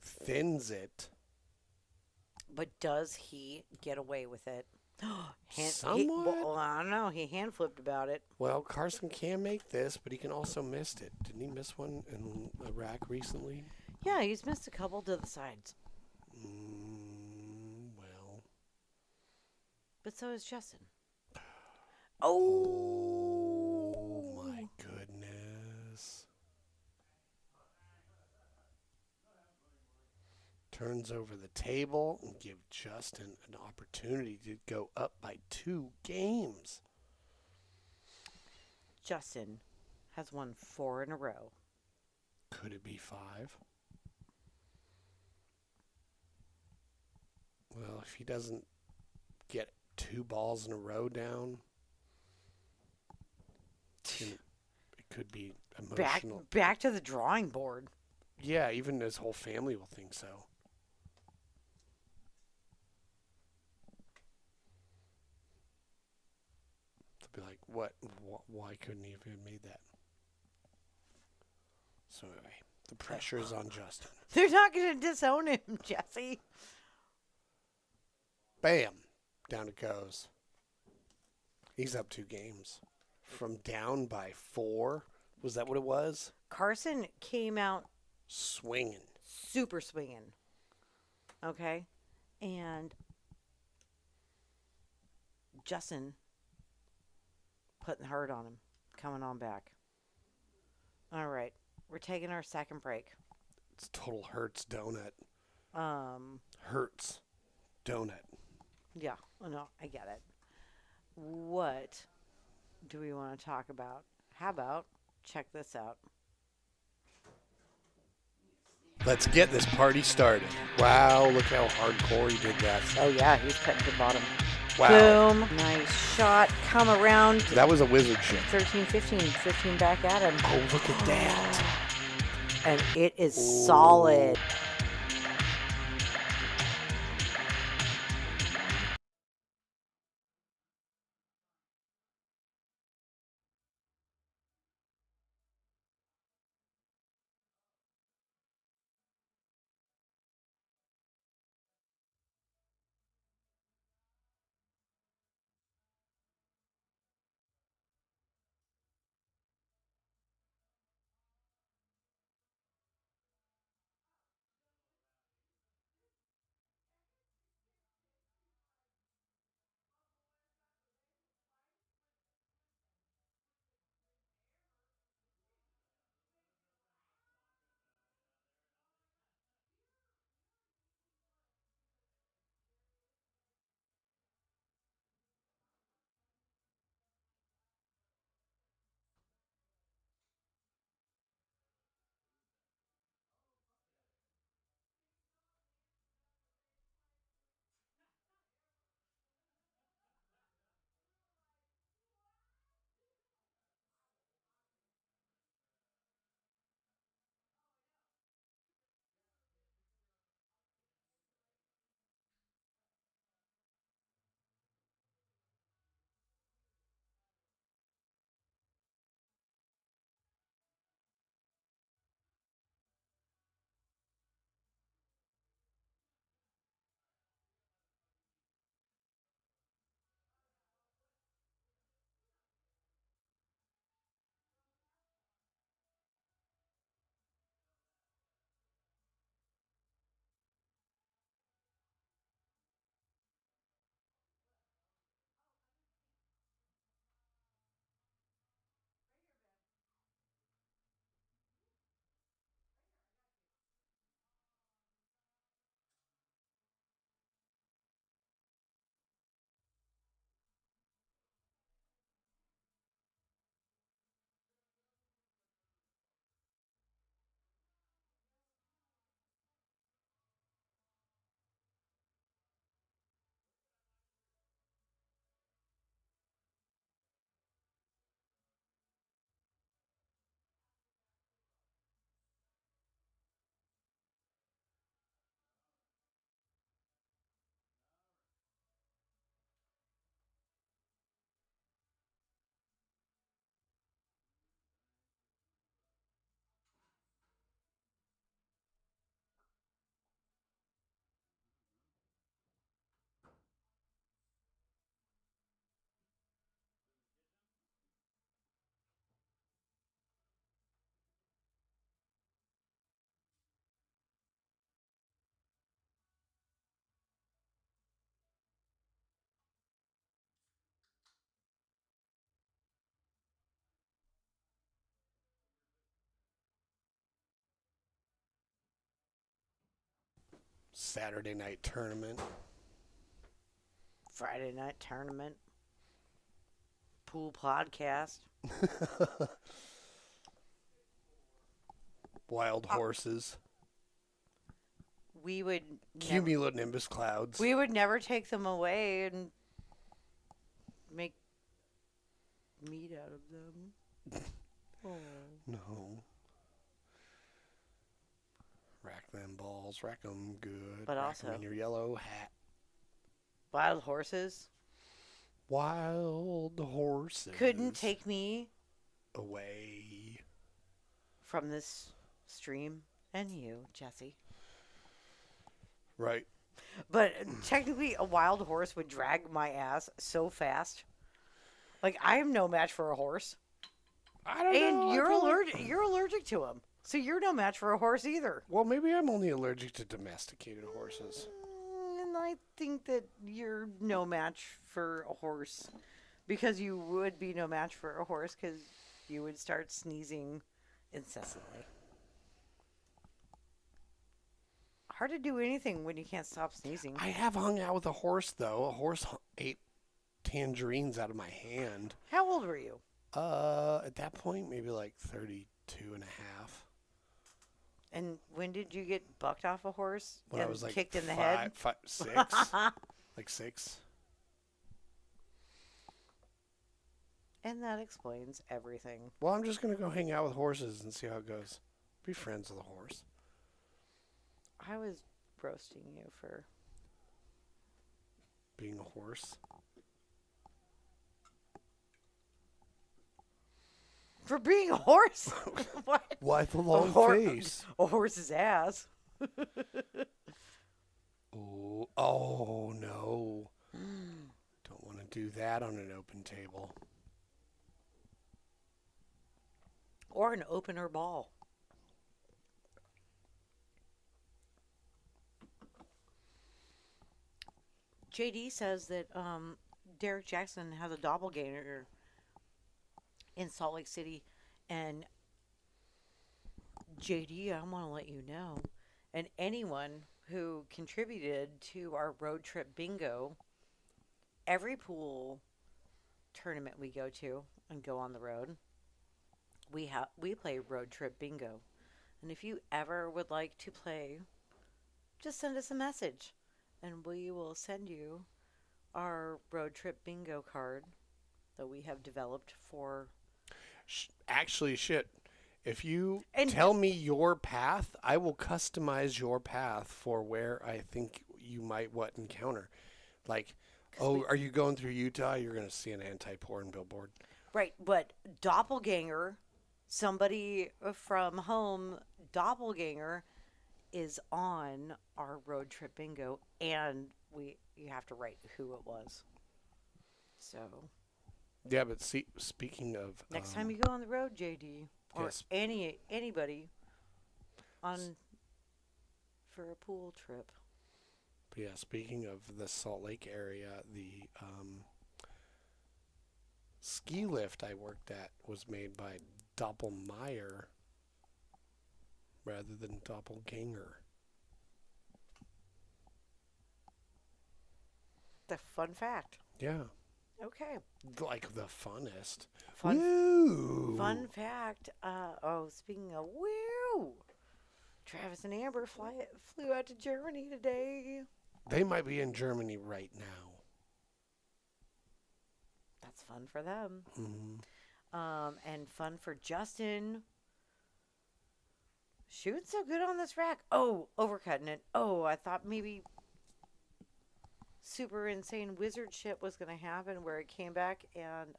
Thins it. But does he get away with it? Somewhat. I don't know. He hand flipped about it. Well, Carson can make this, but he can also miss it. Didn't he miss one in a rack recently? Yeah, he's missed a couple to the sides. Well. But so is Justin. Oh my goodness. Turns over the table and give Justin an opportunity to go up by 2 games. Justin has won 4 in a row. Could it be 5? Well, if he doesn't get 2 balls in a row down, it could be emotional. Back to the drawing board. Yeah, even his whole family will think so. They'll be like, what? Why couldn't he have made that? So anyway, the pressure is on Justin. They're not going to disown him, Jesse. Bam! Down it goes. He's up 2 games. From down by 4. Was that what it was? Carson came out Swinging. super swinging. Okay? And Justin putting the hurt on him. Coming on back. All right. We're taking our second break. It's total Hertz donut. Um, Hertz donut. yeah. Oh, no, I get it. What do we want to talk about? How about check this out? Let's get this party started. Wow, look how hardcore he did that. Oh, yeah, he's cutting to the bottom. Wow. Boom. Nice shot. Come around. That was a wizard shit. 13, 15. 15 back at him. Oh, look at that. And it is solid. Saturday night tournament. Friday night tournament. Pool podcast. Wild horses. We would Cumulonimbus clouds. we would never take them away and make meat out of them. Oh. No. Rack them balls. Rack them good. But Rack also- 'em in your yellow hat. Wild horses Wild horses. couldn't take me away. from this stream and you, Jesse. Right. But technically, a wild horse would drag my ass so fast. Like, I am no match for a horse. I don't know. And I you're feel like- allergic. You're allergic to them, so you're no match for a horse either. Well, maybe I'm only allergic to domesticated horses. And I think that you're no match for a horse, because you would be no match for a horse because you would start sneezing incessantly. Hard to do anything when you can't stop sneezing. I have hung out with a horse, though. A horse ate tangerines out of my hand. How old were you? At that point, maybe like 32 and a half. And when did you get bucked off a horse When and I was like kicked in the head? 6. Like 6. And that explains everything. Well, I'm just going to go hang out with horses and see how it goes. Be friends with a horse. I was roasting you for Being a horse. being a horse. What? Why the long hor- face? A horse's ass. Oh, no. Don't want to do that on an open table. Or an opener ball. JD says that Derek Jackson has a doppelganger in Salt Lake City. And JD, I want to let you know, and anyone who contributed to our road trip bingo, every pool tournament we go to and go on the road, we play road trip bingo. And if you ever would like to play, just send us a message and we will send you our road trip bingo card that we have developed for. Actually, shit. If you And- tell me your path, I will customize your path for where I think you might encounter. Like, are you going through Utah? You're going to see an anti-porn billboard. Right, but doppelganger, somebody from home, doppelganger, is on our road trip bingo, and you have to write who it was. So Yeah, but see, speaking of next time you go on the road, JD, or yes. anybody on for a pool trip. But yeah, speaking of the Salt Lake area, the ski lift I worked at was made by Doppelmayr rather than Doppelganger. The fun fact. Yeah, Okay. like the funnest. Fun Woo! Fun fact. Speaking of woo, Travis and Amber flew out to Germany today. They might be in Germany right now. That's fun for them. Mm-hmm. And fun for Justin. Shooting so good on this rack. Oh, overcutting it. Oh, I thought maybe super insane wizard shit was going to happen where it came back and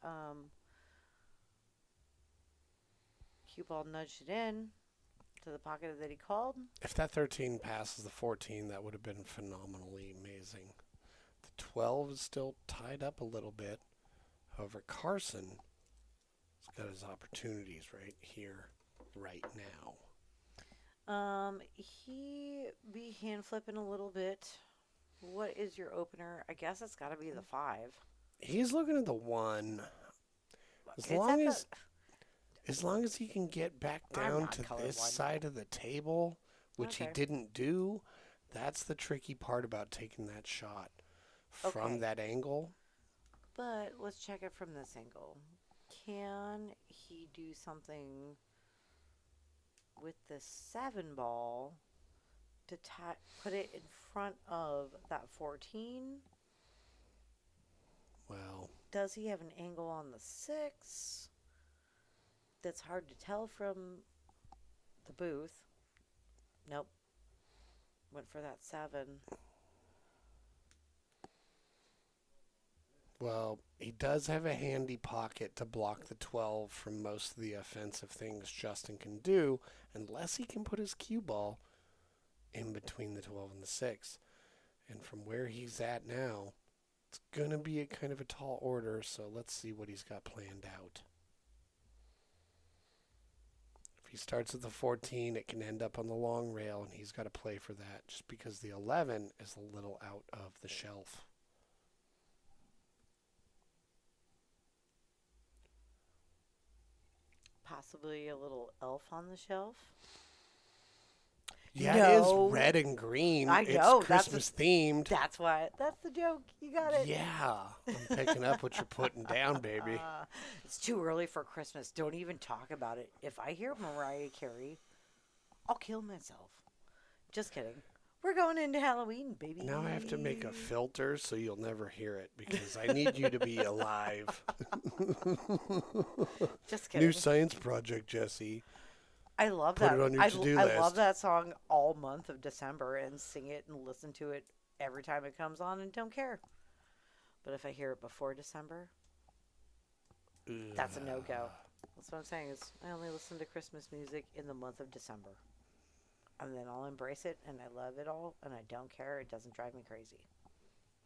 cue ball nudged it in to the pocket that he called. If that 13 passes the 14, that would have been phenomenally amazing. The 12 is still tied up a little bit. However, Carson has got his opportunities right here, right now. He be hand flipping a little bit. What is your opener? I guess it's got to be the 5. He's looking at the 1. As long as he can get back I'm down not to this colorblind. side of the table, which he Okay. didn't do, That's the tricky part about taking that shot from Okay. that angle. But let's check it from this angle. Can he do something with the 7 ball to put it in front of that 14? Well, Does he have an angle on the 6? That's hard to tell from the booth. Nope. Went for that 7. well, he does have a handy pocket to block the 12 from most of the offensive things Justin can do, unless he can put his cue ball in between the 12 and the 6. And from where he's at now, it's going to be a kind of a tall order, so let's see what he's got planned out. If he starts with the 14, it can end up on the long rail, and he's got to play for that just because the 11 is a little out of the shelf. Possibly a little elf on the shelf. Yeah, No. it is red and green. I know, It's that's Christmas themed. That's why. That's the joke. You got it. Yeah, I'm picking up what you're putting down, baby. It's too early for Christmas. Don't even talk about it. If I hear Mariah Carey, I'll kill myself. Just kidding. We're going into Halloween, baby. Now I have to make a filter so you'll never hear it because I need you to be alive. Just kidding. New science project, Jesse. I love Put that. it on your to-do I list. love that song all month of December and sing it and listen to it every time it comes on and don't care. But if I hear it before December, that's a no-go. That's what I'm saying is I only listen to Christmas music in the month of December. And then I'll embrace it and I love it all and I don't care. It doesn't drive me crazy.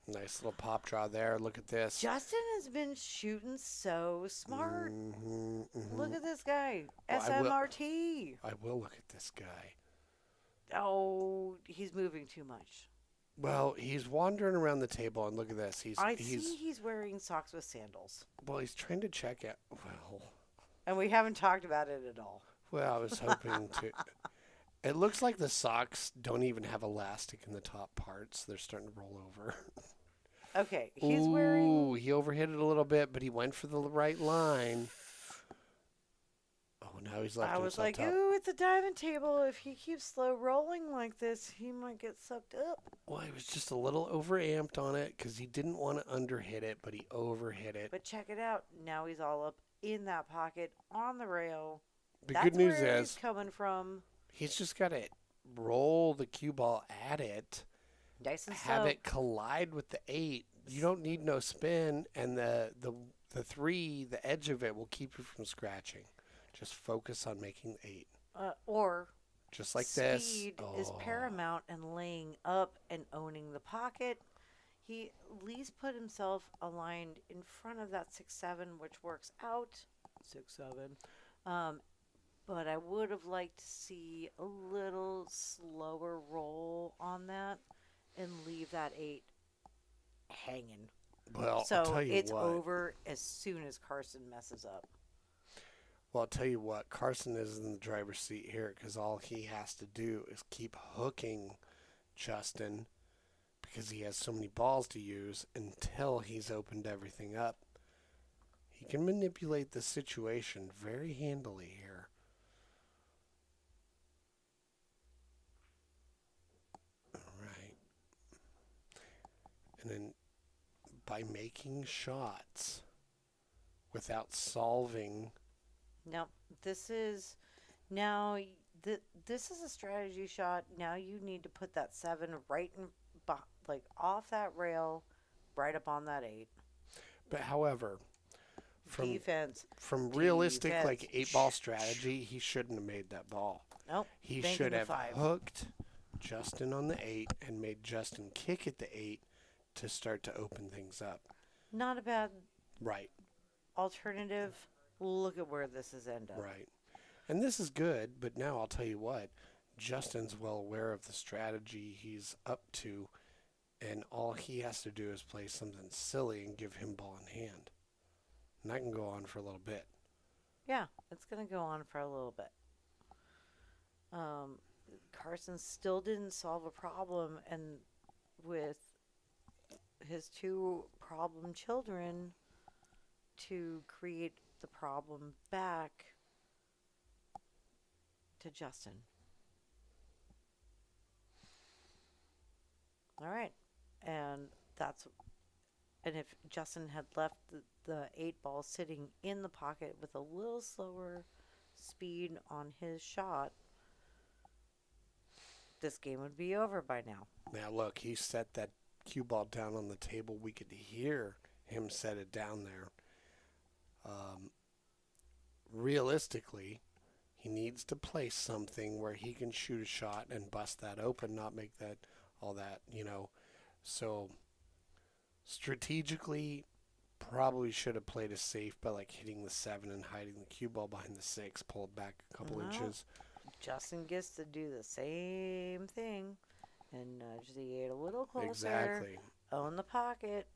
Nice little pop draw there. Look at this. Justin has been shooting so smart. Mhm, mhm. Look at this guy. Well, I will- SMRT. I will look at this guy. Oh, he's moving too much. Well, he's wandering around the table, and look at this. He's He's wearing socks with sandals. well, he's trying to check it. Well, And we haven't talked about it at all. I was hoping to. It looks like the socks don't even have elastic in the top parts. They're starting to roll over. Okay, he's Ooh, wearing... he overhit it a little bit, but he went for the right line. Oh, now he's left I was himself like, top. ooh, it's a diamond table. If he keeps slow rolling like this, he might get sucked up. Well, he was just a little overamped on it because he didn't want to underhit it, but he overhit it. But check it out. Now he's all up in that pocket on the rail. The That's good news where is he's coming from. he's just got to roll the cue ball at it, Nice and have slow. it collide with the 8. You don't need no spin, and the 3, the edge of it will keep you from scratching. Just focus on making 8. Or Just like this. speed is paramount and laying up and owning the pocket. He at least put himself aligned in front of that 6-7, which works out. 6-7. But I would have liked to see a little slower roll on that and leave that 8 hanging. Well, I'll So tell you it's what. over as soon as Carson messes up. Well, I'll tell you what. Carson is in the driver's seat here because all he has to do is keep hooking Justin because he has so many balls to use until he's opened everything up. He can manipulate the situation very handily here. All right. And then by making shots without solving. No, this is now. This is a strategy shot. Now you need to put that 7 right in, like off that rail, right up on that 8. But however, from Defense. realistic Defense. like 8-ball strategy, he shouldn't have made that ball. Nope. He banking should the have 5. hooked Justin on the 8 and made Justin kick at the 8 to start to open things up. Not a bad Right, alternative. Look at where this has ended up. right. And this is good, but now I'll tell you what, Justin's well aware of the strategy he's up to, and all he has to do is play something silly and give him ball in hand. And that can go on for a little bit. Yeah, it's gonna go on for a little bit. Carson still didn't solve a problem, and with his two problem children to create the problem back to Justin. All right. And if Justin had left the 8 ball sitting in the pocket with a little slower speed on his shot, this game would be over by now. Now look, he set that cue ball down on the table. We could hear him set it down there. Realistically, he needs to play something where he can shoot a shot and bust that open, not make that all that, So strategically, probably should have played it safe by like hitting the 7 and hiding the cue ball behind the 6, pulled back a couple inches. Justin gets to do the same thing and nudge the 8 a little closer. Exactly. Own the pocket.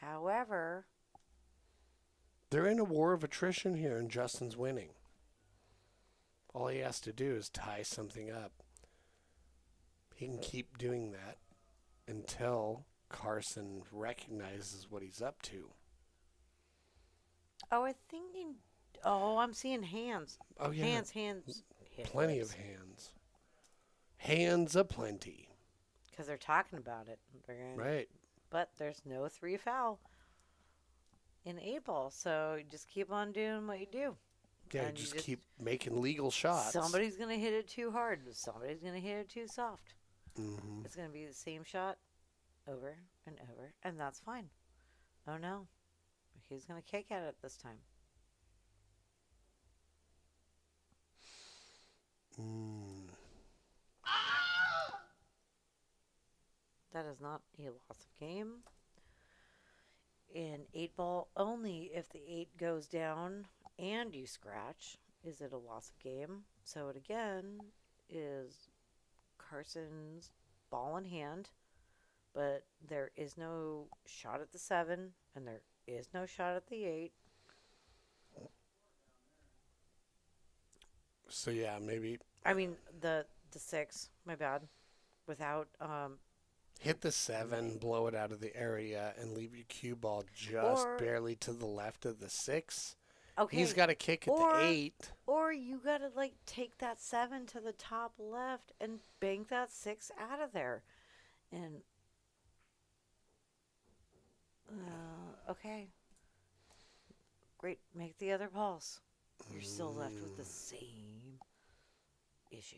However, they're in a war of attrition here, and Justin's winning. All he has to do is tie something up. He can keep doing that until Carson recognizes what he's up to. oh, I think I'm seeing hands. Oh, yeah. Hands. Plenty of hands. Hands aplenty. Because they're talking about it. Right. But there's no 3 foul in 8 ball, so you just keep on doing what you do. Yeah, And just keep making legal shots. Somebody's going to hit it too hard. Somebody's going to hit it too soft. Mm-hmm. It's going to be the same shot over and over, and that's fine. Oh, no. He's going to kick at it this time. That is not a loss of game. In 8 ball, only if the 8 goes down and you scratch is it a loss of game. So it again is Carson's ball in hand, but there is no shot at the 7 and there is no shot at the 8. So yeah, maybe I mean the 6, my bad. Without hit the 7, blow it out of the area, and leave your cue ball just barely to the left of the 6. okay. He's got to kick at the 8. Or you got to like take that 7 to the top left and bank that 6 out of there. And okay. Great, make the other balls. You're still left with the same issue.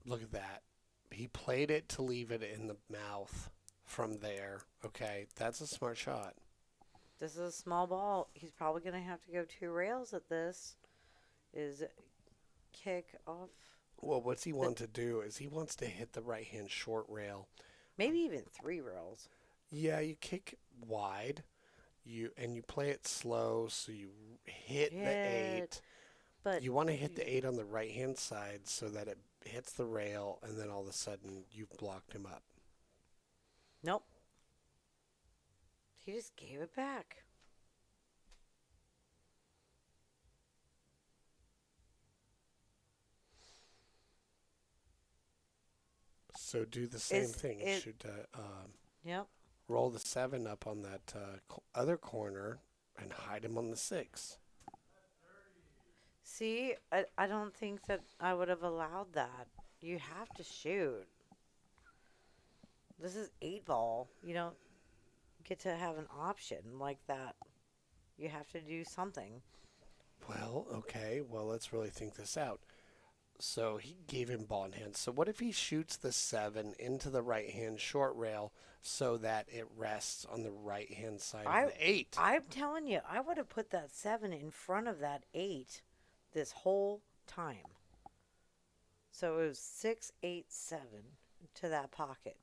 Look at that. He played it to leave it in the mouth from there. Okay, that's a smart shot. This is a small ball. He's probably going to have to go 2 rails at this. Is kick off. Well, what's he want to do is he wants to hit the right-hand short rail. Maybe even 3 rails. Yeah, you kick wide. You play it slow, so you hit the 8. But you want to hit the 8 on the right-hand side so that it hits the rail, and then all of a sudden you've blocked him up. Nope. He just gave it back. So do the same thing. Should Yep. roll the 7 up on that other corner and hide him on the 6. See, I don't think that I would have allowed that. You have to shoot. This is 8 ball. You don't get to have an option like that. You have to do something. Well, okay. Well, let's really think this out. So he gave him ball in hand. So what if he shoots the 7 into the right-hand short rail so that it rests on the right-hand side of the 8? I'm telling you, I would have put that 7 in front of that 8 this whole time. So it was 6, 8, 7 to that pocket.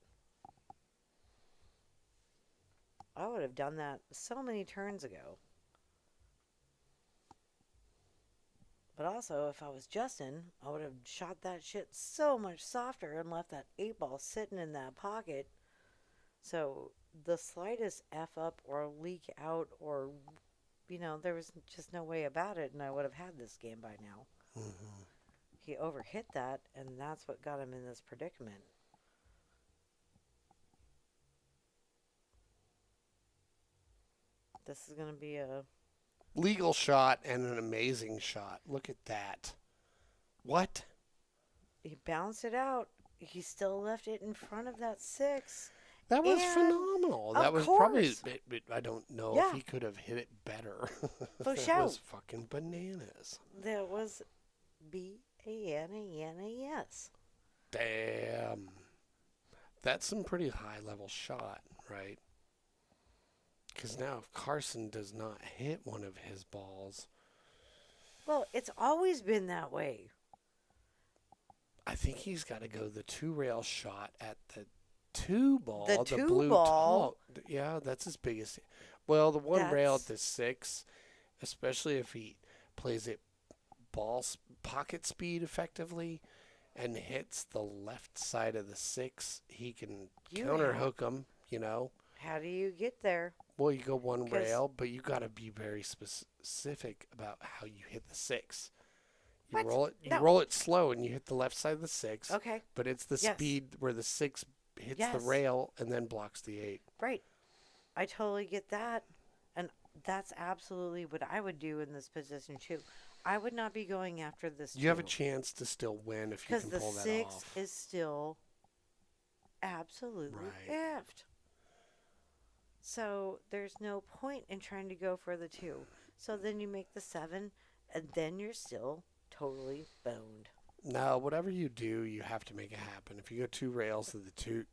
I would have done that so many turns ago. But also, if I was Justin, I would have shot that shit so much softer and left that 8 ball sitting in that pocket. So the slightest F up or leak out or, there was just no way about it, and I would have had this game by now. Mm-hmm. he overhit that, and that's what got him in this predicament. This is going to be a... Legal shot and an amazing shot. Look at that. What? He bounced it out. He still left it in front of that 6. That was And, phenomenal. That of was probably. course. I don't know Yeah. if he could have hit it better. For That sure. was fucking bananas. That was Bananas. Damn. That's some pretty high level shot, right? Because now if Carson does not hit one of his balls, Well, it's always been that way. I think he's got to go the 2-rail shot at the 2 ball. The 2 blue ball. Yeah, that's his biggest. Well, the 1 rail at That's- the 6, especially if he plays it pocket speed effectively and hits the left side of the 6, he can You counter have- hook him, you know. How do you get there? Well, you go 1 'Cause- rail, but you got to be very specific about how you hit the 6. You What? roll it. You No. roll it slow, and you hit the left side of the 6. Okay, But it's the Yes. speed where the 6 hits Yes. the rail and then blocks the 8. right. I totally get that. And that's absolutely what I would do in this position, too. I would not be going after this You have a 2. chance to still win if you Because can the pull that 6 off. is still absolutely Right. effed. So there's no point in trying to go for the 2. So then you make the 7, and then you're still totally boned. No, whatever you do, you have to make it happen. If you go 2 rails to the 2,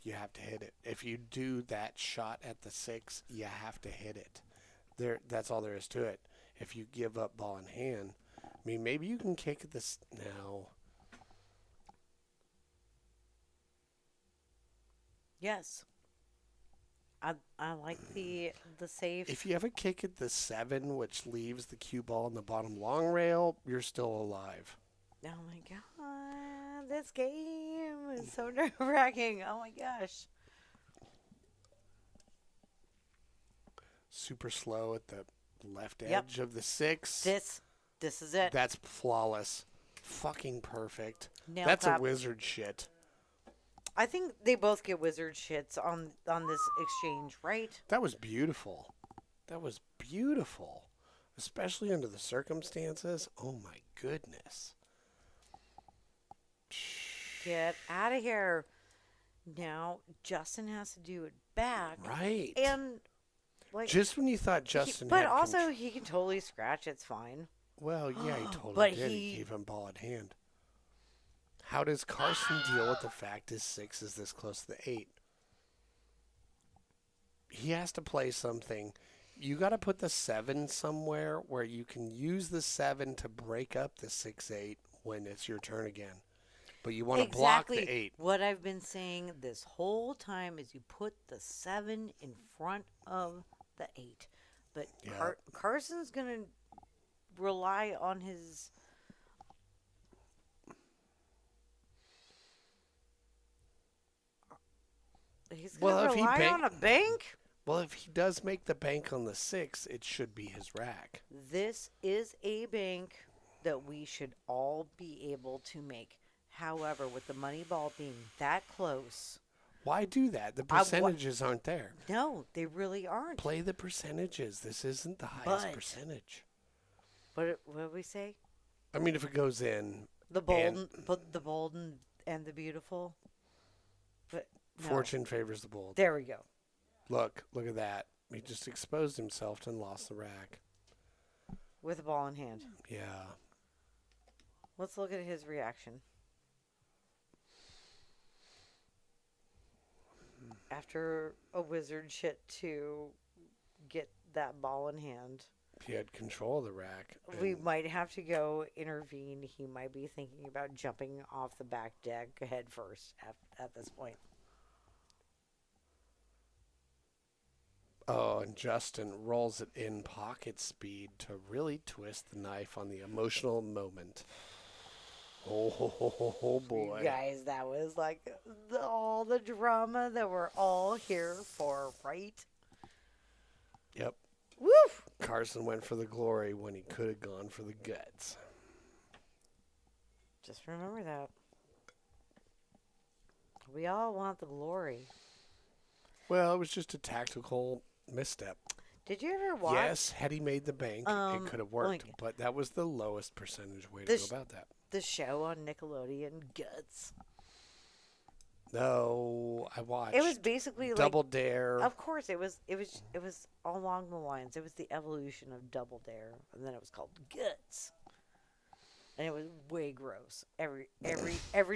you have to hit it. If you do that shot at the 6, you have to hit it. That's all there is to it. If you give up ball in hand, I mean, maybe you can kick this now. Yes. I like the safe. If you have a kick at the 7, which leaves the cue ball in the bottom long rail, you're still alive. Oh my god, this game is so nerve-wracking. Oh my gosh. Super slow at the left Yep. edge of the 6. This is it. That's flawless. Fucking perfect. Nail That's tap. a wizard shit. I think they both get wizard shits on this exchange, right? That was beautiful. That was beautiful. Especially under the circumstances. Oh my goodness. Get out of here. Now Justin has to do it back. Right. And like Just when you thought Justin but had also he can totally scratch, it's fine. well, yeah, he totally But did. he- He gave him ball in hand. How does Carson deal with the fact his 6 is this close to the 8? He has to play something. You got to put the 7 somewhere where you can use the 7 to break up the 6-8 when it's your turn again. But you want to block the 8. What I've been saying this whole time is you put the 7 in front of the 8. But Yeah. Carson's going to rely on his... He's going Well, to if he rely bank- on a bank? Well, if he does make the bank on the 6, it should be his rack. This is a bank that we should all be able to make. However, with the money ball being that close, Why do that? The I wa- percentages aren't there. no, they really aren't. Play the percentages. This isn't the highest But- percentage. What did we say? I mean, if it goes in, The bold and the beautiful. But no. fortune favors the bold. There we go. Look at that. He just exposed himself and lost the rack. With a ball in hand. Yeah. Let's look at his reaction. After a wizard shit to get that ball in hand, He had control of the rack. we and might have to go intervene. He might be thinking about jumping off the back deck head first at this point. Oh, and Justin rolls it in pocket speed to really twist the knife on the emotional moment. Oh boy. You guys, that was like all the drama that we're all here for, right? Yep. Woo! Carson went for the glory when he could have gone for the guts. Just remember that. We all want the glory. Well, it was just a tactical misstep. Did you ever watch Yes, had he made the bank, it could have worked, like, but that was the lowest percentage way to go about that. the show on Nickelodeon, Guts? No, I watched. It was basically Double Dare. Of course, it was along the lines. It was the evolution of Double Dare, and then it was called Guts, and it was way gross. Every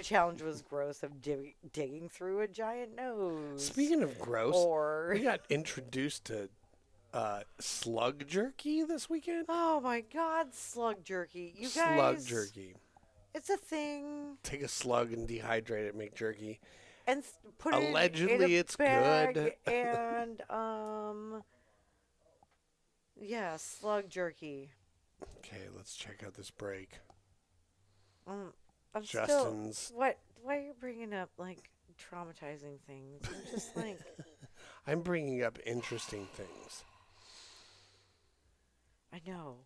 challenge was gross of digging through a giant nose. Speaking of gross, or we got introduced to slug jerky this weekend. oh my God, slug jerky! You Slug guys, jerky. it's a thing. Take a slug and dehydrate it, make jerky. And put it Allegedly, in a it's bag good. And yeah, slug jerky. Okay, let's check out this break. I'm Justin's. still. What? Why are you bringing up like traumatizing things? I'm just like. I'm bringing up interesting things. I know.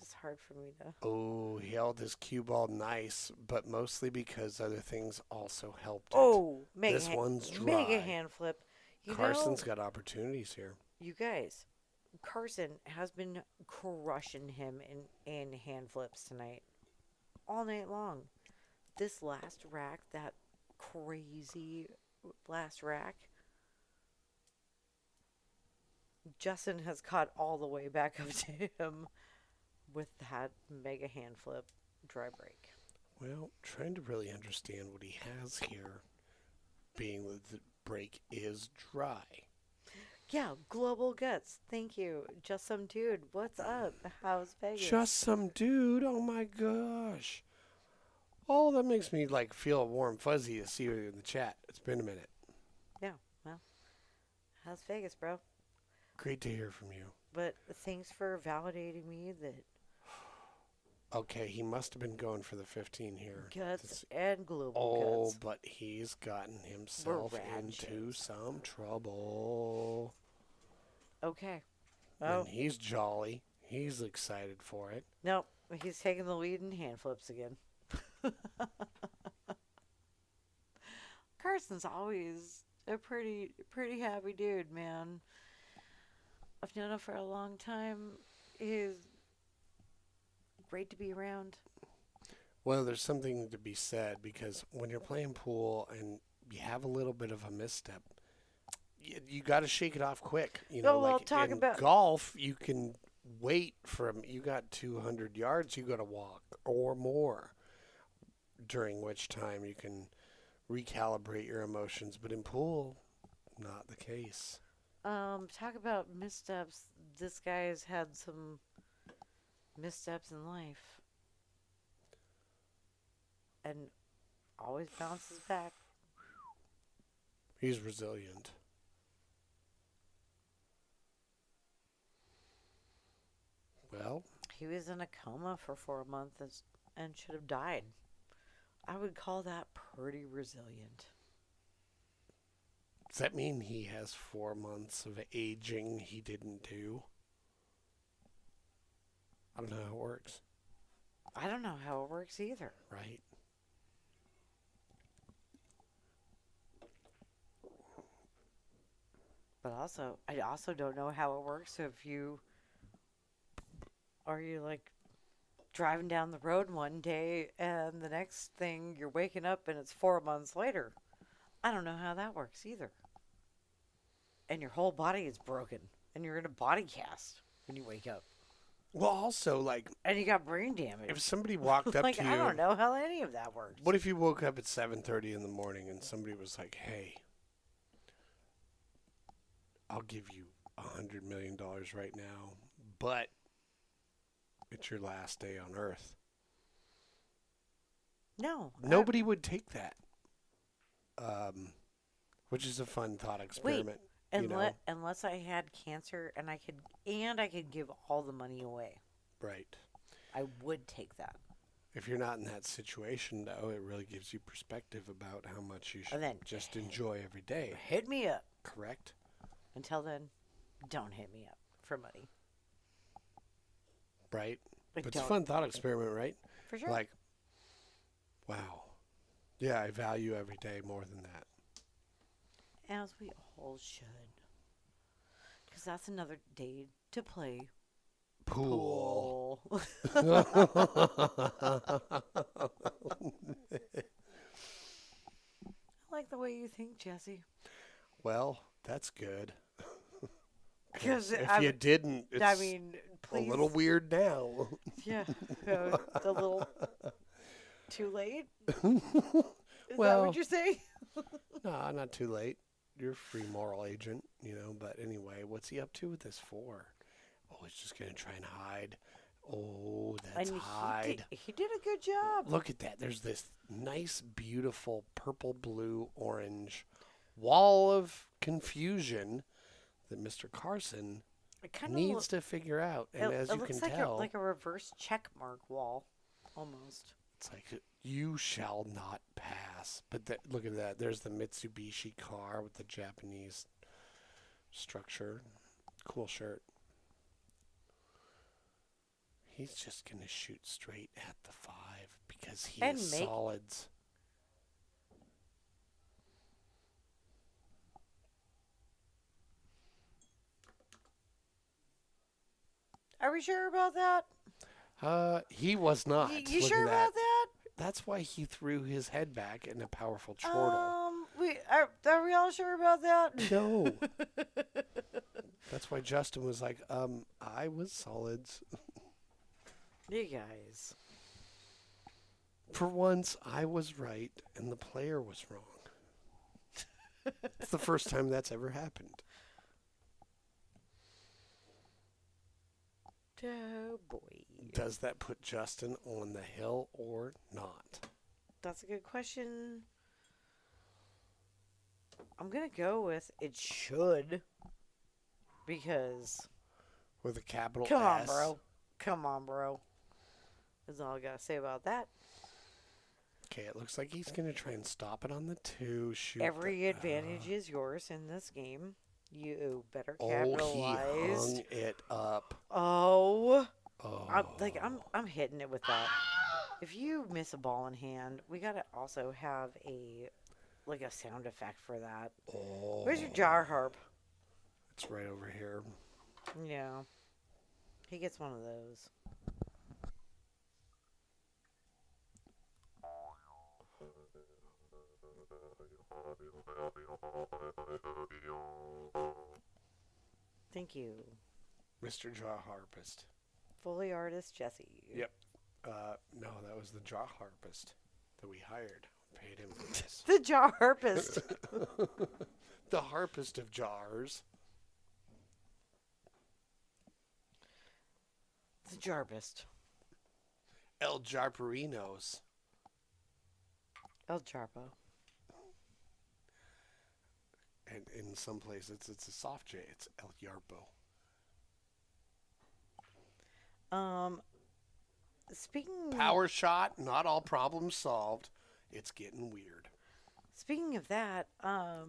It's hard for me to. Oh, he held his cue ball nice, but mostly because other things also helped it. Oh, mega This one's dry. mega hand flip. Carson's got opportunities here. You guys, Carson has been crushing him in hand flips tonight, all night long. This last rack, that crazy last rack, Justin has caught all the way back up to him with that mega hand flip dry break. Well, trying to really understand what he has here, being that the break is dry. Yeah, global guts. Thank you. Just some dude. What's up? How's Vegas? Just some dude. Oh my gosh. Oh, that makes me like feel warm fuzzy to see you in the chat. It's been a minute. Yeah, well, how's Vegas, bro? Great to hear from you. But thanks for validating me that Okay, he must have been going for the 15 here. guts and global Oh, guts. but he's gotten himself into some trouble. Okay. And Oh, he's jolly. He's excited for it. nope. He's taking the lead in hand flips again. Carson's always a pretty happy dude, man. I've known him for a long time. He's great to be around. Well, there's something to be said because when you're playing pool and you have a little bit of a misstep, you got to shake it off quick. You know, Oh, well, like talk in about- golf, you can wait from you got 200 yards, you got to walk or more, during which time you can recalibrate your emotions. But in pool, not the case. Talk about missteps. This guy's had some missteps in life. And always bounces back. He's resilient. Well, He was in a coma for 4 months and should have died. I would call that pretty resilient. does that mean he has 4 months of aging he didn't do? I don't know how it works, I don't know how it works either. right? But I also don't know how it works if you are you like driving down the road one day and the next thing you're waking up and it's 4 months later. I don't know how that works either. And your whole body is broken and you're in a body cast when you wake up. Well, also, like, And you got brain damage. if somebody walked up Like, to you, I don't know how any of that works. what if you woke up at 7:30 in the morning and somebody was like, "Hey, I'll give you $100 million right now, but it's your last day on Earth." No. Nobody would take that. Which is a fun thought experiment. You know? Unless I had cancer and I could give all the money away. Right. I would take that. If you're not in that situation, though, it really gives you perspective about how much you should And then just enjoy every day. hit me up. Correct? Until then, don't hit me up for money. Right? Like, But it's a don't- fun thought experiment, right? For sure. Like, Wow. Yeah, I value every day more than that. As we all should. Because that's another day to play Pool. pool. I like the way you think, Jesse. Well, that's good. 'Cause If I- you didn't, it's I mean, a please. little weird now. Yeah. The little. Too late? Is that Well- what you're saying? No, not too late. You're a free moral agent, you know. But anyway, what's he up to with this for? Oh, he's just going to try and hide. Oh, that's And hide. he did a good job. Look at that. There's this nice, beautiful purple, blue, orange wall of confusion that Mr. Carson It kind needs to figure out. And as it you looks can like tell, like a reverse check mark wall, almost. it's like, you shall not pass. But look at that. There's the Mitsubishi car with the Japanese structure. Cool shirt. He's just going to shoot straight at the 5 because he And is make- solids. Are we sure about that? He was not. You Look sure at that. about that? That's why he threw his head back in a powerful chortle. Are we all sure about that? No. That's why Justin was like, I was solids. You guys. For once, I was right and the player was wrong. It's the first time that's ever happened. Oh boy. Does that put Justin on the hill or not? That's a good question. I'm gonna go with it should. Because With a capital come on, S. bro. Come on, bro. That's all I gotta say about that. Okay, it looks like he's going to try and stop it on the 2. Shoot. Every advantage is yours in this game. You better Oh, capitalize. he hung it up. Oh, Oh. I'm hitting it with that. If you miss a ball in hand, we gotta also have a sound effect for that. Oh. Where's your jar harp? It's right over here. Yeah, he gets one of those. Thank you, Mr. Jaw Harpist. Foley artist Jesse. Yep. No, that was the jaw harpist that we hired. Paid him for this. The jar harpist. The harpist of jars. The jarpist. El Jarperinos. El Jarpo. And in some places, it's a soft J. It's El Yarpo. Speaking Power shot, not all problems solved. It's getting weird. Speaking of that, I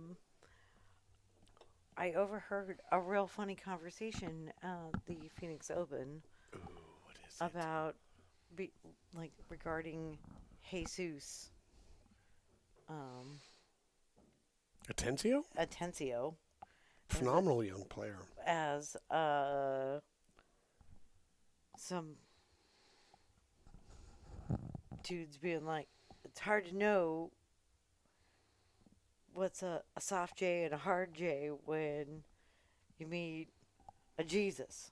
overheard a real funny conversation at the Phoenix Open Ooh, what is it? about regarding Jesus Atencio? Atencio Phenomenal young player. as some dudes being like, it's hard to know what's a soft J and a hard J when you meet a Jesus.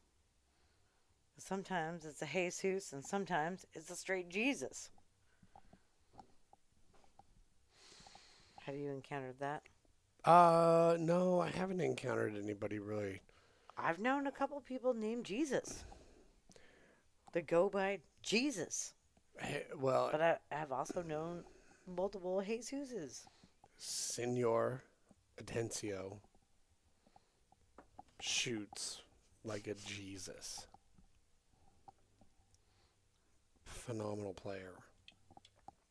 Sometimes it's a Jesus and sometimes it's a straight Jesus. Have you encountered that? No, I haven't encountered anybody really. I've known a couple people named Jesus that go by Jesus. Well, But I have also known multiple Jesuses. Senor Atencio shoots like a Jesus. Phenomenal player.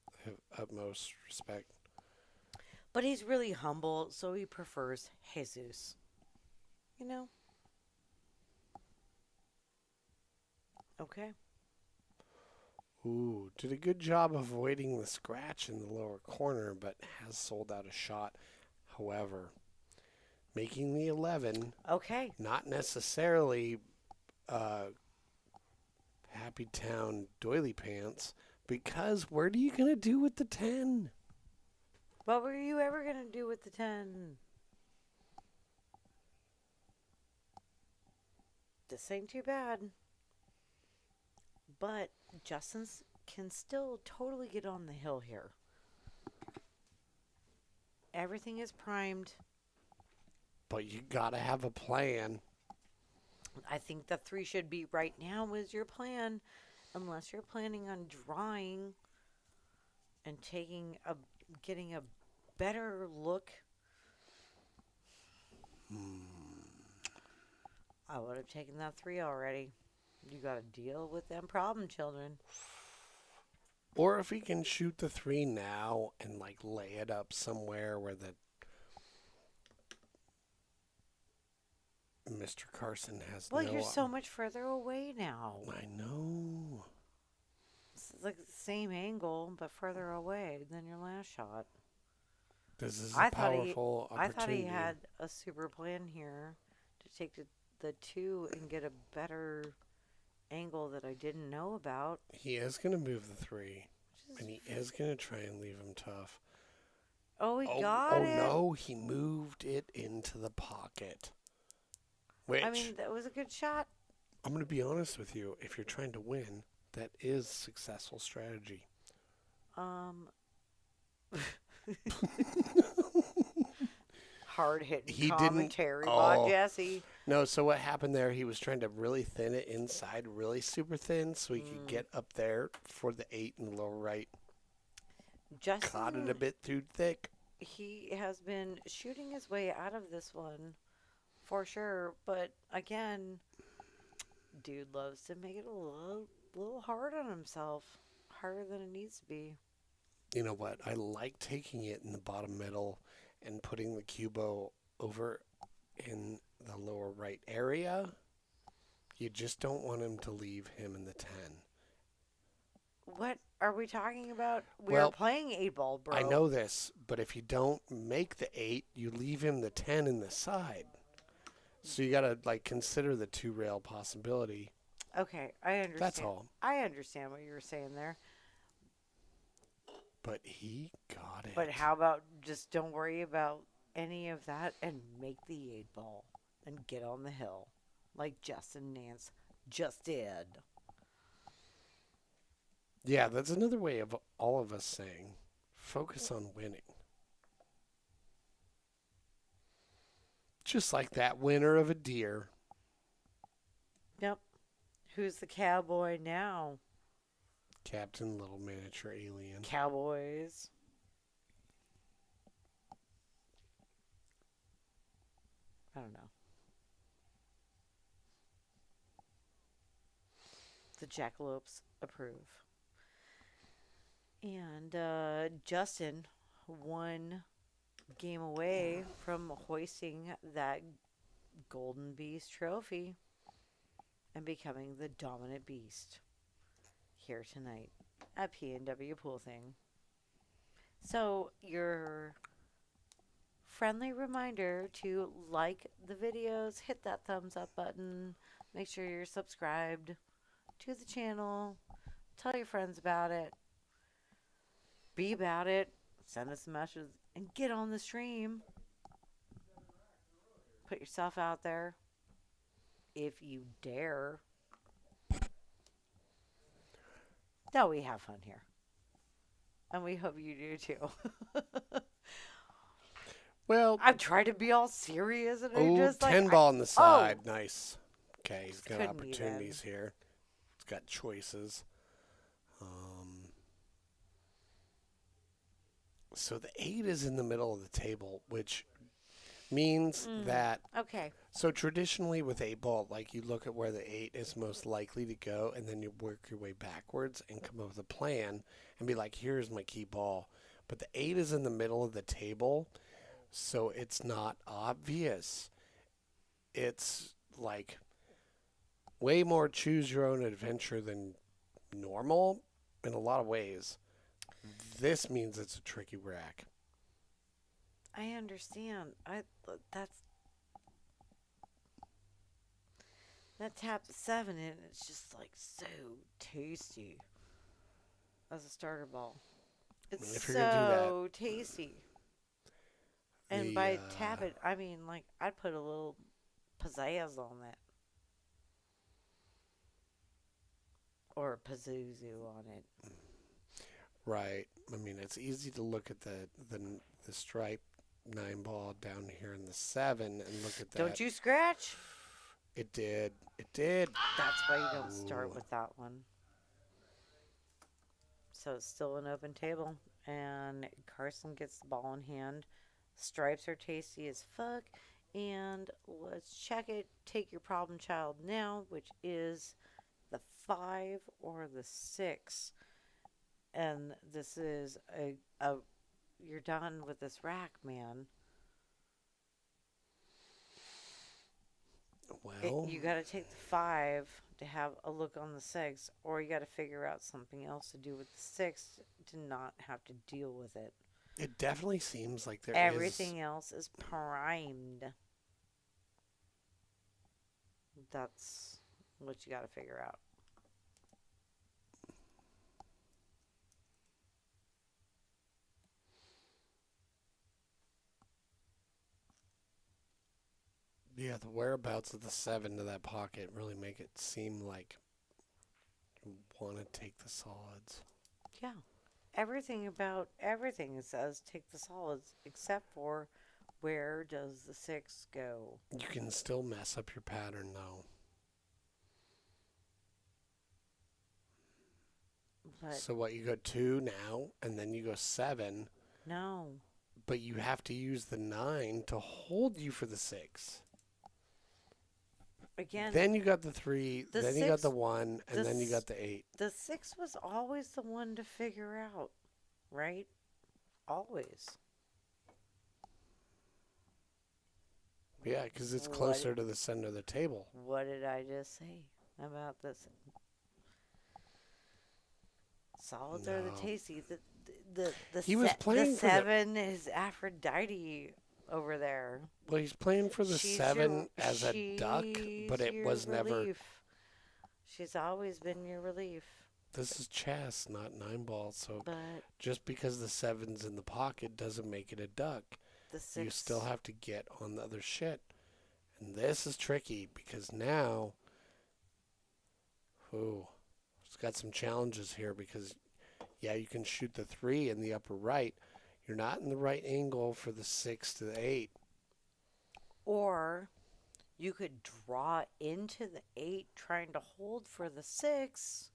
I have utmost respect. But he's really humble, so he prefers Jesus. You know? Okay. Ooh, did a good job avoiding the scratch in the lower corner, but has sold out a shot. However, making the 11, Okay. not necessarily Happy Town doily pants, because what are you going to do with the 10? What were you ever going to do with the 10? This ain't too bad. But Justin's can still totally get on the hill here. Everything is primed. But you got to have a plan. I think the 3 should be right now is your plan. Unless you're planning on drawing and getting a better look. I would have taken that 3 already. You got to deal with them problem children. Or if he can shoot the 3 now and like lay it up somewhere where the Mr. Carson has Well, no... you're so much further away now. I know. It's like the same angle, but further away than your last shot. This is I a powerful I thought he opportunity. had a super plan here to take the 2 and get a better angle that I didn't know about. He is going to move the 3, Which and is he is going to try and leave him tough. Oh, he got it. No, he moved it into the pocket. Which, I mean, that was a good shot. I'm going to be honest with you, if you're trying to win, that is successful strategy. Hard-hitting He commentary didn't- by oh. Jesse. No, so what happened there, he was trying to really thin it inside, really super thin, so he could get up there for the 8 in the lower right. Justin, Caught it a bit too thick. he has been shooting his way out of this one for sure. But again, dude loves to make it a little hard on himself. Harder than it needs to be. You know what? I like taking it in the bottom middle and putting the cubo over in the lower right area. You just don't want him to leave him in the 10. What are we talking about? Well, We're playing 8-ball, bro. I know this, but if you don't make the 8, you leave him the 10 in the side. So you got to like consider the 2-rail possibility. Okay, I understand. That's all. I understand what you were saying there. But he got it. But how about just don't worry about any of that and make the 8-ball and get on the hill like Justin Nance just did. Yeah, that's another way of all of us saying, focus on winning. Just like that winner of a deer. Yep. Who's the cowboy now? Captain Little Miniature Alien. Cowboys. I don't know. The jackalopes approve. And Justin, 1 game away from hoisting that Golden Beast trophy and becoming the dominant beast here tonight at PNWpoolthing. So your friendly reminder to like the videos, hit that thumbs up button, make sure you're subscribed to the channel, tell your friends about it, be about it, send us a message, and get on the stream. Put yourself out there if you dare. No, we have fun here. And we hope you do too. Well, I've tried to be all serious and I'm oh, just like 10 ball on the side. Nice. Okay, he's got Couldn't opportunities here. He's got choices. So the 8 is in the middle of the table, which means that... Okay. So traditionally with 8-ball, like you look at where the 8 is most likely to go, and then you work your way backwards and come up with a plan and be like, here's my key ball. But the 8 is in the middle of the table, so it's not obvious. It's like way more choose your own adventure than normal. in a lot of ways. This means it's a tricky rack. I understand. That tap 7 in, it's just like so tasty as a starter ball. It's if you're gonna do that, so tasty. And by tap it, I mean like I'd put a little pizzazz on that. Or a Pazuzu on it. Right. I mean, it's easy to look at the stripe 9 ball down here in the 7 and look at that. Don't you scratch? It did. It did. That's why you don't start with that one. So it's still an open table, and Carson gets the ball in hand. Stripes are tasty as fuck, and let's check it. Take your problem child now, which is the 5 or the 6. And this is a you're done with this rack, man. Well, You got to take the 5 to have a look on the 6, or you got to figure out something else to do with the 6 to not have to deal with it. it definitely seems like Everything else is primed. That's what you got to figure out. Yeah, the whereabouts of the 7 to that pocket really make it seem like you want to take the solids. Yeah. Everything about everything says take the solids, except for where does the 6 go? You can still mess up your pattern, though. But So what, you go 2 now, and then you go 7, no. but you have to use the 9 to hold you for the 6. Again, Then you got the 3, the then you got 6 the 1, and the then you s- got the 8. the 6 was always the one to figure out, right? Always. Yeah, because it's What- closer to the center of the table. What did I just say about this? Solids are the No. tasty. The He was playing the for the- 7 is Aphrodite over there. Well, he's playing for the She's 7 as a duck, but she's it your was never. relief. She's always been your relief. This is chess, not 9 ball. So But just because the 7's in the pocket doesn't make it a duck. the 6. You still have to get on the other shit. And this is tricky because now, it's got some challenges here because, yeah, you can shoot the 3 in the upper right. You're not in the right angle for the 6 to the 8. Or you could draw into the 8 trying to hold for the 6.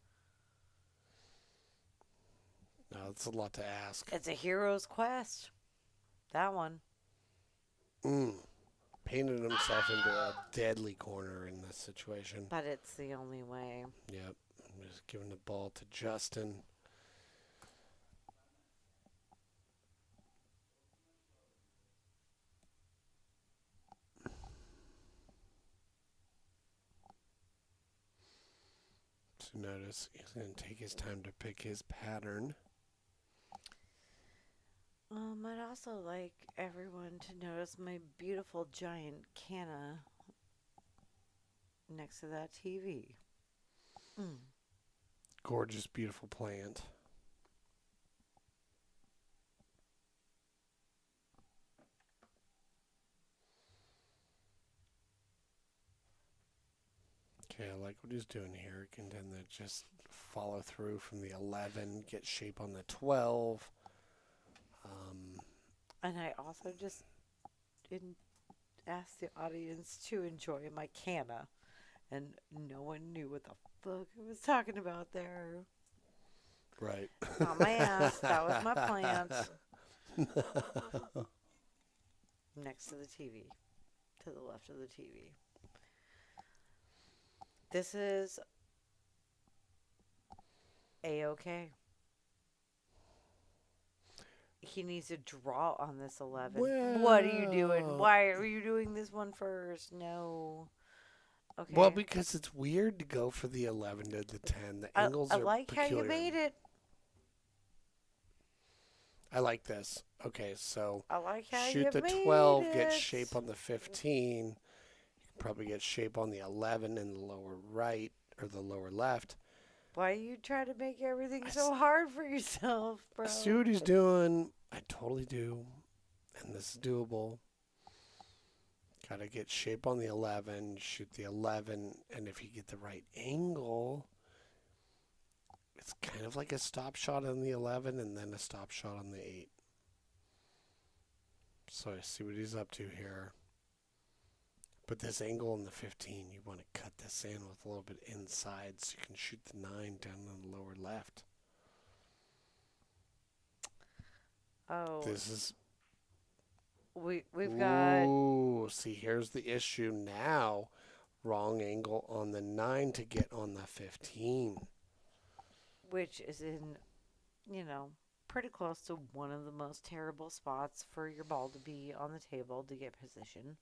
No, that's a lot to ask. It's a hero's quest. That one. Painted himself into a deadly corner in this situation. But it's the only way. Yep. I'm just giving the ball to Justin. So notice he's going to take his time to pick his pattern. I'd also like everyone to notice my beautiful giant canna next to that TV. Gorgeous, beautiful plant. Okay, I like what he's doing here. Can then just follow through from the 11, get shape on the 12. And I also just didn't ask the audience to enjoy my canna. And no one knew what the fuck I was talking about there. Right. Not my ass. That was my plant. Next to the TV. To the left of the TV. This is A-okay. He needs to draw on this 11. What are you doing? Well- Why are you doing this one first? No. Okay. Well, because it's weird to go for the 11 to the 10. The angles I are like peculiar. how you made it. I like this. Okay, so I like how shoot you the made 12, it. get shape on the 15. You can probably get shape on the 11 in the lower right or the lower left. Why you try to make everything I so hard for yourself, bro? I see what he's doing. I totally do. And this is doable. Got to get shape on the 11, shoot the 11, and if you get the right angle, it's kind of like a stop shot on the 11 and then a stop shot on the 8. So I see what he's up to here. But this angle on the 15, you want to cut this in with a little bit inside so you can shoot the 9 down on the lower left. Oh, This is... we've got... Ooh, see, here's the issue now. Wrong angle on the 9 to get on the 15. Which is in, pretty close to one of the most terrible spots for your ball to be on the table to get position.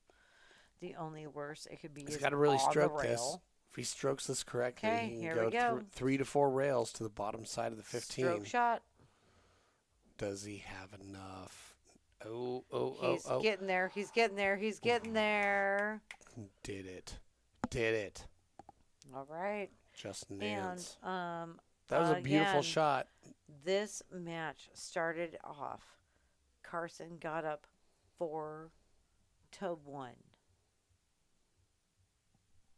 The only worse it could be He's is got to really on the stroke this. rail. If he strokes this correctly, Okay, he can here go, we go. 3 to 4 rails to the bottom side of the 15. Stroke shot. Does he have enough? He's getting there. He's getting there. He's getting there. Did it. Did it. All right. Just Nance. And That was a beautiful again, shot. this match started off. Carson got up 4-1.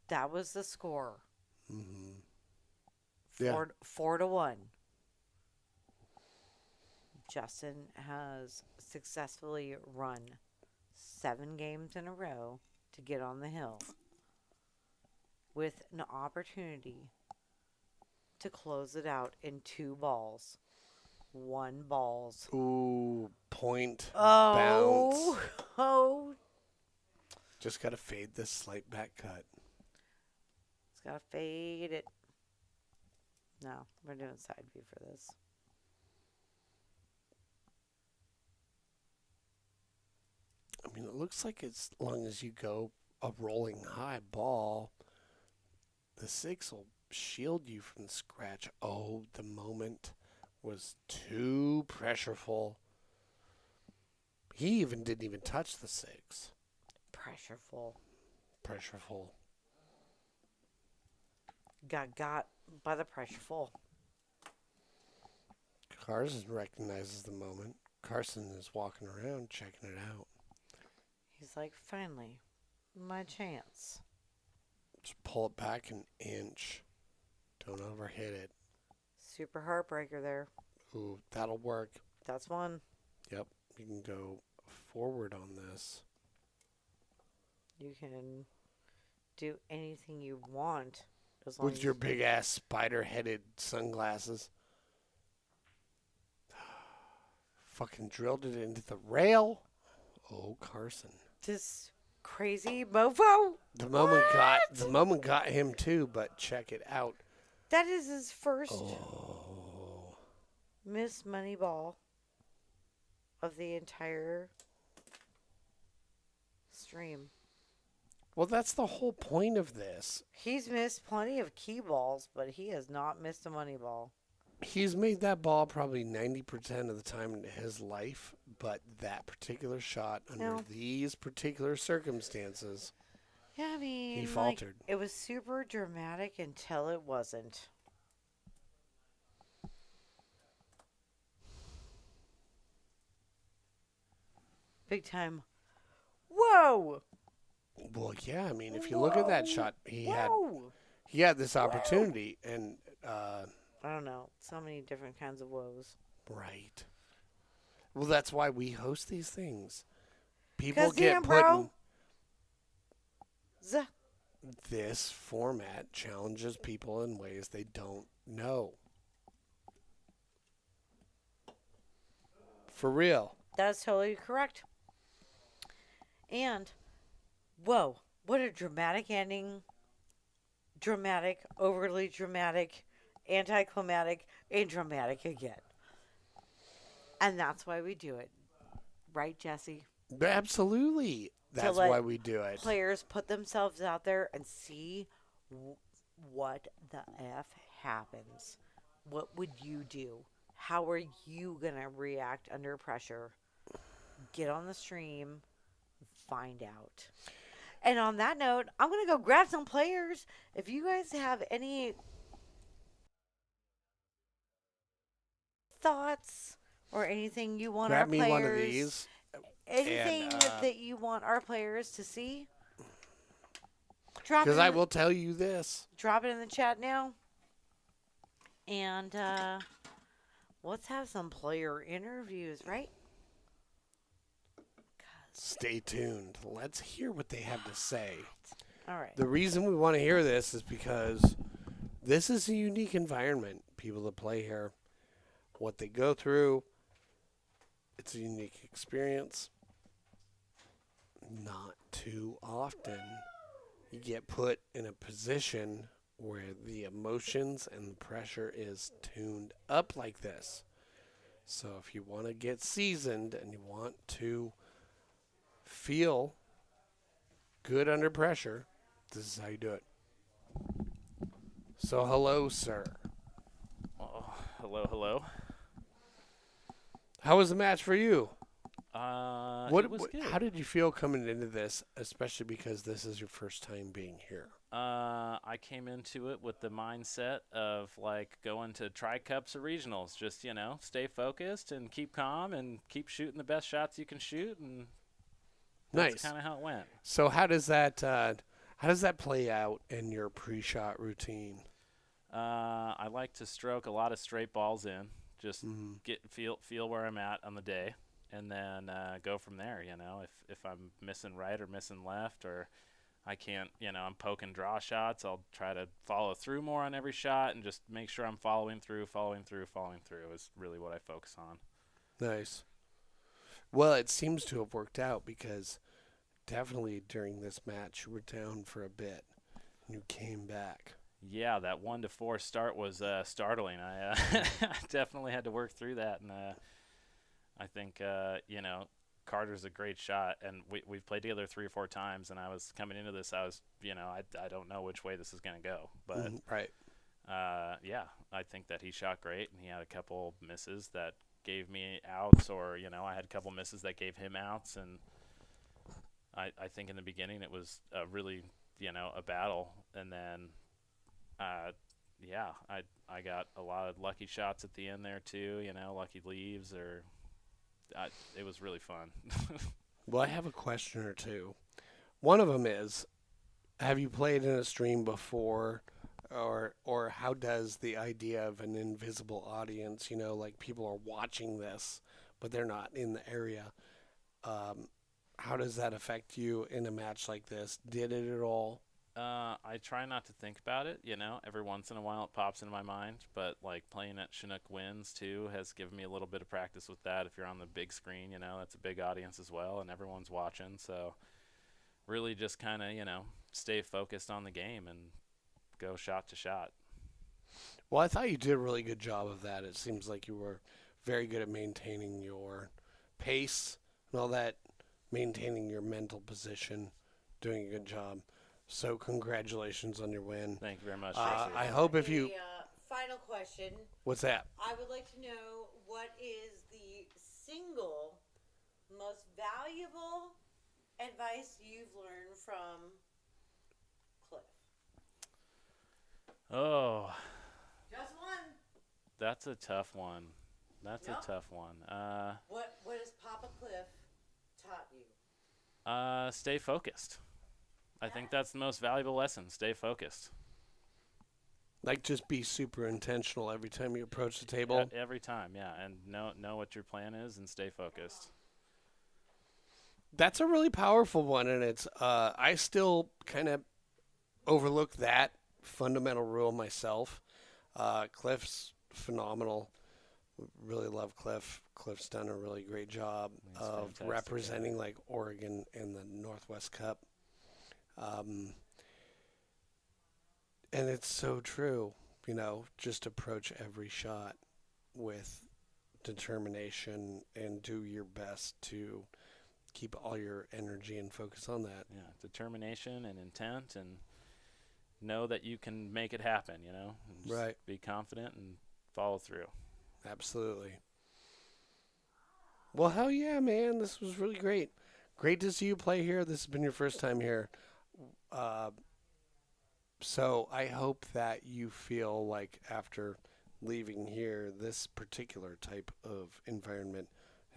That was the score. Mm-hmm. Yeah. 4-1. Justin has successfully run 7 games in a row to get on the hill with an opportunity to close it out in 2 balls. 1 balls. Ooh, point Oh, bounce. oh. Just got to fade this slight back cut. It's got to fade it. No, we're doing side view for this. I mean, it looks like as long as you go a rolling high ball, the 6 will shield you from the scratch. Oh, the moment was too pressureful. He even didn't even touch the 6. Pressureful. Pressureful. Got by the pressureful. Carson recognizes the moment. Carson is walking around checking it out. He's like, finally, my chance. Just pull it back an inch. Don't overhit it. Super heartbreaker there. Ooh, that'll work. That's one. Yep, you can go forward on this. You can do anything you want as long With as your big ass spider-headed sunglasses. Fucking drilled it into the rail. Oh, Carson. this crazy mofo. The moment got him too, but check it out. That is his first Oh. missed money ball of the entire stream. Well, that's the whole point of this. He's missed plenty of key balls, but he has not missed a money ball. He's made that ball probably 90% of the time in his life, but that particular shot under No. these particular circumstances, Yeah, I mean, he faltered. it was super dramatic until it wasn't. Big time. Whoa! Well, yeah, I mean, if you look at that shot, he Whoa! had this opportunity, and I don't know. So many different kinds of woes. right. Well, that's why we host these things. People 'Cause get damn, put bro. in Z- this format challenges people in ways they don't know. For real. That's totally correct. And, whoa, what a dramatic ending. Dramatic, overly dramatic, anticlimactic, and dramatic again. And that's why we do it. Right, Jesse? Absolutely. That's let why we do it. Players put themselves out there and see what the F happens. What would you do? How are you going to react under pressure? Get on the stream, find out. And on that note, I'm going to go grab some players. If you guys have any thoughts or anything you want Grab our me players, one of these. anything And, that you want our players to see, drop because it, I will tell you this. drop it in the chat now. And let's have some player interviews, right? Stay tuned. Let's hear what they have to say. All right. The reason we want to hear this is because this is a unique environment. People that play here, what they go through, it's a unique experience. Not too often you get put in a position where the emotions and the pressure is tuned up like this. So if you want to get seasoned and you want to feel good under pressure, this is how you do it. So hello, sir. Oh, hello. How was the match for you? It was good. How did you feel coming into this, especially because this is your first time being here? I came into it with the mindset of like going to tri-cups or regionals. Just, stay focused and keep calm and keep shooting the best shots you can shoot, and that's Nice. kind of how it went. So how does that play out in your pre-shot routine? I like to stroke a lot of straight balls in, just feel where I'm at on the day, and then go from there. If I'm missing right or missing left, or I can't, I'm poking draw shots, I'll try to follow through more on every shot and just make sure I'm following through is really what I focus on. Nice. Well, it seems to have worked out because definitely during this match you were down for a bit and you came back. Yeah, that 1-4 start was startling. I definitely had to work through that, and I think Carter's a great shot, and we've played together 3 or 4 times, and I was coming into this, I don't know which way this is going to go, but Right. yeah, I think that he shot great, and he had a couple misses that gave me outs, or I had a couple misses that gave him outs, and I think in the beginning it was really a battle, and then I got a lot of lucky shots at the end there too, lucky leaves, or it was really fun. Well, I have a question or two. One of them is, have you played in a stream before, or how does the idea of an invisible audience, like people are watching this, but they're not in the area, how does that affect you in a match like this? Did it at all? I try not to think about it, every once in a while it pops into my mind, but like playing at Chinook Winds too has given me a little bit of practice with that. If you're on the big screen, that's a big audience as well, and everyone's watching, so really just kind of, stay focused on the game and go shot to shot. Well, I thought you did a really good job of that. It seems like you were very good at maintaining your pace and all that, maintaining your mental position, doing a good job. So congratulations on your win. Thank you very much. I hope if you... Final question. What's that? I would like to know, what is the single most valuable advice you've learned from Cliff? Oh, Just one. that's a tough one. That's Yep. a tough one. What has Papa Cliff taught you? Stay focused. I think that's the most valuable lesson. Stay focused. Like, just be super intentional every time you approach the table. Every time, yeah, and know what your plan is and stay focused. That's a really powerful one, and it's I still kind of overlook that fundamental rule myself. Cliff's phenomenal. Really love Cliff. Cliff's done a really great job He's of fantastic, representing like Oregon in the Northwest Cup. And it's so true, just approach every shot with determination and do your best to keep all your energy and focus on that. Yeah, determination and intent, and know that you can make it happen, and just Right. be confident and follow through. Absolutely. Well, hell yeah, man. This was really great. Great to see you play here. This has been your first time here. Uh, so I hope that you feel like after leaving here, this particular type of environment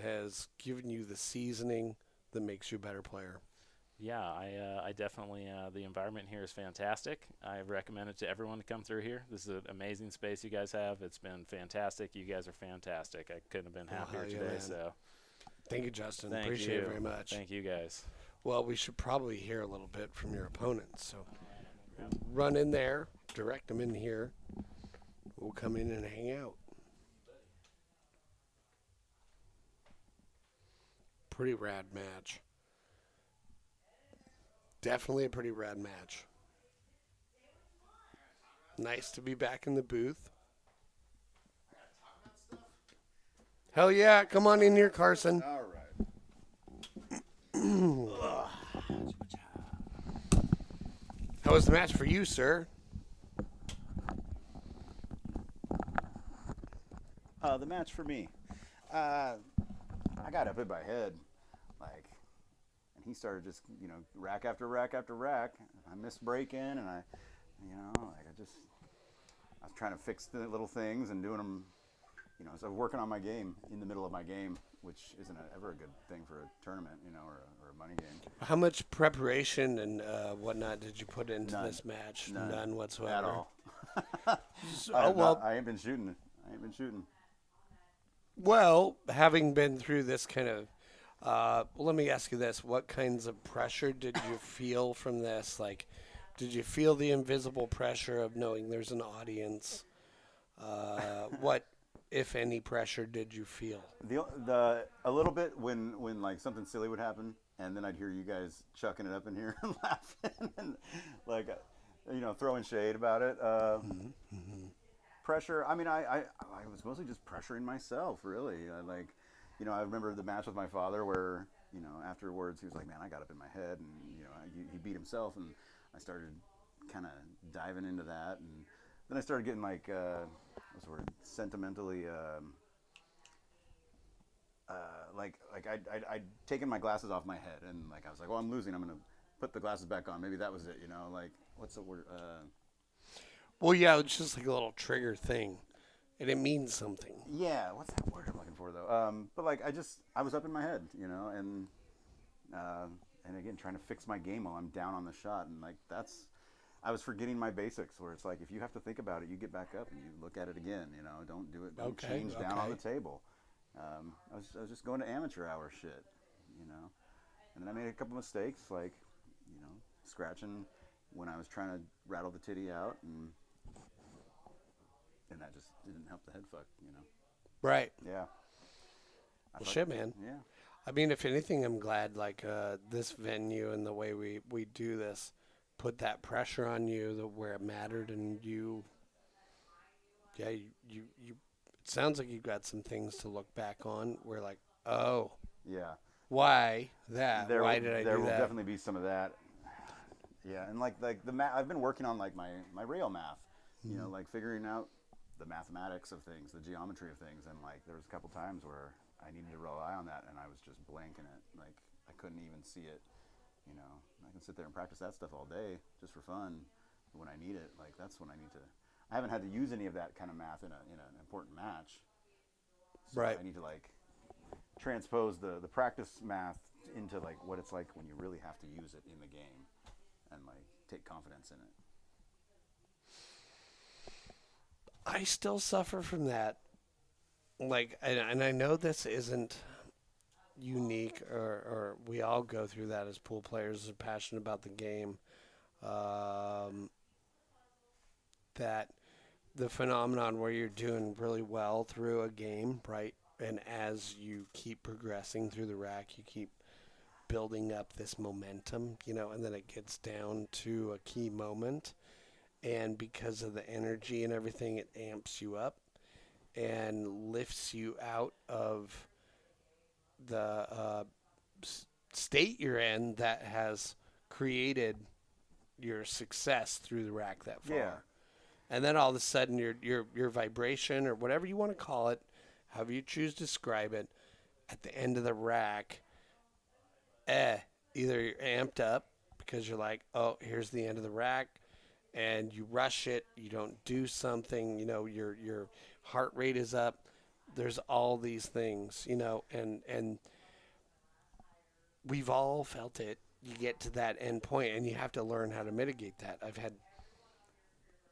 has given you the seasoning that makes you a better player. Yeah, I definitely, the environment here is fantastic. I recommend it to everyone to come through here. This is an amazing space you guys have. It's been fantastic. You guys are fantastic. I couldn't have been happier hell yeah, today. man. So Thank you, Justin. thank Appreciate you it very much. Thank you guys. Well, we should probably hear a little bit from your opponents. So run in there, direct them in here. We'll come in and hang out. Pretty rad match. Definitely a pretty rad match. Nice to be back in the booth. Hell yeah, come on in here, Carson. All right. How was the match for you, sir? The match for me. I got up in my head, like, and he started just, rack after rack after rack. I missed break-in, and I was trying to fix the little things and doing them, so working on my game in the middle of my game, which isn't ever a good thing for a tournament, or a money game. How much preparation and whatnot did you put into None. this match? None whatsoever. At all. Oh, well. I ain't been shooting. Well, having been through this kind of, let me ask you this: what kinds of pressure did you feel from this? Like, did you feel the invisible pressure of knowing there's an audience? What, if any, pressure did you feel? A little bit when like something silly would happen, and then I'd hear you guys chucking it up in here and laughing and like, throwing shade about it. Pressure. I mean, I was mostly just pressuring myself, really. I remember the match with my father where, afterwards he was like, man, I got up in my head, and, he beat himself, and I started kind of diving into that, and then I started getting like, what's the word, sentimentally, I'd taken my glasses off my head, and like, I was like, well, I'm losing, I'm going to put the glasses back on. Maybe that was it, like, what's the word, Well, yeah, it's just like a little trigger thing, and it means something. yeah, what's that word I'm looking for though? But like I was up in my head, and again trying to fix my game while I'm down on the shot, and like I was forgetting my basics where it's like if you have to think about it, you get back up and you look at it again, don't do it, don't change down on the table. I was just going to amateur hour shit, and then I made a couple mistakes like, scratching when I was trying to rattle the titty out, and that just didn't help the head fuck, Right. Yeah. Well, shit, man. Yeah. I mean, if anything, I'm glad like this venue and the way we do this put that pressure on you where it mattered, and you it sounds like you got some things to look back on where like, oh, Yeah. why that? Why did I do that? There will definitely be some of that. Yeah, and like the I've been working on like my rail math, like figuring out the mathematics of things, the geometry of things, and like there was a couple times where I needed to rely on that, and I was just blanking it, like I couldn't even see it. I can sit there and practice that stuff all day just for fun. But when I need it, like that's when I need to. I haven't had to use any of that kind of math in an important match. So Right. I need to like transpose the practice math into like what it's like when you really have to use it in the game, and like take confidence in it. I still suffer from that. Like, and I know this isn't unique, or we all go through that as pool players who are passionate about the game. That the phenomenon where you're doing really well through a game, right? And as you keep progressing through the rack, you keep building up this momentum, and then it gets down to a key moment. And because of the energy and everything, it amps you up and lifts you out of the state you're in that has created your success through the rack that far. Yeah. And then all of a sudden your vibration or whatever you want to call it however you choose to describe it, at the end of the rack, either you're amped up because you're like, oh, here's the end of the rack, and you rush it, you don't do something, your heart rate is up. There's all these things, and we've all felt it. You get to that end point, and you have to learn how to mitigate that. I've had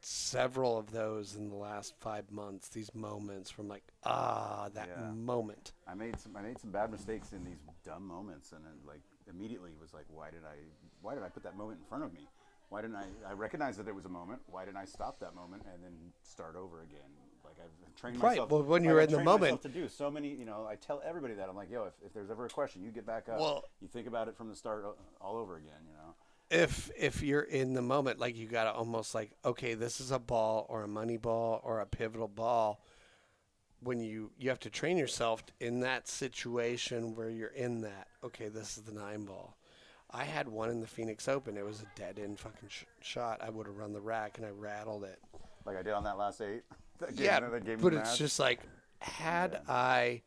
several of those in the last 5 months. These moments from that Yeah. moment. I made some bad mistakes in these dumb moments, and then like immediately was like, why did I put that moment in front of me? Why didn't I recognized that there was a moment? Why didn't I stop that moment and then start over again? Like I've trained myself. Right. Well, when like, you're I've in the trained moment, myself to do so many. I tell everybody that I'm like, yo, if there's ever a question, you get back up. Well, you think about it from the start all over again. if you're in the moment, like you gotta almost like, okay, this is a ball or a money ball or a pivotal ball. When you have to train yourself in that situation where you're in that. Okay, this is the 9 ball. I had one in the Phoenix Open. It was a dead end fucking shot. I would have run the rack and I rattled it. Like I did on that last 8. But it's just like, had I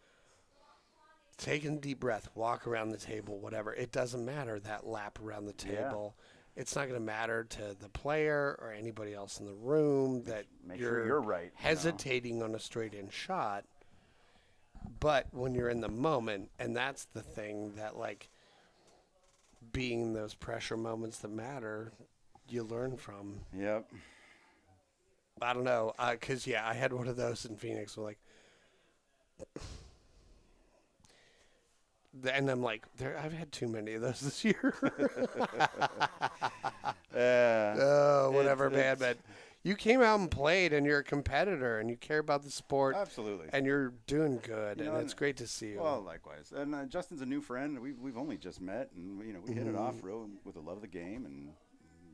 taken a deep breath, walk around the table, whatever, it doesn't matter that lap around the table. It's not going to matter to the player or anybody else in the room that Make sure you're right. hesitating on a straight in shot. But when you're in the moment, and that's the thing that, like, being those pressure moments that matter, you learn from. Yep. I don't know, because, I had one of those in Phoenix. So, like, and I'm like, I've had too many of those this year. Whatever, man. But you came out and played, and you're a competitor, and you care about the sport. Absolutely. And you're doing good, and it's great to see you. Well, likewise. And Justin's a new friend. We've only just met, and we hit it off real with the love of the game, and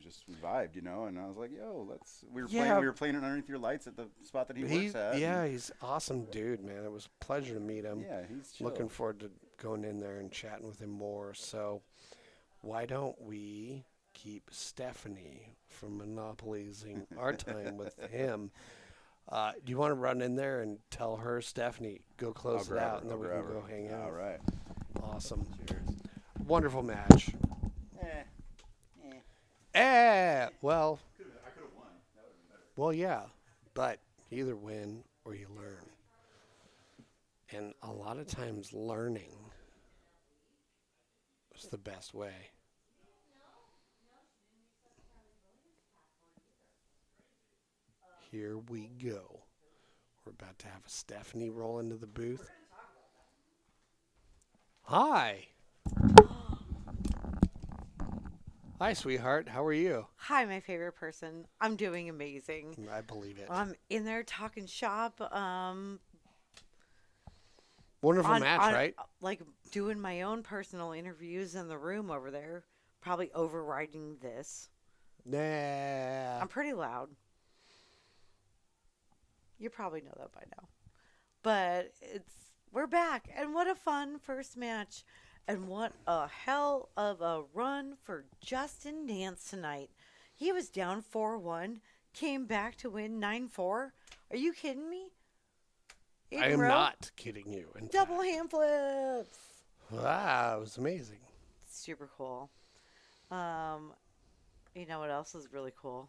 just vibed, And I was like, yo, we were playing it underneath your lights at the spot that he works at. Yeah, he's an awesome dude, man. It was a pleasure to meet him. Yeah, he's chill. Looking forward to going in there and chatting with him more. So why don't we keep Stephanie from monopolizing our time with him? Do you want to run in there and tell her, Stephanie, go close it out, and then we can go hang out? All right. Awesome. Cheers. Wonderful match. Well. I could have won. That would have been better. Well, yeah, but you either win or you learn. And a lot of times learning is the best way. Here we go. We're about to have a Stephanie roll into the booth. Hi. Hi, sweetheart. How are you? Hi, my favorite person. I'm doing amazing. I believe it. I'm in there talking shop. Wonderful match, right? Like doing my own personal interviews in the room over there. Probably overriding this. Nah. I'm pretty loud. You probably know that by now. But we're back. And what a fun first match. And what a hell of a run for Justin Nance tonight. He was down 4-1, came back to win 9-4. Are you kidding me? I am not kidding you. Double hand flips. Wow, it was amazing. Super cool. You know what else is really cool?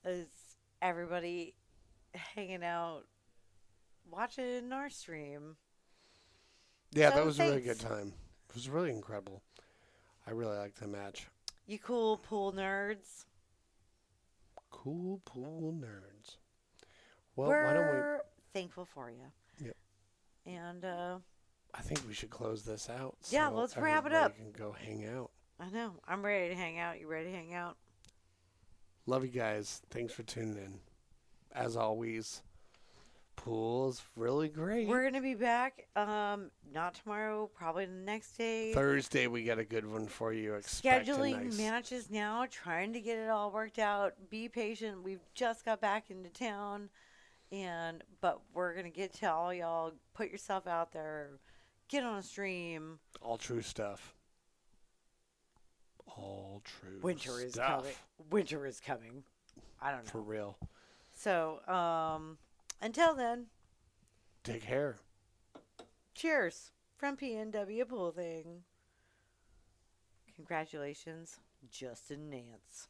Is everybody hanging out, watching our stream. Yeah, So that was a really thanks. good time. It was really incredible. I really liked the match. You cool pool nerds. Cool pool nerds. Well, why don't We're thankful for you. Yep. And I think we should close this out. Yeah, so let's wrap it everybody up. Can go hang out. I know. I'm ready to hang out. You ready to hang out? Love you guys. Thanks for tuning in. As always, pool's really great. We're going to be back. Not tomorrow, probably the next day. Thursday, we got a good one for you. Expect a Scheduling nice- matches now, trying to get it all worked out. Be patient. We've just got back into town, but we're gonna get to all y'all. Put yourself out there. Get on a stream. All true stuff. All true Winter is stuff. coming. Winter is coming. I don't know. For real. So, until then, Take care. Cheers from PNWpoolthing. Congratulations, Justin Nance.